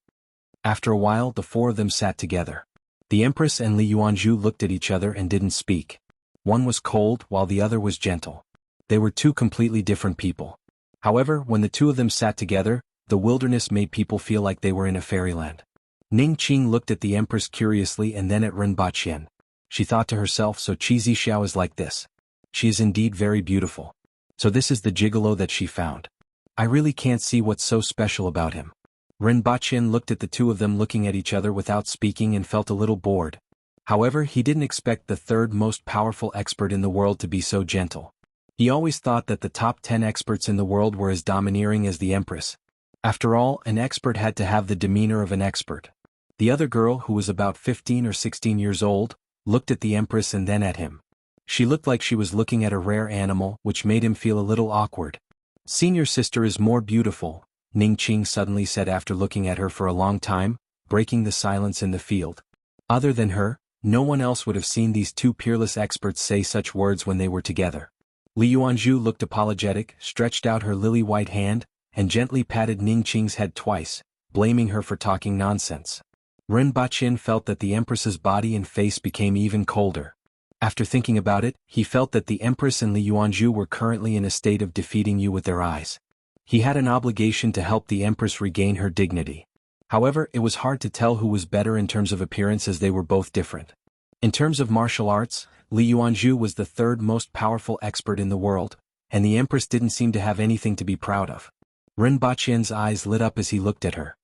After a while, the four of them sat together. The Empress and Li Yuanzhu looked at each other and didn't speak. One was cold while the other was gentle. They were two completely different people. However, when the two of them sat together, the wilderness made people feel like they were in a fairyland. Ning Qing looked at the Empress curiously and then at Rinpoche. She thought to herself, so Qi Xiao is like this. She is indeed very beautiful. So this is the gigolo that she found. I really can't see what's so special about him. Rinpoche looked at the two of them looking at each other without speaking and felt a little bored. However, he didn't expect the third most powerful expert in the world to be so gentle. He always thought that the top 10 experts in the world were as domineering as the Empress. After all, an expert had to have the demeanor of an expert. The other girl, who was about 15 or 16 years old, looked at the Empress and then at him. She looked like she was looking at a rare animal, which made him feel a little awkward. "Senior sister is more beautiful," Ning Qing suddenly said after looking at her for a long time, breaking the silence in the field. Other than her, no one else would have seen these two peerless experts say such words when they were together. Li Yuanzhu looked apologetic, stretched out her lily-white hand, and gently patted Ning Qing's head twice, blaming her for talking nonsense. Rinpoche felt that the Empress's body and face became even colder. After thinking about it, he felt that the Empress and Li Yuanzhu were currently in a state of defeating you with their eyes. He had an obligation to help the Empress regain her dignity. However, it was hard to tell who was better in terms of appearance as they were both different. In terms of martial arts, Li Yuanzhu was the third most powerful expert in the world, and the Empress didn't seem to have anything to be proud of. Ren Baqian's eyes lit up as he looked at her.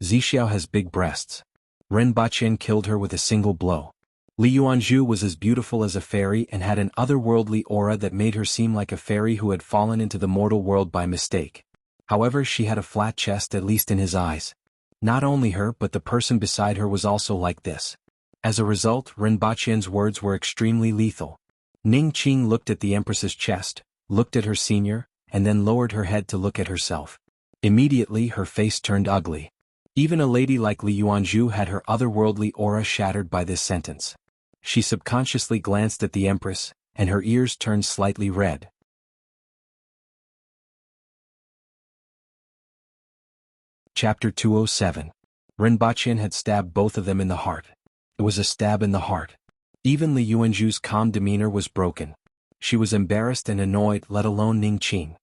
Zixiao has big breasts. Ren Baqian killed her with a single blow. Li Yuanzhu was as beautiful as a fairy and had an otherworldly aura that made her seem like a fairy who had fallen into the mortal world by mistake. However, she had a flat chest, at least in his eyes. Not only her but the person beside her was also like this. As a result, Ren Baqian's words were extremely lethal. Ning Qing looked at the Empress's chest, looked at her senior, and then lowered her head to look at herself. Immediately her face turned ugly. Even a lady like Li Yuanzhu had her otherworldly aura shattered by this sentence. She subconsciously glanced at the Empress, and her ears turned slightly red. Chapter 207. Ren Baqian had stabbed both of them in the heart. It was a stab in the heart. Even Li Yuanzhu's calm demeanor was broken. She was embarrassed and annoyed, let alone Ning Qing.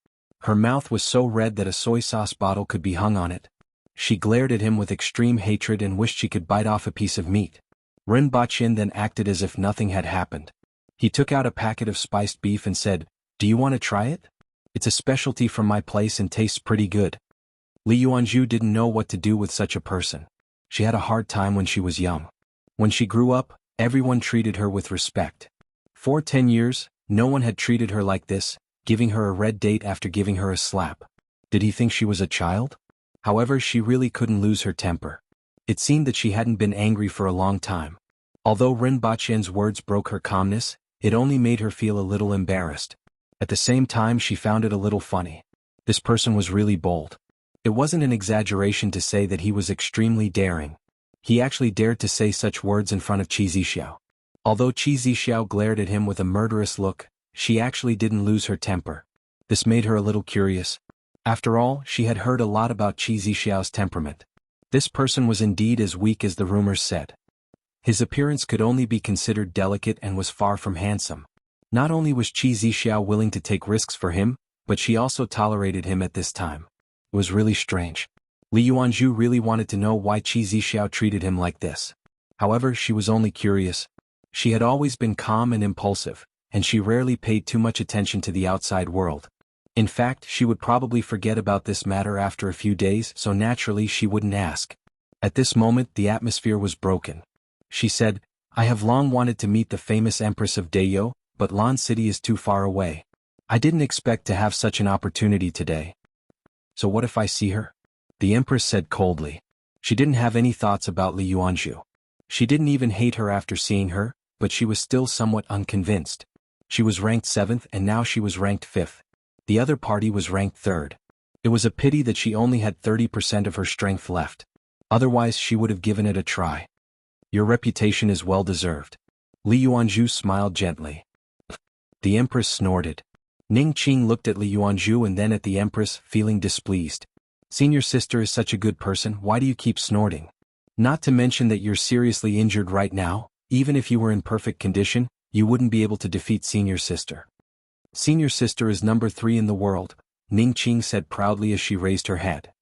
Her mouth was so red that a soy sauce bottle could be hung on it. She glared at him with extreme hatred and wished she could bite off a piece of meat. Ren Baqian then acted as if nothing had happened. He took out a packet of spiced beef and said, "Do you want to try it? It's a specialty from my place and tastes pretty good." Li Yuanzhu didn't know what to do with such a person. She had a hard time when she was young. When she grew up, everyone treated her with respect. For 10 years, no one had treated her like this, giving her a red date after giving her a slap. Did he think she was a child? However, she really couldn't lose her temper. It seemed that she hadn't been angry for a long time. Although Ren Baqian's words broke her calmness, it only made her feel a little embarrassed. At the same time, she found it a little funny. This person was really bold. It wasn't an exaggeration to say that he was extremely daring. He actually dared to say such words in front of Qi Zixiao. Although Qi Zixiao glared at him with a murderous look, she actually didn't lose her temper. This made her a little curious. After all, she had heard a lot about Qi Zixiao's temperament. This person was indeed as weak as the rumors said. His appearance could only be considered delicate and was far from handsome. Not only was Qi Zixiao willing to take risks for him, but she also tolerated him at this time. It was really strange. Li Yuanzhu really wanted to know why Qi Zixiao treated him like this. However, she was only curious. She had always been calm and impulsive, and she rarely paid too much attention to the outside world. In fact, she would probably forget about this matter after a few days, so naturally she wouldn't ask. At this moment, the atmosphere was broken. She said, "I have long wanted to meet the famous Empress of Deyo, but Lan City is too far away. I didn't expect to have such an opportunity today. So what if I see her?" The Empress said coldly. She didn't have any thoughts about Li Yuanzhu. She didn't even hate her after seeing her, but she was still somewhat unconvinced. She was ranked 7th and now she was ranked 5th. The other party was ranked 3rd. It was a pity that she only had 30% of her strength left. Otherwise she would have given it a try. "Your reputation is well deserved." Li Yuanzhu smiled gently. The Empress snorted. Ning Qing looked at Li Yuanzhu and then at the Empress, feeling displeased. "Senior sister is such a good person, why do you keep snorting? Not to mention that you're seriously injured right now, even if you were in perfect condition, you wouldn't be able to defeat senior sister." "Senior sister is number 3 in the world," Ning Qing said proudly as she raised her head.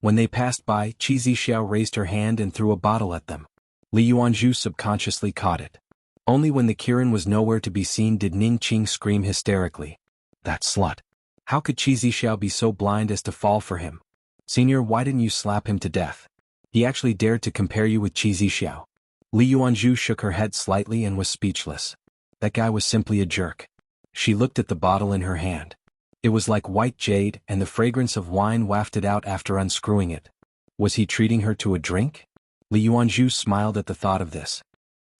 When they passed by, Qi Zixiao raised her hand and threw a bottle at them. Li Yuanzhu subconsciously caught it. Only when the Kirin was nowhere to be seen did Ning Qing scream hysterically. "That slut! How could Qi Zixiao be so blind as to fall for him? Senior, why didn't you slap him to death? He actually dared to compare you with Qi Zixiao." Li Yuanzhu shook her head slightly and was speechless. That guy was simply a jerk. She looked at the bottle in her hand. It was like white jade, and the fragrance of wine wafted out after unscrewing it. Was he treating her to a drink? Li Yuanzhu smiled at the thought of this.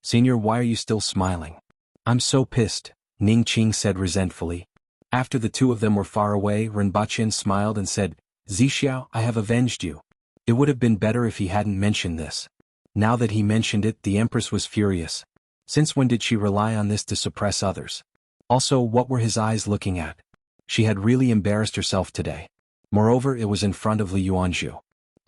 "Senior, why are you still smiling?" "I'm so pissed," Ning Qing said resentfully. After the two of them were far away, Ren Baqian smiled and said, "Zixiao, I have avenged you. It would have been better if he hadn't mentioned this." Now that he mentioned it, the Empress was furious. Since when did she rely on this to suppress others? Also, what were his eyes looking at? She had really embarrassed herself today. Moreover, it was in front of Li Yuanzhu.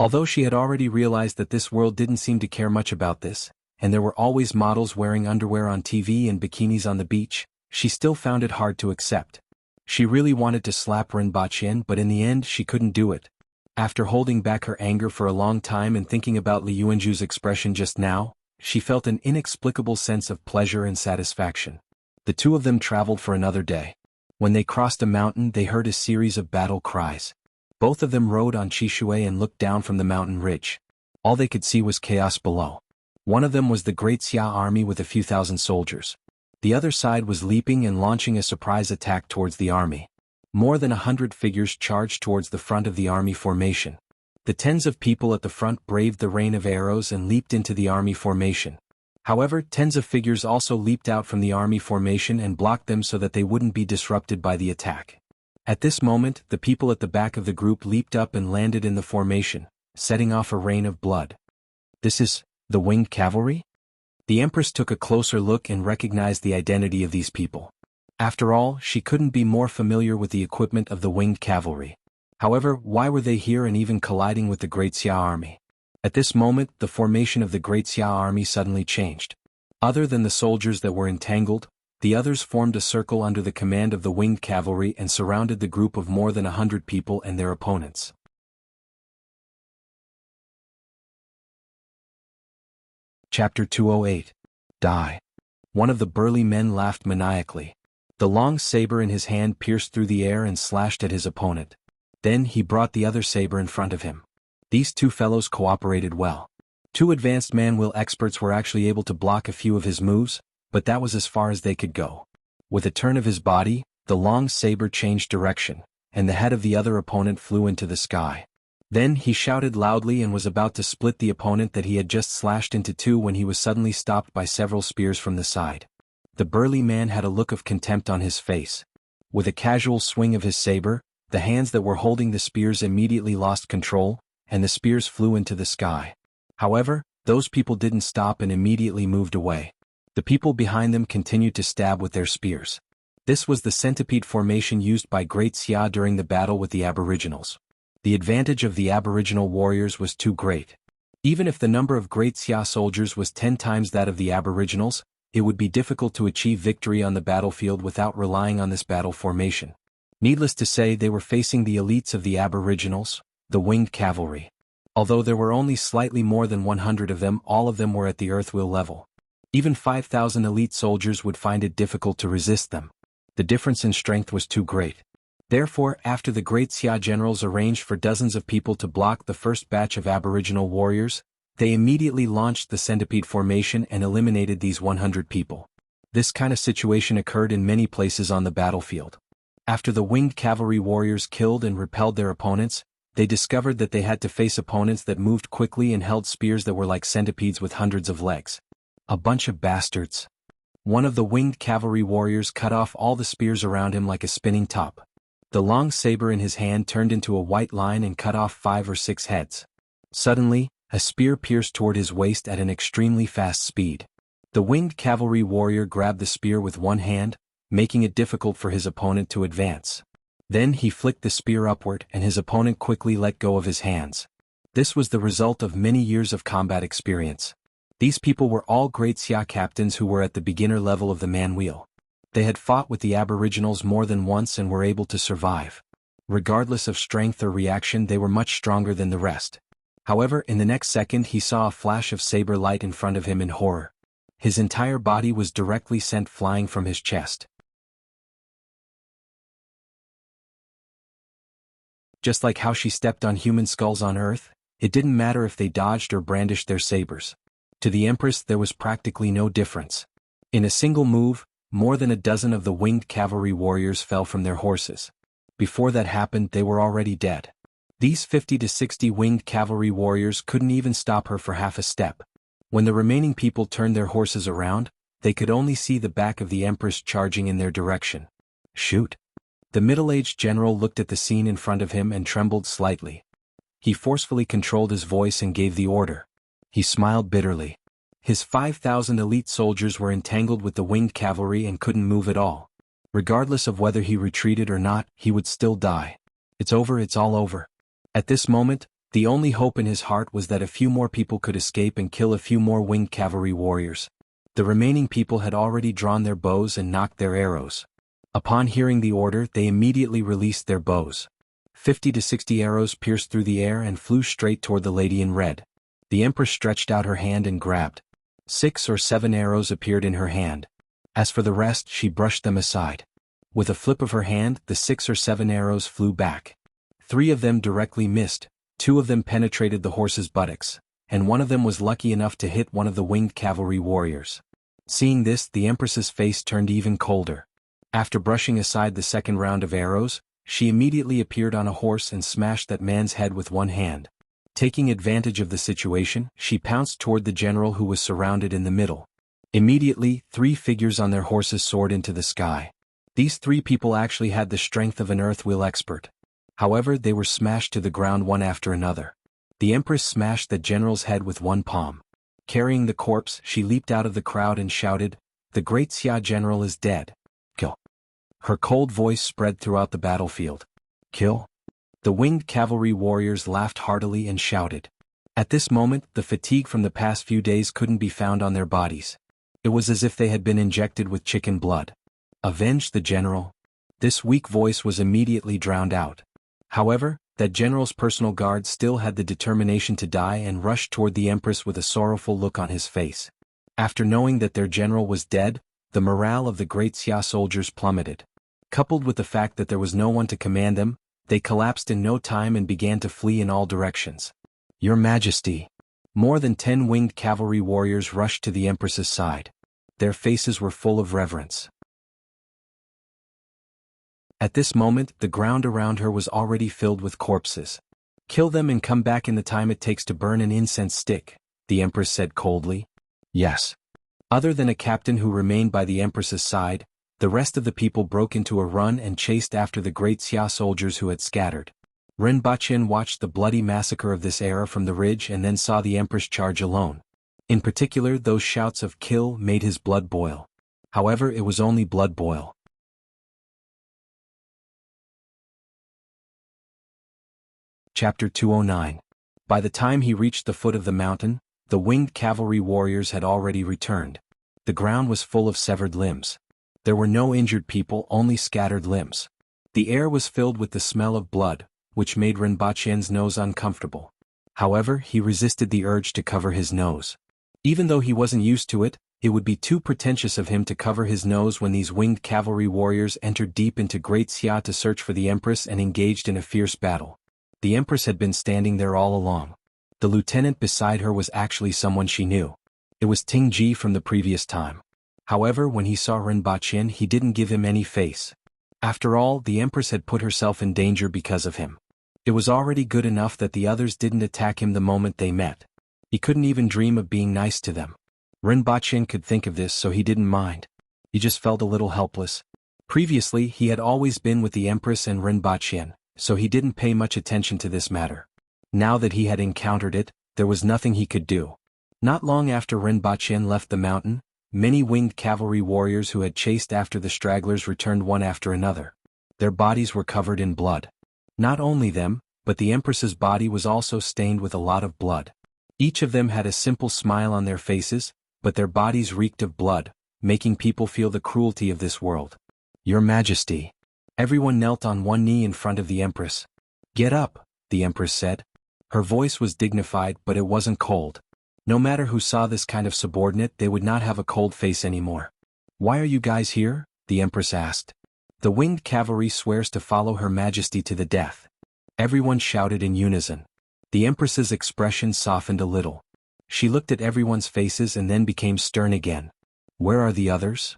Although she had already realized that this world didn't seem to care much about this, and there were always models wearing underwear on TV and bikinis on the beach, she still found it hard to accept. She really wanted to slap Rinpoche, but in the end she couldn't do it. After holding back her anger for a long time and thinking about Li Yuanju's expression just now, she felt an inexplicable sense of pleasure and satisfaction. The two of them traveled for another day. When they crossed a mountain, they heard a series of battle cries. Both of them rode on Chishui and looked down from the mountain ridge. All they could see was chaos below. One of them was the Great Xia army with a few thousand soldiers. The other side was leaping and launching a surprise attack towards the army. More than 100 figures charged towards the front of the army formation. The tens of people at the front braved the rain of arrows and leaped into the army formation. However, tens of figures also leaped out from the army formation and blocked them so that they wouldn't be disrupted by the attack. At this moment, the people at the back of the group leaped up and landed in the formation, setting off a rain of blood. This is the winged cavalry? The Empress took a closer look and recognized the identity of these people. After all, she couldn't be more familiar with the equipment of the winged cavalry. However, why were they here and even colliding with the Great Xia army? At this moment, the formation of the Great Xia army suddenly changed. Other than the soldiers that were entangled, the others formed a circle under the command of the winged cavalry and surrounded the group of more than 100 people and their opponents. Chapter 208. Die. One of the burly men laughed maniacally. The long saber in his hand pierced through the air and slashed at his opponent. Then he brought the other saber in front of him. These two fellows cooperated well. Two advanced man-will experts were actually able to block a few of his moves, but that was as far as they could go. With a turn of his body, the long saber changed direction, and the head of the other opponent flew into the sky. Then he shouted loudly and was about to split the opponent that he had just slashed into two when he was suddenly stopped by several spears from the side. The burly man had a look of contempt on his face. With a casual swing of his saber, the hands that were holding the spears immediately lost control, and the spears flew into the sky. However, those people didn't stop and immediately moved away. The people behind them continued to stab with their spears. This was the centipede formation used by Great Xia during the battle with the Aboriginals. The advantage of the Aboriginal warriors was too great. Even if the number of Great Xia soldiers was 10 times that of the Aboriginals, it would be difficult to achieve victory on the battlefield without relying on this battle formation. Needless to say, they were facing the elites of the Aboriginals, the winged cavalry. Although there were only slightly more than 100 of them, all of them were at the earthwheel level. Even 5,000 elite soldiers would find it difficult to resist them. The difference in strength was too great. Therefore, after the Great Xia generals arranged for dozens of people to block the first batch of Aboriginal warriors, they immediately launched the centipede formation and eliminated these 100 people. This kind of situation occurred in many places on the battlefield. After the winged cavalry warriors killed and repelled their opponents, they discovered that they had to face opponents that moved quickly and held spears that were like centipedes with hundreds of legs. A bunch of bastards. One of the winged cavalry warriors cut off all the spears around him like a spinning top. The long saber in his hand turned into a white line and cut off 5 or 6 heads. Suddenly, a spear pierced toward his waist at an extremely fast speed. The winged cavalry warrior grabbed the spear with one hand, making it difficult for his opponent to advance. Then he flicked the spear upward and his opponent quickly let go of his hands. This was the result of many years of combat experience. These people were all Great Xia captains who were at the beginner level of the man-wheel. They had fought with the Aboriginals more than once and were able to survive. Regardless of strength or reaction, they were much stronger than the rest. However, in the next second he saw a flash of saber light in front of him in horror. His entire body was directly sent flying from his chest. Just like how she stepped on human skulls on Earth, it didn't matter if they dodged or brandished their sabers. To the Empress there was practically no difference. In a single move, more than a dozen of the winged cavalry warriors fell from their horses. Before that happened, they were already dead. These 50 to 60 winged cavalry warriors couldn't even stop her for half a step. When the remaining people turned their horses around, they could only see the back of the Empress charging in their direction. Shoot! The middle-aged general looked at the scene in front of him and trembled slightly. He forcefully controlled his voice and gave the order. He smiled bitterly. His 5,000 elite soldiers were entangled with the winged cavalry and couldn't move at all. Regardless of whether he retreated or not, he would still die. It's over, it's all over. At this moment, The only hope in his heart was that a few more people could escape and kill a few more winged cavalry warriors. The remaining people had already drawn their bows and nocked their arrows. Upon hearing the order, they immediately released their bows. 50 to 60 arrows pierced through the air and flew straight toward the lady in red. The Empress stretched out her hand and grabbed. 6 or 7 arrows appeared in her hand. As for the rest, she brushed them aside. With a flip of her hand, the 6 or 7 arrows flew back. 3 of them directly missed, 2 of them penetrated the horse's buttocks, and 1 of them was lucky enough to hit one of the winged cavalry warriors. Seeing this, the Empress's face turned even colder. After brushing aside the second round of arrows, she immediately appeared on a horse and smashed that man's head with one hand. Taking advantage of the situation, she pounced toward the general who was surrounded in the middle. Immediately, 3 figures on their horses soared into the sky. These 3 people actually had the strength of an earth-wheel expert. However, they were smashed to the ground one after another. The Empress smashed the general's head with one palm. Carrying the corpse, she leaped out of the crowd and shouted, "The great Xia general is dead. Kill." Her cold voice spread throughout the battlefield. Kill? The winged cavalry warriors laughed heartily and shouted. At this moment, the fatigue from the past few days couldn't be found on their bodies. It was as if they had been injected with chicken blood. Avenge the general? This weak voice was immediately drowned out. However, that general's personal guard still had the determination to die and rushed toward the Empress with a sorrowful look on his face. After knowing that their general was dead, the morale of the great Xia soldiers plummeted. Coupled with the fact that there was no one to command them, they collapsed in no time and began to flee in all directions. Your Majesty! More than 10 winged cavalry warriors rushed to the Empress's side. Their faces were full of reverence. At this moment, the ground around her was already filled with corpses. Kill them and come back in the time it takes to burn an incense stick, the Empress said coldly. Yes. Other than a captain who remained by the Empress's side, the rest of the people broke into a run and chased after the great Xia soldiers who had scattered. Rinpochen watched the bloody massacre of this era from the ridge and then saw the Empress charge alone. In particular, those shouts of "kill" made his blood boil. However, it was only blood boil. Chapter 209. By the time he reached the foot of the mountain, the winged cavalry warriors had already returned. The ground was full of severed limbs. There were no injured people, only scattered limbs. The air was filled with the smell of blood, which made Rinpochen's nose uncomfortable. However, he resisted the urge to cover his nose. Even though he wasn't used to it, it would be too pretentious of him to cover his nose when these winged cavalry warriors entered deep into Great Xia to search for the Empress and engaged in a fierce battle. The Empress had been standing there all along. The lieutenant beside her was actually someone she knew. It was Tingji from the previous time. However, when he saw Rinpochen, he didn't give him any face. After all, the Empress had put herself in danger because of him. It was already good enough that the others didn't attack him the moment they met. He couldn't even dream of being nice to them. Rinpochen could think of this, so he didn't mind. He just felt a little helpless. Previously, he had always been with the Empress and Rinpochen, so he didn't pay much attention to this matter. Now that he had encountered it, there was nothing he could do. Not long after Rinpochen left the mountain, many winged cavalry warriors who had chased after the stragglers returned one after another. Their bodies were covered in blood. Not only them, but the Empress's body was also stained with a lot of blood. Each of them had a simple smile on their faces, but their bodies reeked of blood, making people feel the cruelty of this world. Your Majesty! Everyone knelt on one knee in front of the Empress. Get up, the Empress said. Her voice was dignified, but it wasn't cold. No matter who saw this kind of subordinate, they would not have a cold face anymore. Why are you guys here? The Empress asked. The winged cavalry swears to follow Her Majesty to the death. Everyone shouted in unison. The Empress's expression softened a little. She looked at everyone's faces and then became stern again. Where are the others?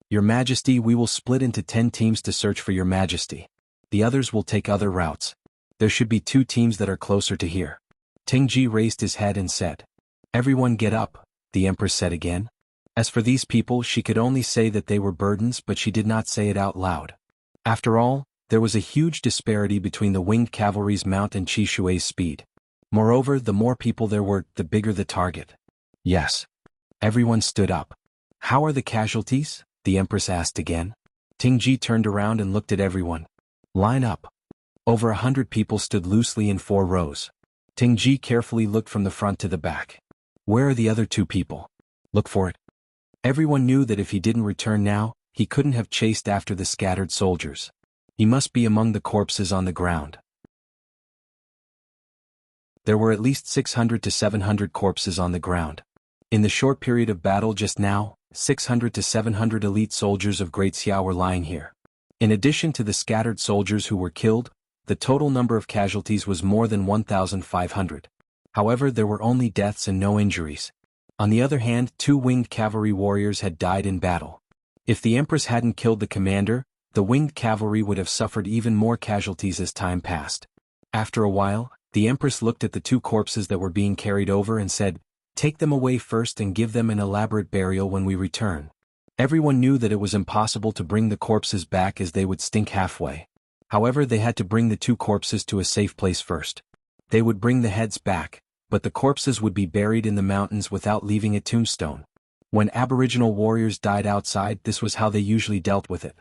Your Majesty, we will split into 10 teams to search for Your Majesty. The others will take other routes. There should be 2 teams that are closer to here. Tingji raised his head and said. Everyone get up, the Empress said again. As for these people, she could only say that they were burdens, but she did not say it out loud. After all, there was a huge disparity between the winged cavalry's mount and Chishue's speed. Moreover, the more people there were, the bigger the target. Yes. Everyone stood up. How are the casualties? The Empress asked again. Tingji turned around and looked at everyone. Line up. Over 100 people stood loosely in 4 rows. Tingji carefully looked from the front to the back. Where are the other two people? Look for it. Everyone knew that if he didn't return now, he couldn't have chased after the scattered soldiers. He must be among the corpses on the ground. There were at least 600 to 700 corpses on the ground. In the short period of battle just now, 600 to 700 elite soldiers of Great Xia were lying here. In addition to the scattered soldiers who were killed, the total number of casualties was more than 1,500. However, there were only deaths and no injuries. On the other hand, 2 winged cavalry warriors had died in battle. If the Empress hadn't killed the commander, the winged cavalry would have suffered even more casualties as time passed. After a while, the Empress looked at the 2 corpses that were being carried over and said, "Take them away first and give them an elaborate burial when we return." Everyone knew that it was impossible to bring the corpses back as they would stink halfway. However, they had to bring the 2 corpses to a safe place first. They would bring the heads back, but the corpses would be buried in the mountains without leaving a tombstone. When Aboriginal warriors died outside, this was how they usually dealt with it.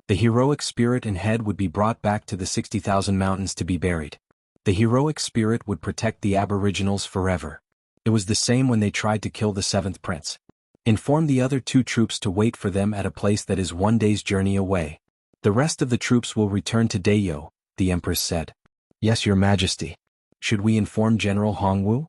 The heroic spirit and head would be brought back to the 60,000 mountains to be buried. The heroic spirit would protect the Aboriginals forever. It was the same when they tried to kill the 7th prince. Inform the other 2 troops to wait for them at a place that is 1 day's journey away. The rest of the troops will return to Dayo, the Empress said. Yes, Your Majesty. Should we inform General Hongwu?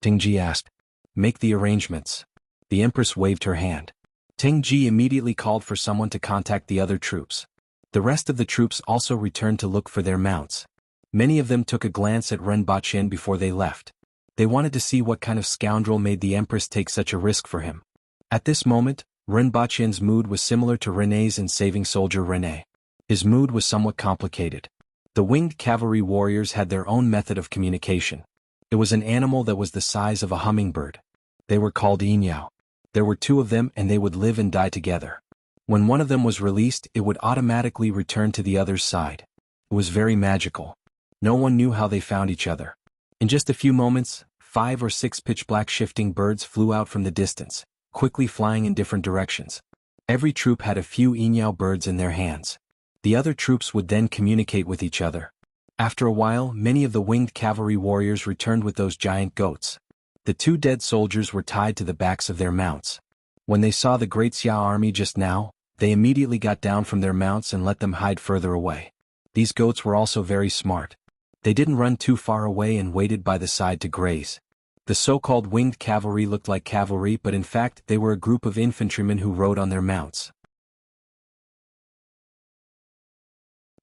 Tingji asked. Make the arrangements. The Empress waved her hand. Tingji immediately called for someone to contact the other troops. The rest of the troops also returned to look for their mounts. Many of them took a glance at Ren Baqin before they left. They wanted to see what kind of scoundrel made the Empress take such a risk for him. At this moment, Ren Baqin's mood was similar to Rene's in Saving Soldier Rene. His mood was somewhat complicated. The winged cavalry warriors had their own method of communication. It was an animal that was the size of a hummingbird. They were called Yinyao. There were 2 of them and they would live and die together. When one of them was released, it would automatically return to the other's side. It was very magical. No one knew how they found each other. In just a few moments, 5 or 6 pitch-black shifting birds flew out from the distance, quickly flying in different directions. Every troop had a few Yinyao birds in their hands. The other troops would then communicate with each other. After a while, many of the winged cavalry warriors returned with those giant goats. The 2 dead soldiers were tied to the backs of their mounts. When they saw the Great Xia army just now, they immediately got down from their mounts and let them hide further away. These goats were also very smart. They didn't run too far away and waited by the side to graze. The so-called winged cavalry looked like cavalry, but in fact they were a group of infantrymen who rode on their mounts.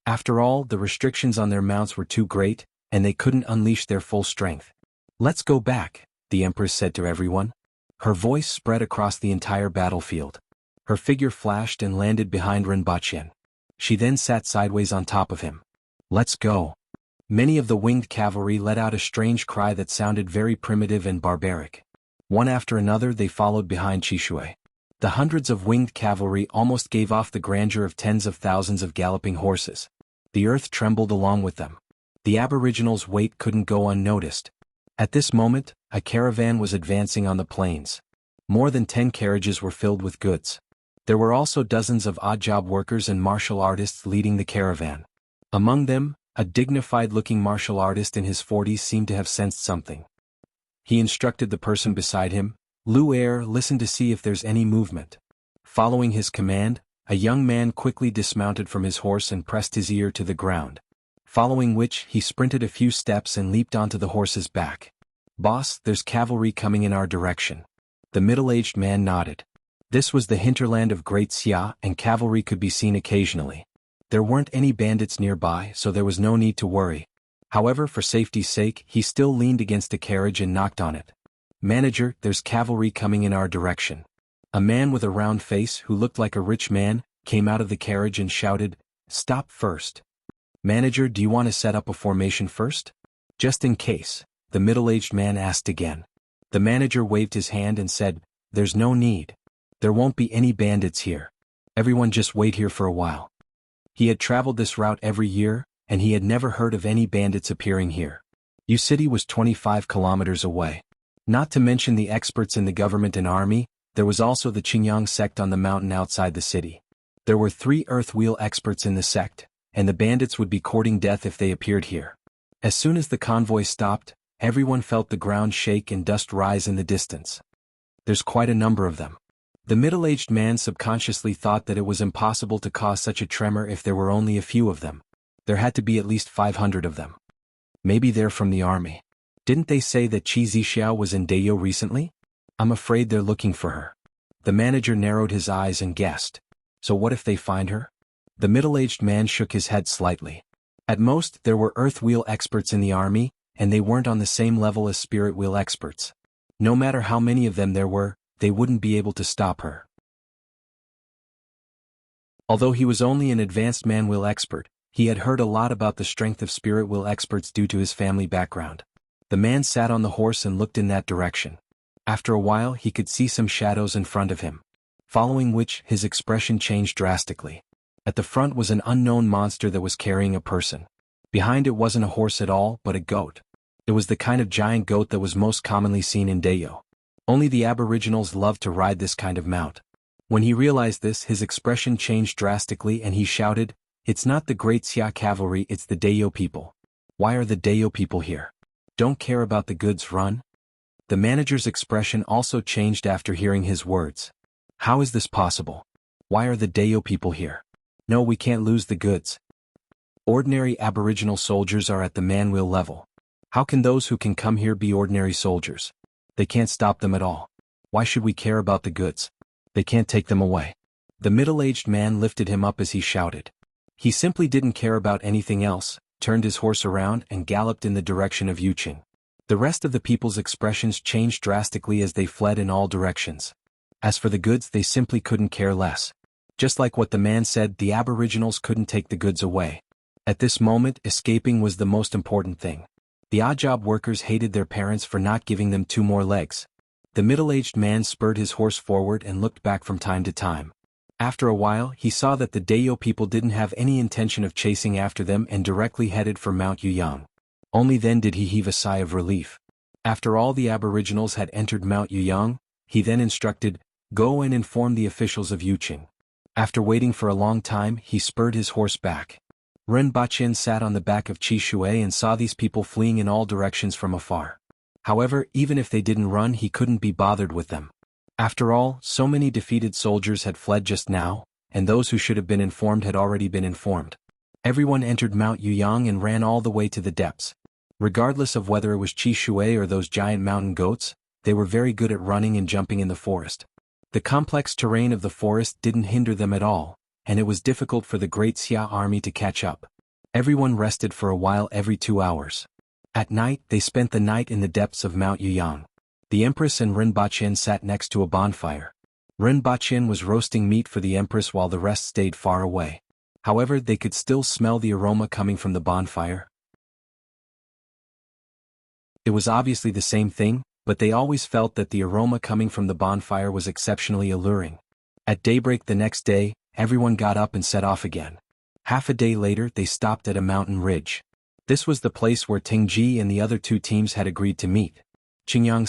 After all, the restrictions on their mounts were too great, and they couldn't unleash their full strength. Let's go back, the Empress said to everyone. Her voice spread across the entire battlefield. Her figure flashed and landed behind Ren Baqin. She then sat sideways on top of him. Let's go. Many of the winged cavalry let out a strange cry that sounded very primitive and barbaric. One after another they followed behind Chishui. The hundreds of winged cavalry almost gave off the grandeur of tens of thousands of galloping horses. The earth trembled along with them. The Aboriginals' weight couldn't go unnoticed. At this moment, a caravan was advancing on the plains. More than 10 carriages were filled with goods. There were also dozens of odd-job workers and martial artists leading the caravan. Among them, a dignified-looking martial artist in his 40s seemed to have sensed something. He instructed the person beside him, "Lu Er, listen to see if there's any movement." Following his command, a young man quickly dismounted from his horse and pressed his ear to the ground. Following which, he sprinted a few steps and leaped onto the horse's back. "Boss, there's cavalry coming in our direction." The middle-aged man nodded. This was the hinterland of Great Xia, and cavalry could be seen occasionally. There weren't any bandits nearby, so there was no need to worry. However, for safety's sake, he still leaned against a carriage and knocked on it. "Manager, there's cavalry coming in our direction." A man with a round face, who looked like a rich man, came out of the carriage and shouted, "Stop first." "Manager, do you want to set up a formation first?" "Just in case," the middle-aged man asked again. The manager waved his hand and said, "There's no need. There won't be any bandits here. Everyone just wait here for a while." He had traveled this route every year, and he had never heard of any bandits appearing here. Yu City was 25 kilometers away. Not to mention the experts in the government and army, there was also the Qingyang sect on the mountain outside the city. There were 3 earth wheel experts in the sect, and the bandits would be courting death if they appeared here. As soon as the convoy stopped, everyone felt the ground shake and dust rise in the distance. There's quite a number of them. The middle-aged man subconsciously thought that it was impossible to cause such a tremor if there were only a few of them. There had to be at least 500 of them. Maybe they're from the army. Didn't they say that Qi Zixiao was in Deyo recently? I'm afraid they're looking for her. The manager narrowed his eyes and guessed. So what if they find her? The middle-aged man shook his head slightly. At most, there were earth wheel experts in the army, and they weren't on the same level as spirit wheel experts. No matter how many of them there were, they wouldn't be able to stop her. Although he was only an advanced man-wheel expert, he had heard a lot about the strength of spirit wheel experts due to his family background. The man sat on the horse and looked in that direction. After a while he could see some shadows in front of him, following which his expression changed drastically. At the front was an unknown monster that was carrying a person. Behind it wasn't a horse at all, but a goat. It was the kind of giant goat that was most commonly seen in Deyo. Only the aboriginals loved to ride this kind of mount. When he realized this, his expression changed drastically and he shouted, "It's not the Great Xia cavalry, it's the Deyo people. Why are the Deyo people here? Don't care about the goods, run?" The manager's expression also changed after hearing his words. How is this possible? Why are the Deyo people here? No, we can't lose the goods. Ordinary aboriginal soldiers are at the man-wheel level. How can those who can come here be ordinary soldiers? They can't stop them at all. Why should we care about the goods? They can't take them away. The middle-aged man lifted him up as he shouted. He simply didn't care about anything else, turned his horse around and galloped in the direction of Yuqing. The rest of the people's expressions changed drastically as they fled in all directions. As for the goods, they simply couldn't care less. Just like what the man said, the aboriginals couldn't take the goods away. At this moment, escaping was the most important thing. The odd job workers hated their parents for not giving them 2 more legs. The middle-aged man spurred his horse forward and looked back from time to time. After a while, he saw that the Deyo people didn't have any intention of chasing after them and directly headed for Mount Yuyang. Only then did he heave a sigh of relief. After all the aboriginals had entered Mount Yuyang, he then instructed, "Go and inform the officials of Yuqing." After waiting for a long time, he spurred his horse back. Ren Baqin sat on the back of Qi Shui and saw these people fleeing in all directions from afar. However, even if they didn't run, he couldn't be bothered with them. After all, so many defeated soldiers had fled just now, and those who should have been informed had already been informed. Everyone entered Mount Yuyang and ran all the way to the depths. Regardless of whether it was Qi Shui or those giant mountain goats, they were very good at running and jumping in the forest. The complex terrain of the forest didn't hinder them at all, and it was difficult for the Great Xia army to catch up. Everyone rested for a while every 2 hours. At night, they spent the night in the depths of Mount Yuyang. The Empress and Ren Baqin sat next to a bonfire. Ren Baqin was roasting meat for the Empress while the rest stayed far away. However, they could still smell the aroma coming from the bonfire. It was obviously the same thing, but they always felt that the aroma coming from the bonfire was exceptionally alluring. At daybreak the next day, everyone got up and set off again. Half a day later, they stopped at a mountain ridge. This was the place where Tingji and the other 2 teams had agreed to meet. Qingyang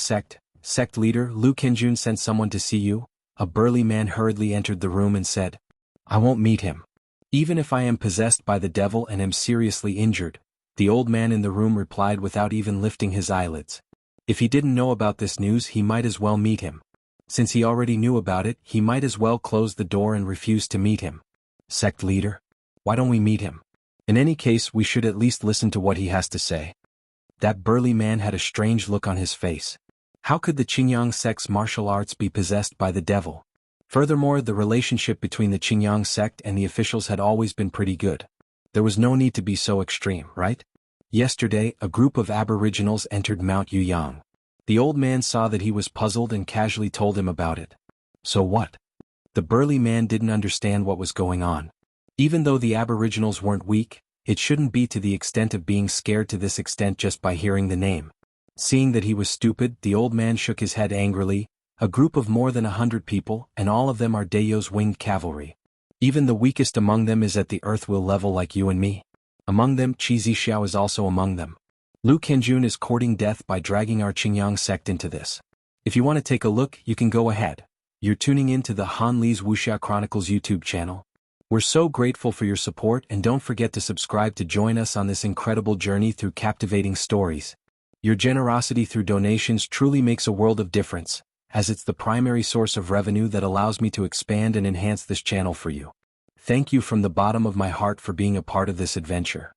sect leader Lu Kenjun sent someone to see you. A burly man hurriedly entered the room and said, "I won't meet him. Even if I am possessed by the devil and am seriously injured," the old man in the room replied without even lifting his eyelids. If he didn't know about this news, he might as well meet him. Since he already knew about it, he might as well close the door and refuse to meet him. Sect leader? Why don't we meet him? In any case, we should at least listen to what he has to say. That burly man had a strange look on his face. How could the Qingyang sect's martial arts be possessed by the devil? Furthermore, the relationship between the Qingyang sect and the officials had always been pretty good. There was no need to be so extreme, right? Yesterday, a group of aboriginals entered Mount Yuyang. The old man saw that he was puzzled and casually told him about it. So what? The burly man didn't understand what was going on. Even though the aboriginals weren't weak, it shouldn't be to the extent of being scared to this extent just by hearing the name. Seeing that he was stupid, the old man shook his head angrily. A group of more than 100 people, and all of them are Deyo's winged cavalry. Even the weakest among them is at the earthwill level like you and me. Among them, Qi Zixiao is also among them. Lu Kenjun is courting death by dragging our Qingyang sect into this. If you want to take a look, you can go ahead. You're tuning in to the Han Li's Wuxia Chronicles YouTube channel. We're so grateful for your support, and don't forget to subscribe to join us on this incredible journey through captivating stories. Your generosity through donations truly makes a world of difference, as it's the primary source of revenue that allows me to expand and enhance this channel for you. Thank you from the bottom of my heart for being a part of this adventure.